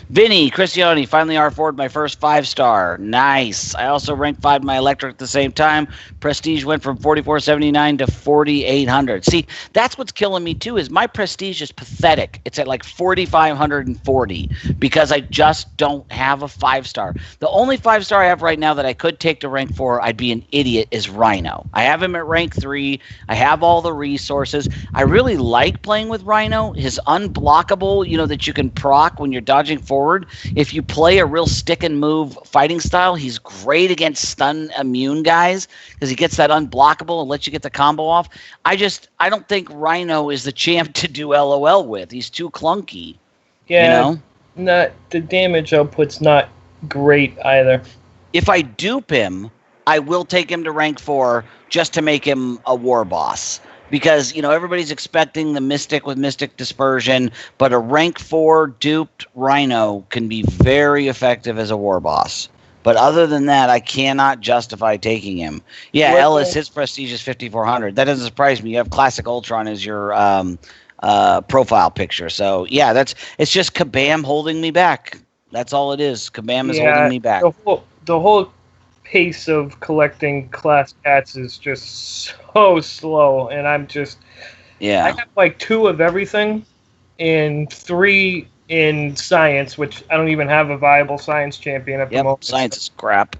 [SPEAKER 2] Vinny Cristiani, finally R4'd my first 5-star. Nice. I also ranked 5 my electric at the same time. Prestige went from 4479 to 4800. See, that's what's killing me too, is my prestige is pathetic. It's at like 4540 because I just don't have a 5-star. The only 5-star I have right now that I could take to rank 4, I'd be an idiot, is Rhino. I have him at rank 3. I have all the resources. I really like playing with Rhino. His unblockable, that you can proc when you're dodging forward. If you play a real stick and move fighting style, he's great against stun immune guys because he gets that unblockable and lets you get the combo off. I don't think Rhino is the champ to do LOL with. He's too clunky.
[SPEAKER 3] Yeah, not the damage output's not great either.
[SPEAKER 2] If I dupe him, I will take him to rank 4 just to make him a war boss. Because, everybody's expecting the Mystic with Mystic Dispersion, but a rank 4 duped Rhino can be very effective as a war boss. But other than that, I cannot justify taking him. Yeah, Ellis, his prestige is 5400. That doesn't surprise me. You have Classic Ultron as your profile picture. So, yeah, it's just Kabam holding me back. That's all it is. Kabam is holding me back.
[SPEAKER 3] The whole pace of collecting class cats is just so slow, and I have like 2 of everything and 3 in science, which I don't even have a viable science champion at the moment.
[SPEAKER 2] Science is crap.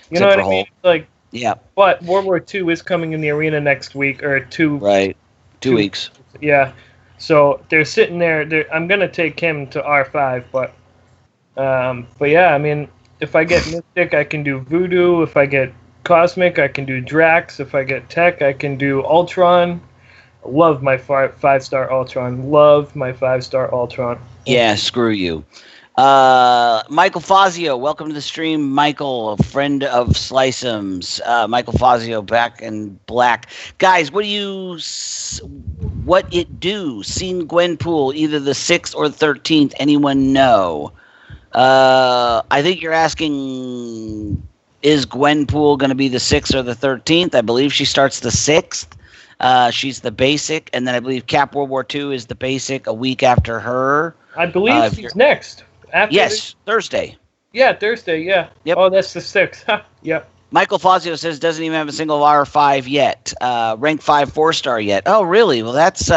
[SPEAKER 3] You know what I mean? Like,
[SPEAKER 2] yeah.
[SPEAKER 3] But World War II is coming in the arena next week, or 2.
[SPEAKER 2] Right. 2 weeks.
[SPEAKER 3] Yeah. So they're sitting there. I'm gonna take him to R5, but yeah, I mean, if I get Mystic, I can do Voodoo. If I get Cosmic, I can do Drax. If I get Tech, I can do Ultron. Love my 5-star Ultron. Love my 5-star Ultron.
[SPEAKER 2] Yeah, screw you. Michael Fazio, welcome to the stream. Michael, a friend of Slice'ems. Michael Fazio back in black. Guys, what it do? Seen Gwenpool either the 6th or 13th? Anyone know? I think you're asking, is Gwenpool going to be the 6th or the 13th? I believe she starts the 6th. She's the basic, and then I believe Cap World War II is the basic a week after her.
[SPEAKER 3] I believe she's next.
[SPEAKER 2] Thursday.
[SPEAKER 3] Yeah, Thursday, yeah.
[SPEAKER 2] Yep.
[SPEAKER 3] Oh, that's the 6th. Yep.
[SPEAKER 2] Michael Fazio says doesn't even have a single R5 yet. Rank 5 4-star yet. Oh, really? Well, that's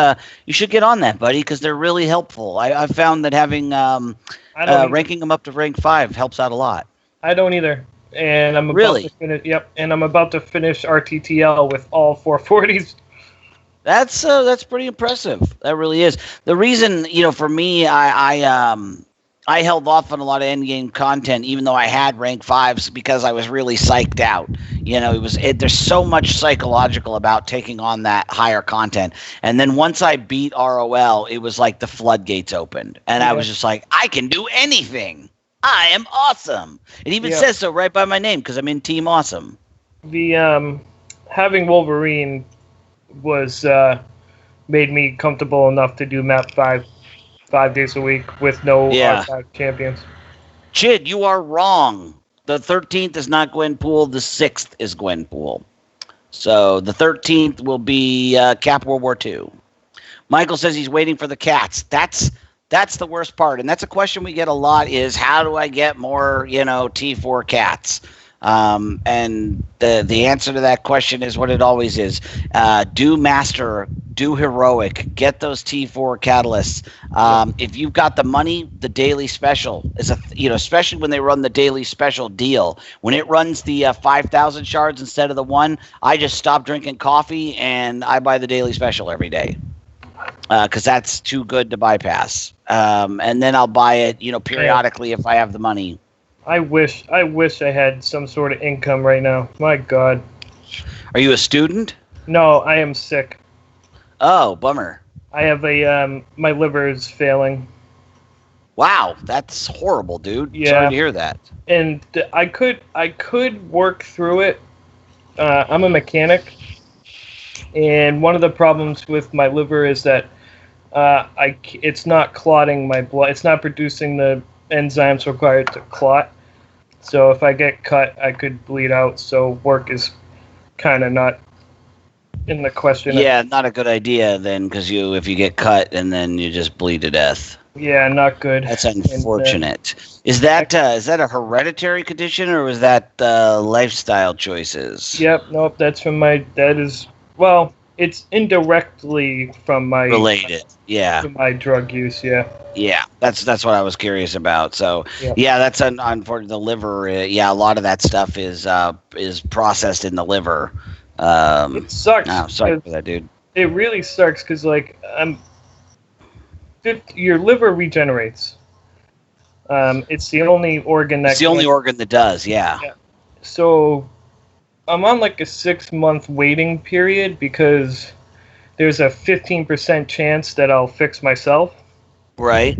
[SPEAKER 2] you should get on that, buddy, because they're really helpful. I've found that having ranking them up to rank 5 helps out a lot.
[SPEAKER 3] I don't either. And I'm about to finish, and I'm about to finish RTTL with all 440s.
[SPEAKER 2] That's pretty impressive. That really is. The reason, for me, I held off on a lot of endgame content, even though I had rank 5s, because I was really psyched out. There's so much psychological about taking on that higher content. And then once I beat ROL, it was like the floodgates opened, and I was just like, I can do anything. I am awesome. It even says so right by my name because I'm in Team Awesome.
[SPEAKER 3] The having Wolverine was made me comfortable enough to do map 5 days a week with no R5 champions.
[SPEAKER 2] Chid, you are wrong. The 13th is not Gwenpool. The 6th is Gwenpool. So the 13th will be Cap World War II. Michael says he's waiting for the cats. That's the worst part. And that's a question we get a lot is how do I get more, T4 cats? And the answer to that question is what it always is. Do master, do heroic, get those T4 catalysts. If you've got the money, the daily special is especially when they run the daily special deal. When it runs the 5,000 shards instead of the 1, I just stop drinking coffee and I buy the daily special every day. Because that's too good to bypass. And then I'll buy it, periodically if I have the money.
[SPEAKER 3] I wish I had some sort of income right now. My God.
[SPEAKER 2] Are you a student?
[SPEAKER 3] No, I am sick.
[SPEAKER 2] Oh, bummer.
[SPEAKER 3] I have my liver is failing.
[SPEAKER 2] Wow, that's horrible, dude.
[SPEAKER 3] Yeah.
[SPEAKER 2] Sorry to hear that.
[SPEAKER 3] And I could work through it. I'm a mechanic, and one of the problems with my liver is that it's not clotting my blood. It's not producing the enzymes required to clot. So if I get cut, I could bleed out. So work is kind of not in the question.
[SPEAKER 2] Yeah, not a good idea then, because if you get cut and then you just bleed to death.
[SPEAKER 3] Yeah, not good.
[SPEAKER 2] That's unfortunate. Is that a hereditary condition, or was that lifestyle choices?
[SPEAKER 3] Yep, nope. That's from it's indirectly from my
[SPEAKER 2] related. Yeah.
[SPEAKER 3] From my drug use. Yeah.
[SPEAKER 2] Yeah, that's what I was curious about. So yeah, that's unfortunate. The liver. Yeah, a lot of that stuff is processed in the liver.
[SPEAKER 3] It sucks.
[SPEAKER 2] No, sorry for that, dude.
[SPEAKER 3] It really sucks because your liver regenerates. It's the only organ that.
[SPEAKER 2] It's the only organ that does. Yeah.
[SPEAKER 3] So, I'm on like a 6-month waiting period because there's a 15% chance that I'll fix myself.
[SPEAKER 2] Right.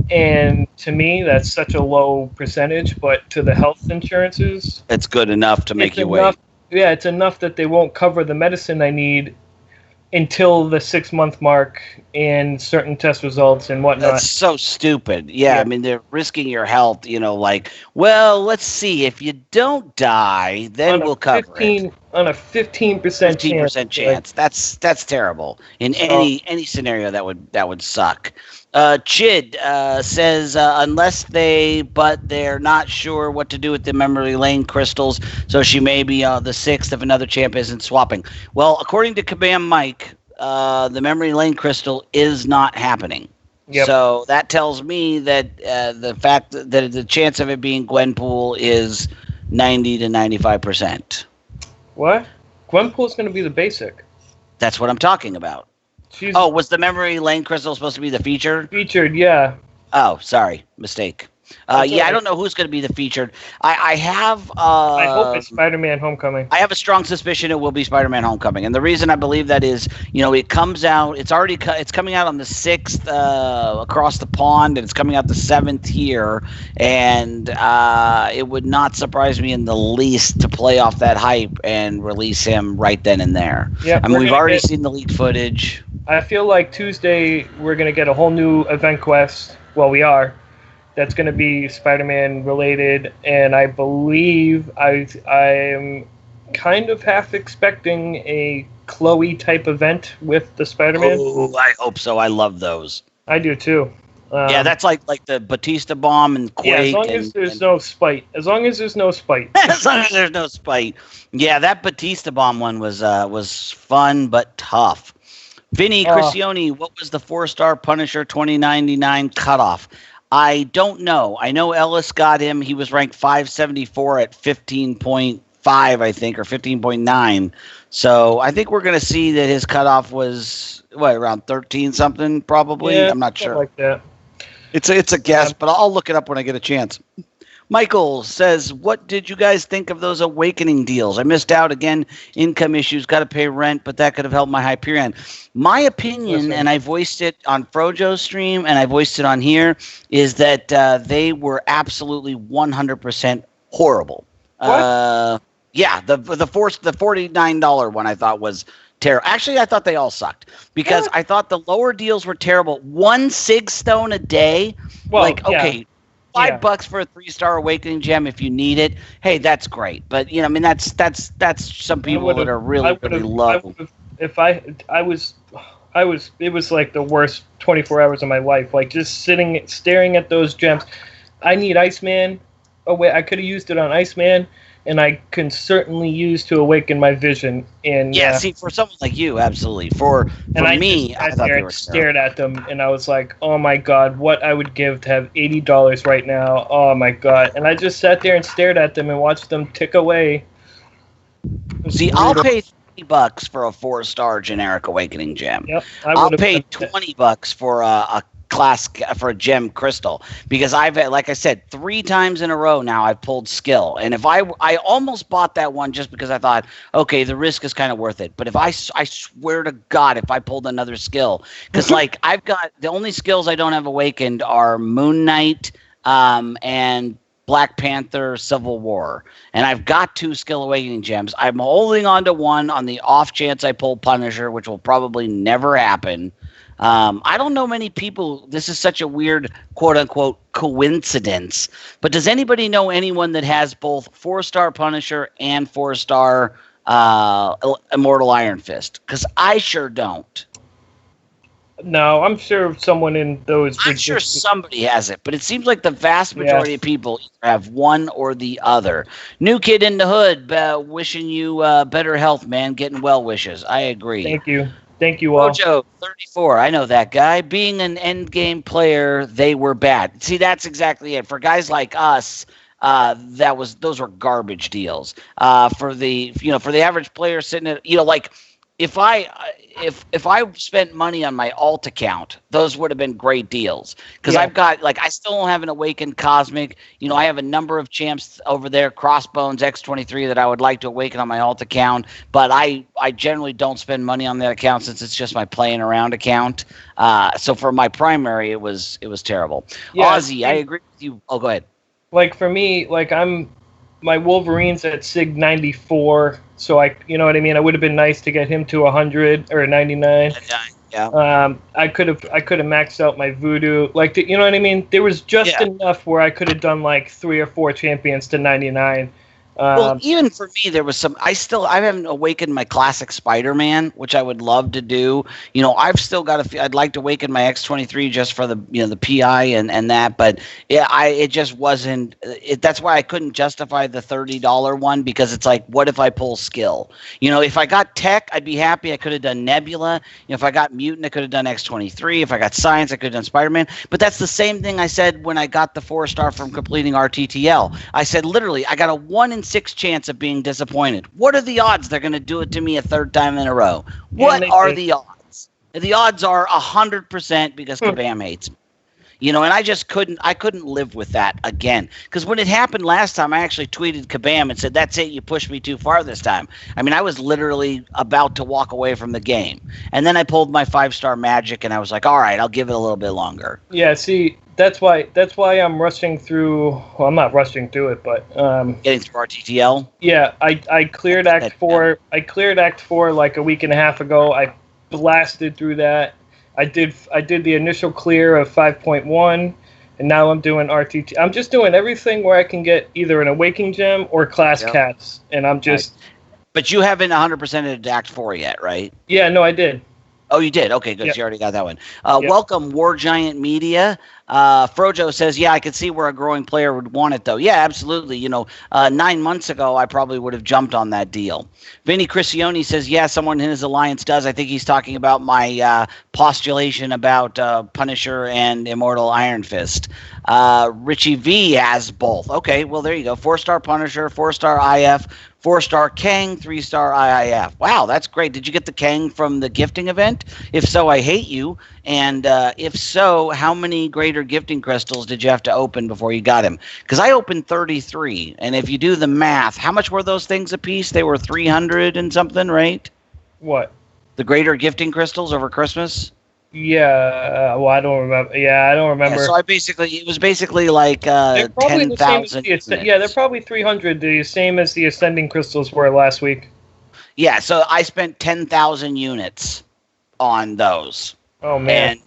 [SPEAKER 3] And to me, that's such a low percentage, but to the health insurances,
[SPEAKER 2] it's good enough to make you wait.
[SPEAKER 3] Yeah, it's enough that they won't cover the medicine I need until the 6-month mark and certain test results and whatnot.
[SPEAKER 2] That's so stupid. Yeah, I mean, they're risking your health, well, let's see. If you don't die, then we'll cover it.
[SPEAKER 3] On a 15%
[SPEAKER 2] chance. That's terrible. In any scenario, that would suck. Chid says unless they're not sure what to do with the memory lane crystals, so she may be the sixth if another champ isn't swapping. Well, according to Kabam Mike, the memory lane crystal is not happening.
[SPEAKER 3] Yep.
[SPEAKER 2] So that tells me that the fact that the chance of it being Gwenpool is 90 to 95%.
[SPEAKER 3] What? Gwenpool's going to be the basic.
[SPEAKER 2] That's what I'm talking about. Was the memory lane crystal supposed to be the featured?
[SPEAKER 3] Featured, yeah.
[SPEAKER 2] Oh, sorry. Mistake. I don't know who's going to be the featured. I have.
[SPEAKER 3] I hope it's Spider-Man Homecoming.
[SPEAKER 2] I have a strong suspicion it will be Spider-Man Homecoming, and the reason I believe that is, it comes out. It's coming out on the 6th across the pond, and it's coming out the 7th here, and it would not surprise me in the least to play off that hype and release him right then and there.
[SPEAKER 3] Yeah,
[SPEAKER 2] I mean, we've already seen the leaked footage.
[SPEAKER 3] I feel like Tuesday we're going to get a whole new event quest. Well, we are. That's going to be Spider-Man related, and I believe I am kind of half expecting a Chloe type event with the Spider-Man.
[SPEAKER 2] Oh, I hope so. I love those.
[SPEAKER 3] I do too.
[SPEAKER 2] Yeah, that's like the Batista bomb and Quake.
[SPEAKER 3] Yeah, as long as there's no spite. As long as there's no spite.
[SPEAKER 2] As long as there's no spite. Yeah, that Batista bomb one was fun but tough. Vinny Cristioni, what was the 4-star Punisher 2099 cutoff? I don't know. I know Ellis got him. He was ranked 574 at 15.5, I think, or 15.9. So I think we're going to see that his cutoff was, around 13 something, probably?
[SPEAKER 3] Yeah,
[SPEAKER 2] I'm not sure.
[SPEAKER 3] Like that.
[SPEAKER 2] It's a guess, but I'll look it up when I get a chance. Michael says, what did you guys think of those Awakening deals? I missed out again. Income issues, got to pay rent, but that could have helped my Hyperion. My opinion, and I voiced it on Frojo's stream, and I voiced it on here, is that they were absolutely 100% horrible.
[SPEAKER 3] What?
[SPEAKER 2] Yeah, the $49 one I thought was terrible. Actually, I thought they all sucked because I thought the lower deals were terrible. 1 sig stone a day, okay. $5 for a 3-star Awakening gem if you need it. Hey, that's great. But that's some people that are really low.
[SPEAKER 3] It was like the worst 24 hours of my life. Like just staring at those gems. I need Iceman. I could have used it on Iceman, and I can certainly use to awaken my vision. And
[SPEAKER 2] see, for someone like you, absolutely. For me, I thought they were
[SPEAKER 3] stared at them, and I was like, "Oh my god, what I would give to have $80 right now! Oh my god!" And I just sat there and stared at them and watched them tick away.
[SPEAKER 2] See, I'll pay $30 for a 4-star generic Awakening gem.
[SPEAKER 3] Yep,
[SPEAKER 2] I'll pay $20 for a for a gem crystal, because I've had, like I said, 3 times in a row now I've pulled skill, and if I almost bought that one just because I thought, okay, the risk is kind of worth it. But if I swear to God, if I pulled another skill, because like I've got the only skills I don't have awakened are Moon Knight and Black Panther Civil War, and I've got 2 skill awakening gems. I'm holding on to one on the off chance I pull Punisher, which will probably never happen. I don't know many people. This is such a weird quote unquote coincidence, but does anybody know anyone that has both 4-star Punisher and 4-star Immortal Iron Fist? Because I sure don't.
[SPEAKER 3] No, I'm sure someone in those.
[SPEAKER 2] I'm sure somebody has it, but it seems like the vast majority of people either have one or the other. New Kid in the Hood, wishing you better health, man. Getting well wishes. I agree.
[SPEAKER 3] Thank you. Thank you all.
[SPEAKER 2] Mojo 34. I know that guy. Being an end game player, they were bad. See, that's exactly it. For guys like us, those were garbage deals. For the average player sitting at, like, if I spent money on my alt account, those would have been great deals. Because I've got, like, I still don't have an awakened Cosmic. I have a number of champs over there, Crossbones, X23, that I would like to awaken on my alt account. But I generally don't spend money on that account since it's just my playing around account. So for my primary, it was terrible. Yeah, Ozzy, I agree with you. Oh, go ahead. Like,
[SPEAKER 3] for me, like, my Wolverine's at Sig 94. So you know what I mean? It would have been nice to get him to 100 or 99.
[SPEAKER 2] Yeah.
[SPEAKER 3] I could have maxed out my Voodoo. Like, you know what I mean? There was just enough where I could have done like 3 or 4 champions to 99.
[SPEAKER 2] Well, even for me, there was some. I haven't awakened my classic Spider-Man, which I would love to do. I've still got I'd like to awaken my X23 just for the the PI and that. But it just wasn't. That's why I couldn't justify the $30 one, because it's like, what if I pull skill? If I got Tech, I'd be happy. I could have done Nebula. If I got Mutant, I could have done X23. If I got Science, I could have done Spider-Man. But that's the same thing I said when I got the 4-star from completing RTTL. I said, literally, I got a 1 in 6 chance of being disappointed. What are the odds they're going to do it to me a 3rd time in a row? What are the odds? The odds are 100% because Kabam hates me. And I just couldn't live with that again. Because when it happened last time, I actually tweeted Kabam and said, that's it, you pushed me too far this time. I mean, I was literally about to walk away from the game. And then I pulled my 5-star magic and I was like, all right, I'll give it a little bit longer.
[SPEAKER 3] Yeah, see, that's why I'm rushing through. Well, I'm not rushing through it, but
[SPEAKER 2] getting through RTTL.
[SPEAKER 3] Yeah, I cleared Act 4. I cleared Act 4 like a week and a half ago. I blasted through that. I did the initial clear of 5.1, and now I'm doing RTT. I'm just doing everything where I can get either an Awakening Gem or Class Cats, and I'm just.
[SPEAKER 2] But you haven't 100%ed Act 4 yet, right?
[SPEAKER 3] Yeah, no, I did.
[SPEAKER 2] Oh, you did? Okay, good. Yep. So you already got that one. Welcome, War Giant Media. Frojo says, yeah, I could see where a growing player would want it, though. Yeah, absolutely. 9 months ago, I probably would have jumped on that deal. Vinny Cristioni says, yeah, someone in his alliance does. I think he's talking about my postulation about Punisher and Immortal Iron Fist. Richie V has both. Okay, well, there you go. 4-star Punisher, 4-star IF, 4-star Kang, 3-star IIF. Wow, that's great. Did you get the Kang from the gifting event? If so, I hate you. And if so, how many greater gifting crystals did you have to open before you got him? Because I opened 33. And if you do the math, how much were those things a piece? They were 300 and something, right?
[SPEAKER 3] What?
[SPEAKER 2] The greater gifting crystals over Christmas?
[SPEAKER 3] Yeah, well, I don't remember. Yeah, I don't remember.
[SPEAKER 2] Yeah, so it was basically like 10,000.
[SPEAKER 3] Yeah, they're probably 300, the same as the Ascending Crystals were last week.
[SPEAKER 2] Yeah, so I spent 10,000 units on those.
[SPEAKER 3] Oh, man.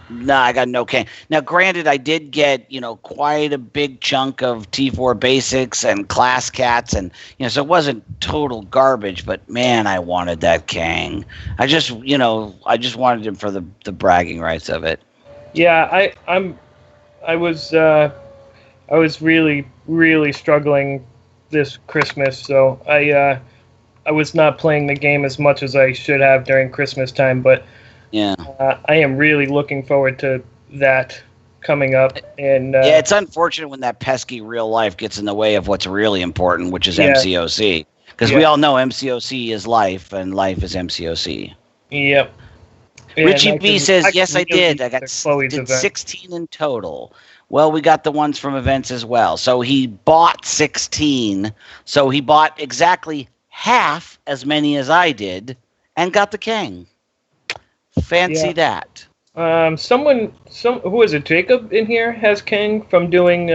[SPEAKER 2] And I got no Kang. Now, granted, I did get, quite a big chunk of T4 basics and class cats, and, so it wasn't total garbage, but man, I wanted that Kang. I just wanted him for the bragging rights of it.
[SPEAKER 3] Yeah, I was really, really struggling this Christmas, so I was not playing the game as much as I should have during Christmas time, but
[SPEAKER 2] yeah,
[SPEAKER 3] I am really looking forward to that coming up. And
[SPEAKER 2] yeah, it's unfortunate when that pesky real life gets in the way of what's really important, which is MCOC. Because we all know MCOC is life, and life is MCOC.
[SPEAKER 3] Yep. And
[SPEAKER 2] Richie
[SPEAKER 3] I
[SPEAKER 2] B
[SPEAKER 3] can-
[SPEAKER 2] says,
[SPEAKER 3] I can
[SPEAKER 2] yes, I
[SPEAKER 3] really
[SPEAKER 2] did. I
[SPEAKER 3] use
[SPEAKER 2] got
[SPEAKER 3] the Chloe's
[SPEAKER 2] did
[SPEAKER 3] event.
[SPEAKER 2] 16 in total. Well, we got the ones from events as well. So he bought 16. So he bought exactly half as many as I did and got the king. Fancy that.
[SPEAKER 3] Who is it? Jacob in here has King from doing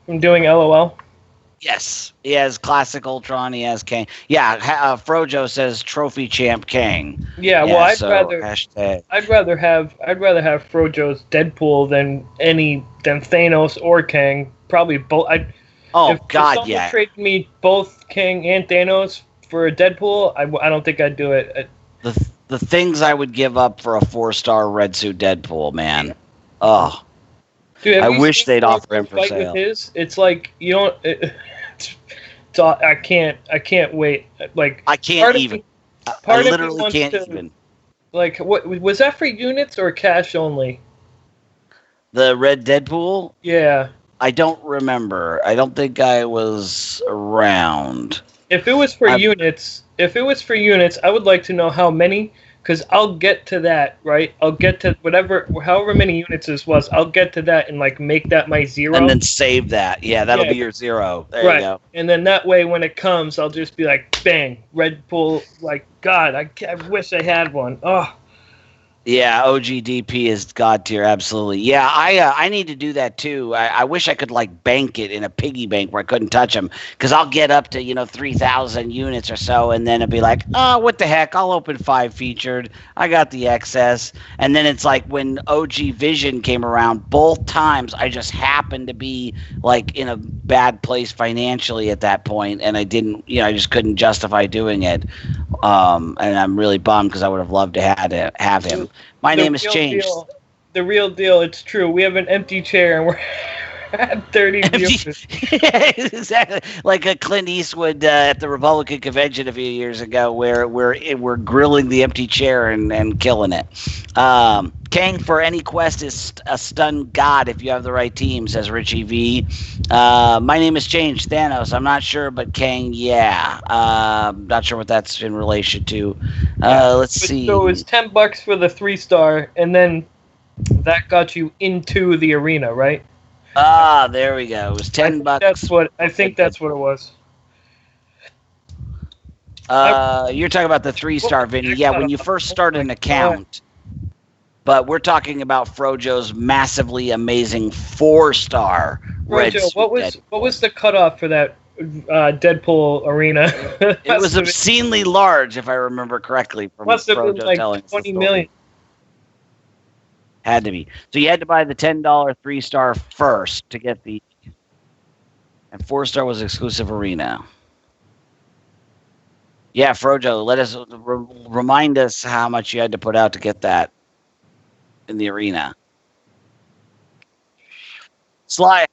[SPEAKER 3] LOL.
[SPEAKER 2] Yes, he has Classic Ultron. He has King. Yeah, Frojo says Trophy Champ King.
[SPEAKER 3] Yeah, well, I'd
[SPEAKER 2] hashtag.
[SPEAKER 3] rather have Frojo's Deadpool than Thanos or Kang. Probably both. If someone traded me both Kang and Thanos for a Deadpool, I don't think I'd do it.
[SPEAKER 2] The things I would give up for a 4-star red suit Deadpool, man. Oh,
[SPEAKER 3] dude,
[SPEAKER 2] I wish they'd offer him for sale.
[SPEAKER 3] It's like you don't. I can't wait. Like
[SPEAKER 2] I can't even. I literally can't even.
[SPEAKER 3] Like, what was that for units or cash only?
[SPEAKER 2] The red Deadpool?
[SPEAKER 3] Yeah.
[SPEAKER 2] I don't remember. I don't think I was around.
[SPEAKER 3] If it was for units, I would like to know how many, because I'll get to that, right? I'll get to however many units this was. I'll get to that and like make that my 0.
[SPEAKER 2] And then save that. Yeah, that'll be your 0. There you go.
[SPEAKER 3] And then that way, when it comes, I'll just be like, bang, Red Bull. Like, God, I wish I had one. Oh.
[SPEAKER 2] Yeah, OGDP is god tier, absolutely. Yeah, I need to do that too. I wish I could like bank it in a piggy bank where I couldn't touch them, because I'll get up to 3,000 units or so, and then it'd be like, oh, what the heck? I'll open 5 featured. I got the excess, and then it's like when OG Vision came around, both times I just happened to be like in a bad place financially at that point, and I didn't, I just couldn't justify doing it. And I'm really bummed because I would have loved to have him. My name has changed.
[SPEAKER 3] The real deal, it's true. We have an empty chair and we're at 30 viewers.
[SPEAKER 2] Exactly. Like a Clint Eastwood at the Republican convention a few years ago where we're grilling the empty chair and killing it. Kang for any quest is a stun god if you have the right team, says Richie V. My name has changed. Thanos. I'm not sure, but Kang, yeah. Not sure what that's in relation to. Let's see.
[SPEAKER 3] So it was $10 for the 3-star, and then that got you into the arena, right?
[SPEAKER 2] There we go. It was $10.
[SPEAKER 3] I think that's what it was.
[SPEAKER 2] You're talking about the 3-star, Vinny. Yeah, when you first start an account. But we're talking about Frojo's massively amazing 4-star red suit.
[SPEAKER 3] What was the cutoff for that Deadpool arena?
[SPEAKER 2] It was obscenely large, if I remember correctly. From
[SPEAKER 3] must have been
[SPEAKER 2] Frojo
[SPEAKER 3] like
[SPEAKER 2] telling
[SPEAKER 3] 20 million.
[SPEAKER 2] Had to be. So you had to buy the $10 3-star first to get the, and 4-star was exclusive arena. Yeah, Frojo, let us remind us how much you had to put out to get that in the arena. Sly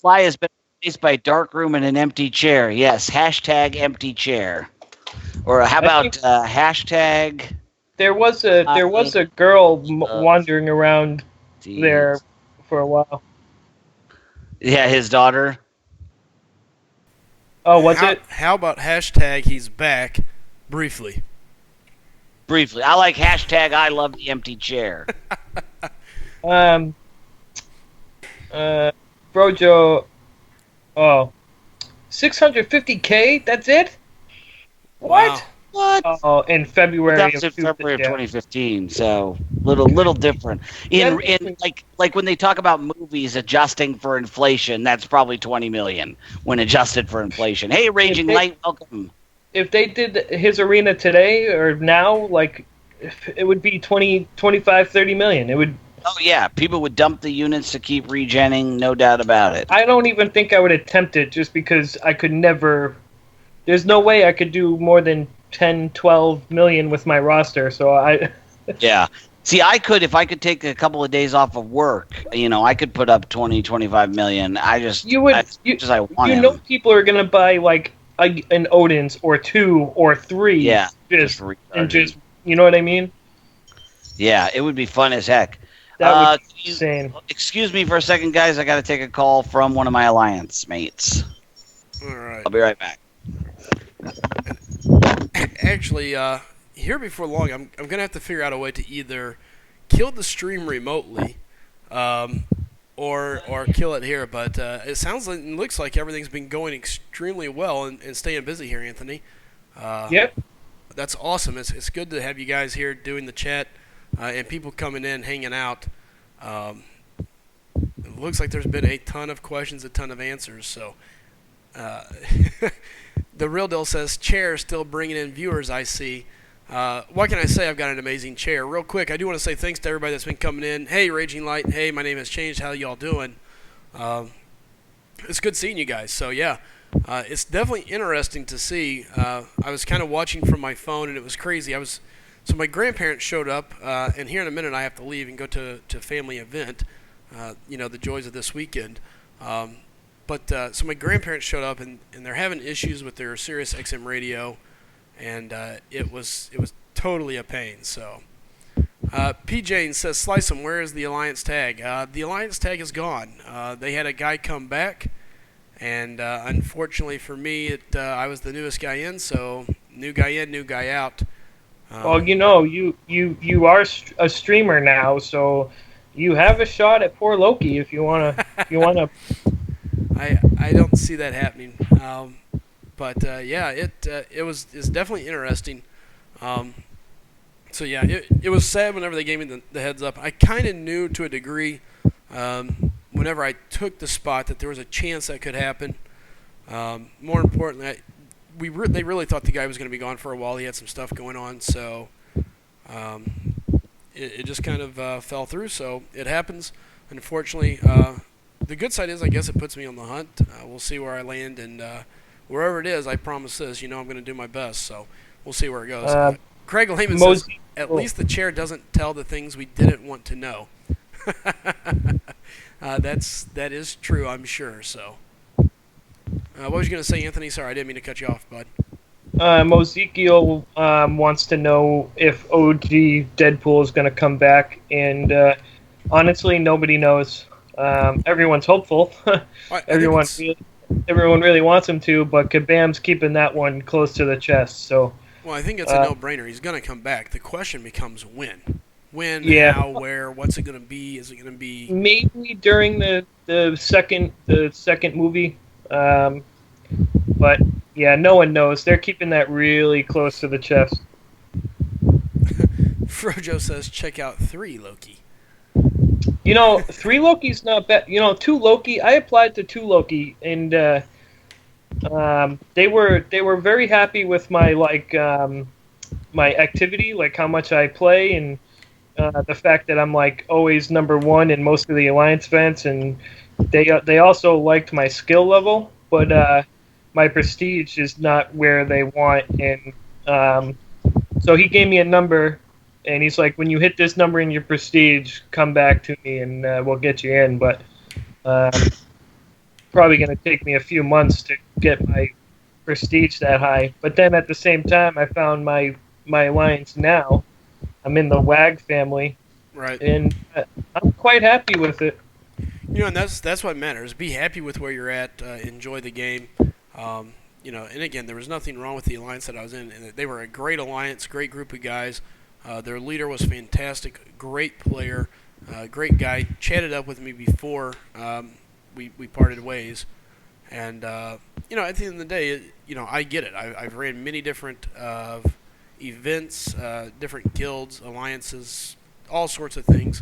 [SPEAKER 2] has been replaced by dark room and an empty chair. Yes, hashtag empty chair. Or how about hashtag?
[SPEAKER 3] There was a girl wandering around there for a while.
[SPEAKER 2] Yeah, his daughter.
[SPEAKER 3] Oh, was it?
[SPEAKER 1] How about hashtag he's back briefly?
[SPEAKER 2] Briefly. I like hashtag I love the empty chair.
[SPEAKER 3] Brojo. Oh. 650K? That's it? What?
[SPEAKER 1] Wow.
[SPEAKER 2] What?
[SPEAKER 3] Oh, in February.
[SPEAKER 2] That was in February of 2015, so little different. In like when they talk about movies adjusting for inflation, that's probably 20 million when adjusted for inflation. Hey, Raging Light, welcome.
[SPEAKER 3] If they did his arena today or now, like it would be 20, 25, 30 million. It would.
[SPEAKER 2] Oh yeah, people would dump the units to keep regenning, no doubt about it.
[SPEAKER 3] I don't even think I would attempt it just because I could never. There's no way I could do more than 10, 12 million with my roster, so I...
[SPEAKER 2] Yeah. See, I could, if I could take a couple of days off of work, I could put up 20, 25 million. I know
[SPEAKER 3] people are going to buy, like, an Odin's or 2 or 3.
[SPEAKER 2] Yeah.
[SPEAKER 3] Just, you know what I mean?
[SPEAKER 2] Yeah, it would be fun as heck.
[SPEAKER 3] That would be insane.
[SPEAKER 2] Excuse me for a second, guys. I got to take a call from one of my Alliance mates.
[SPEAKER 1] All right.
[SPEAKER 2] I'll be right back.
[SPEAKER 1] Actually, here before long, I'm gonna have to figure out a way to either kill the stream remotely, um, or kill it here. But it sounds like, it looks like everything's been going extremely well and staying busy here, Anthony.
[SPEAKER 3] Yep.
[SPEAKER 1] That's awesome. It's good to have you guys here doing the chat and people coming in, hanging out. Um, it looks like there's been a ton of questions, a ton of answers. So, the real deal says chair still bringing in viewers. I see. What can I say? I've got an amazing chair. Real quick, I do want to say thanks to everybody that's been coming in. Hey, Raging Light. Hey, my name has changed. How y'all doing? It's good seeing you guys. So yeah, it's definitely interesting to see. I was kind of watching from my phone, and it was crazy. So my grandparents showed up, and here in a minute I have to leave and go to a family event. The joys of this weekend. So my grandparents showed up, and they're having issues with their Sirius XM radio, and it was totally a pain. So P. Jane says, Slice 'em, where is the Alliance tag? The Alliance tag is gone. They had a guy come back, and unfortunately for me, I was the newest guy in, so new guy in, new guy out.
[SPEAKER 3] Well, you are a streamer now, so you have a shot at poor Loki if you wanna.
[SPEAKER 1] I don't see that happening. It's definitely interesting. It was sad whenever they gave me the heads up. I kind of knew to a degree whenever I took the spot that there was a chance that could happen. More importantly, they really thought the guy was going to be gone for a while. He had some stuff going on, so it just kind of fell through. So it happens. Unfortunately, the good side is I guess it puts me on the hunt. We'll see where I land, and wherever it is, I promise this. I'm going to do my best. So we'll see where it goes. Craig Lehman says, at least the chair doesn't tell the things we didn't want to know. That is true, I'm sure. So, what was you going to say, Anthony? Sorry, I didn't mean to cut you off, bud.
[SPEAKER 3] Mozekiel wants to know if OG Deadpool is going to come back, and honestly, nobody knows. Everyone's hopeful. Everyone really wants him to, but Kabam's keeping that one close to the chest. So.
[SPEAKER 1] Well, I think it's a no-brainer. He's going to come back. The question becomes when. When,
[SPEAKER 3] yeah.
[SPEAKER 1] How, where, what's it going to be? Is it going to be...
[SPEAKER 3] Maybe during the second movie. But, yeah, no one knows. They're keeping that really close to the chest.
[SPEAKER 1] Frojo says, check out 3 Loki.
[SPEAKER 3] 3 Loki's not bad. 2 Loki, I applied to 2 Loki, and... they were very happy with my my activity, like how much I play, and the fact that I'm always number 1 in most of the Alliance events, and they also liked my skill level, but my prestige is not where they want, and so he gave me a number, and he's like, when you hit this number in your prestige, come back to me and we'll get you in, but. Probably going to take me a few months to get my prestige that high. But then at the same time, I found my alliance now. I'm in the WAG family.
[SPEAKER 1] Right.
[SPEAKER 3] And I'm quite happy with it.
[SPEAKER 1] And that's what matters. Be happy with where you're at. Enjoy the game. And again, there was nothing wrong with the alliance that I was in. And they were a great alliance, great group of guys. Their leader was fantastic, great player, great guy. Chatted up with me before we parted ways, and at the end of the day, I get it. I've ran many different events, different guilds, alliances, all sorts of things.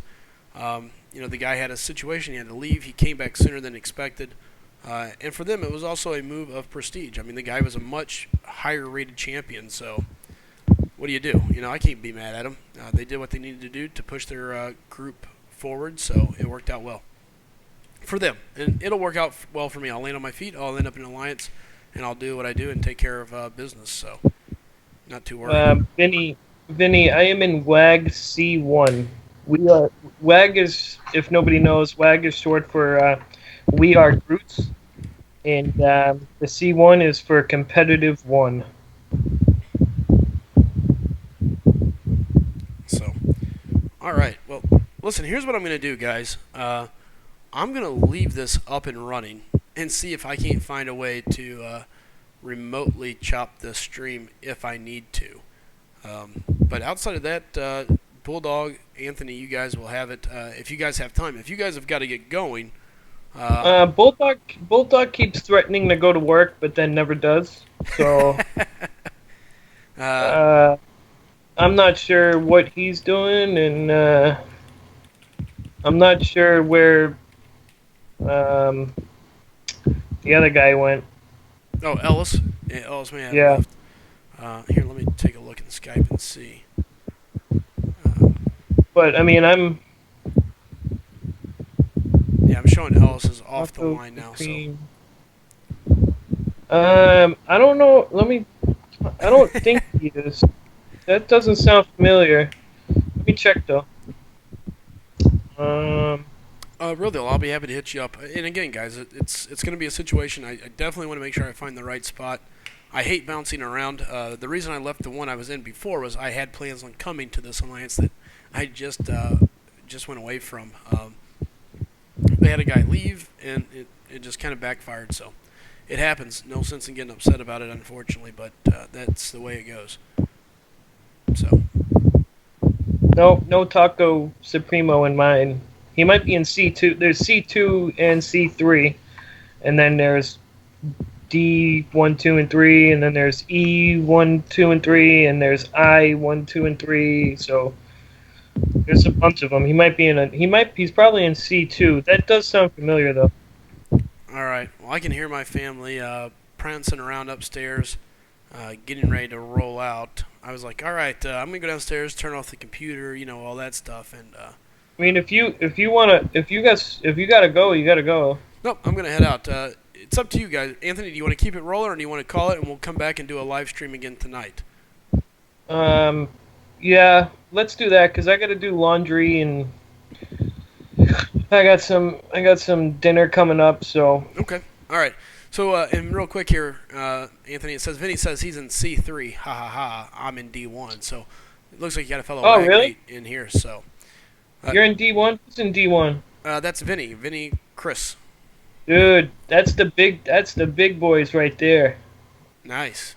[SPEAKER 1] The guy had a situation; he had to leave. He came back sooner than expected, and for them, it was also a move of prestige. I mean, the guy was a much higher-rated champion, so what do you do? I can't be mad at them. They did what they needed to do to push their group forward, so it worked out well for them, and it'll work out well for me. I'll land on my feet, I'll end up in an alliance, and I'll do what I do and take care of business, so not too worried.
[SPEAKER 3] Vinny, I am in WAG C1. WAG is, if nobody knows, WAG is short for We Are Groots, and the C1 is for Competitive 1.
[SPEAKER 1] So, all right, well, listen, here's what I'm going to do, guys. I'm going to leave this up and running and see if I can't find a way to remotely chop the stream if I need to. But outside of that, Bulldog, Anthony, you guys will have it if you guys have time. If you guys have got to get going,
[SPEAKER 3] Bulldog keeps threatening to go to work, but then never does. So
[SPEAKER 1] uh,
[SPEAKER 3] I'm not sure what he's doing, and I'm not sure where the other guy went.
[SPEAKER 1] oh, Ellis. Yeah, Ellis may have
[SPEAKER 3] Yeah.
[SPEAKER 1] left. Here, let me take a look in Skype and see. Uh,
[SPEAKER 3] But I mean, I'm
[SPEAKER 1] yeah, I'm showing Ellis is off the line now. So
[SPEAKER 3] I don't know. I don't think he is. That doesn't sound familiar. Let me check though.
[SPEAKER 1] really, I'll be happy to hit you up. And again, guys, it's going to be a situation. I definitely want to make sure I find the right spot. I hate bouncing around. The reason I left the one I was in before was I had plans on coming to this alliance that I just went away from. They had a guy leave, and it just kind of backfired. So it happens. No sense in getting upset about it, unfortunately, but that's the way it goes. So
[SPEAKER 3] no Taco Supremo in mine. He might be in C2. There's C2 and C3, and then there's D1, 2, and 3, and then there's E1, 2, and 3, and there's I1, 2, and 3. So there's a bunch of them. He might be he's probably in C2. That does sound familiar though.
[SPEAKER 1] all right. Well, I can hear my family prancing around upstairs, getting ready to roll out. I was like, all right, I'm gonna go downstairs, turn off the computer, all that stuff, and.
[SPEAKER 3] I mean, if you gotta go, you gotta go.
[SPEAKER 1] Nope, I'm gonna head out. It's up to you guys. Anthony, do you want to keep it rolling, or do you want to call it, and we'll come back and do a live stream again tonight?
[SPEAKER 3] Yeah, let's do that because I gotta do laundry and I got some dinner coming up. So
[SPEAKER 1] Okay, all right. So, and real quick here, Anthony, it says Vinny says he's in C3. Ha ha ha. I'm in D1. So it looks like you got a fellow
[SPEAKER 3] Oh,
[SPEAKER 1] magnate
[SPEAKER 3] really?
[SPEAKER 1] in here. So
[SPEAKER 3] you're in D1. Who's in D1?
[SPEAKER 1] that's Vinny. Vinny Chris.
[SPEAKER 3] Dude, that's the big boys right there.
[SPEAKER 1] Nice.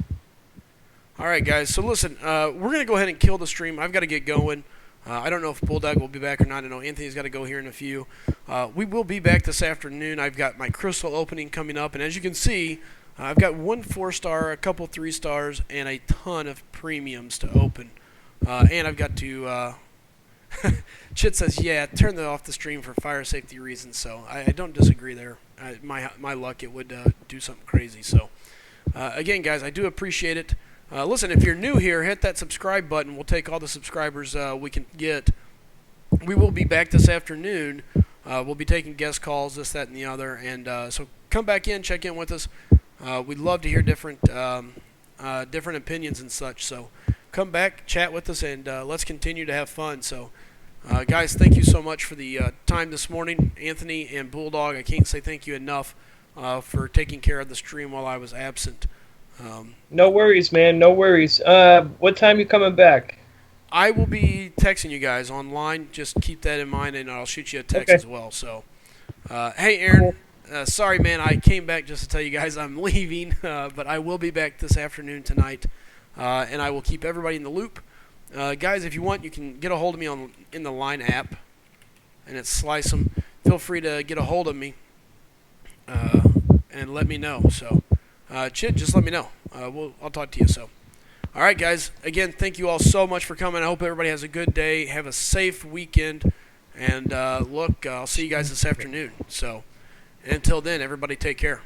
[SPEAKER 1] All right, guys. So listen, we're gonna go ahead and kill the stream. I've got to get going. I don't know if Bulldog will be back or not. I know Anthony's got to go here in a few. We will be back this afternoon. I've got my crystal opening coming up, and as you can see, I've got 1 4-star, a couple 3-stars, and a ton of premiums to open. And I've got to. Chit says, "Yeah, turn off the stream for fire safety reasons." So I don't disagree there. My luck, it would do something crazy. So again, guys, I do appreciate it. Listen, if you're new here, hit that subscribe button. We'll take all the subscribers we can get. We will be back this afternoon. We'll be taking guest calls, this, that, and the other. And so come back in, check in with us. We'd love to hear different opinions and such. So come back, chat with us, and let's continue to have fun. So, guys, thank you so much for the time this morning. Anthony and Bulldog, I can't say thank you enough for taking care of the stream while I was absent.
[SPEAKER 3] No worries, man. No worries. What time you coming back?
[SPEAKER 1] I will be texting you guys online. Just keep that in mind, and I'll shoot you a text as well. So, hey, Aaron. Sorry, man. I came back just to tell you guys I'm leaving, but I will be back this afternoon tonight, and I will keep everybody in the loop. Guys, if you want, you can get a hold of me in the Line app, and it's Slice 'em. Feel free to get a hold of me and let me know. So, Chit, just let me know. I'll talk to you. So, all right, guys. Again, thank you all so much for coming. I hope everybody has a good day. Have a safe weekend, and look, I'll see you guys this afternoon. So, until then, everybody take care.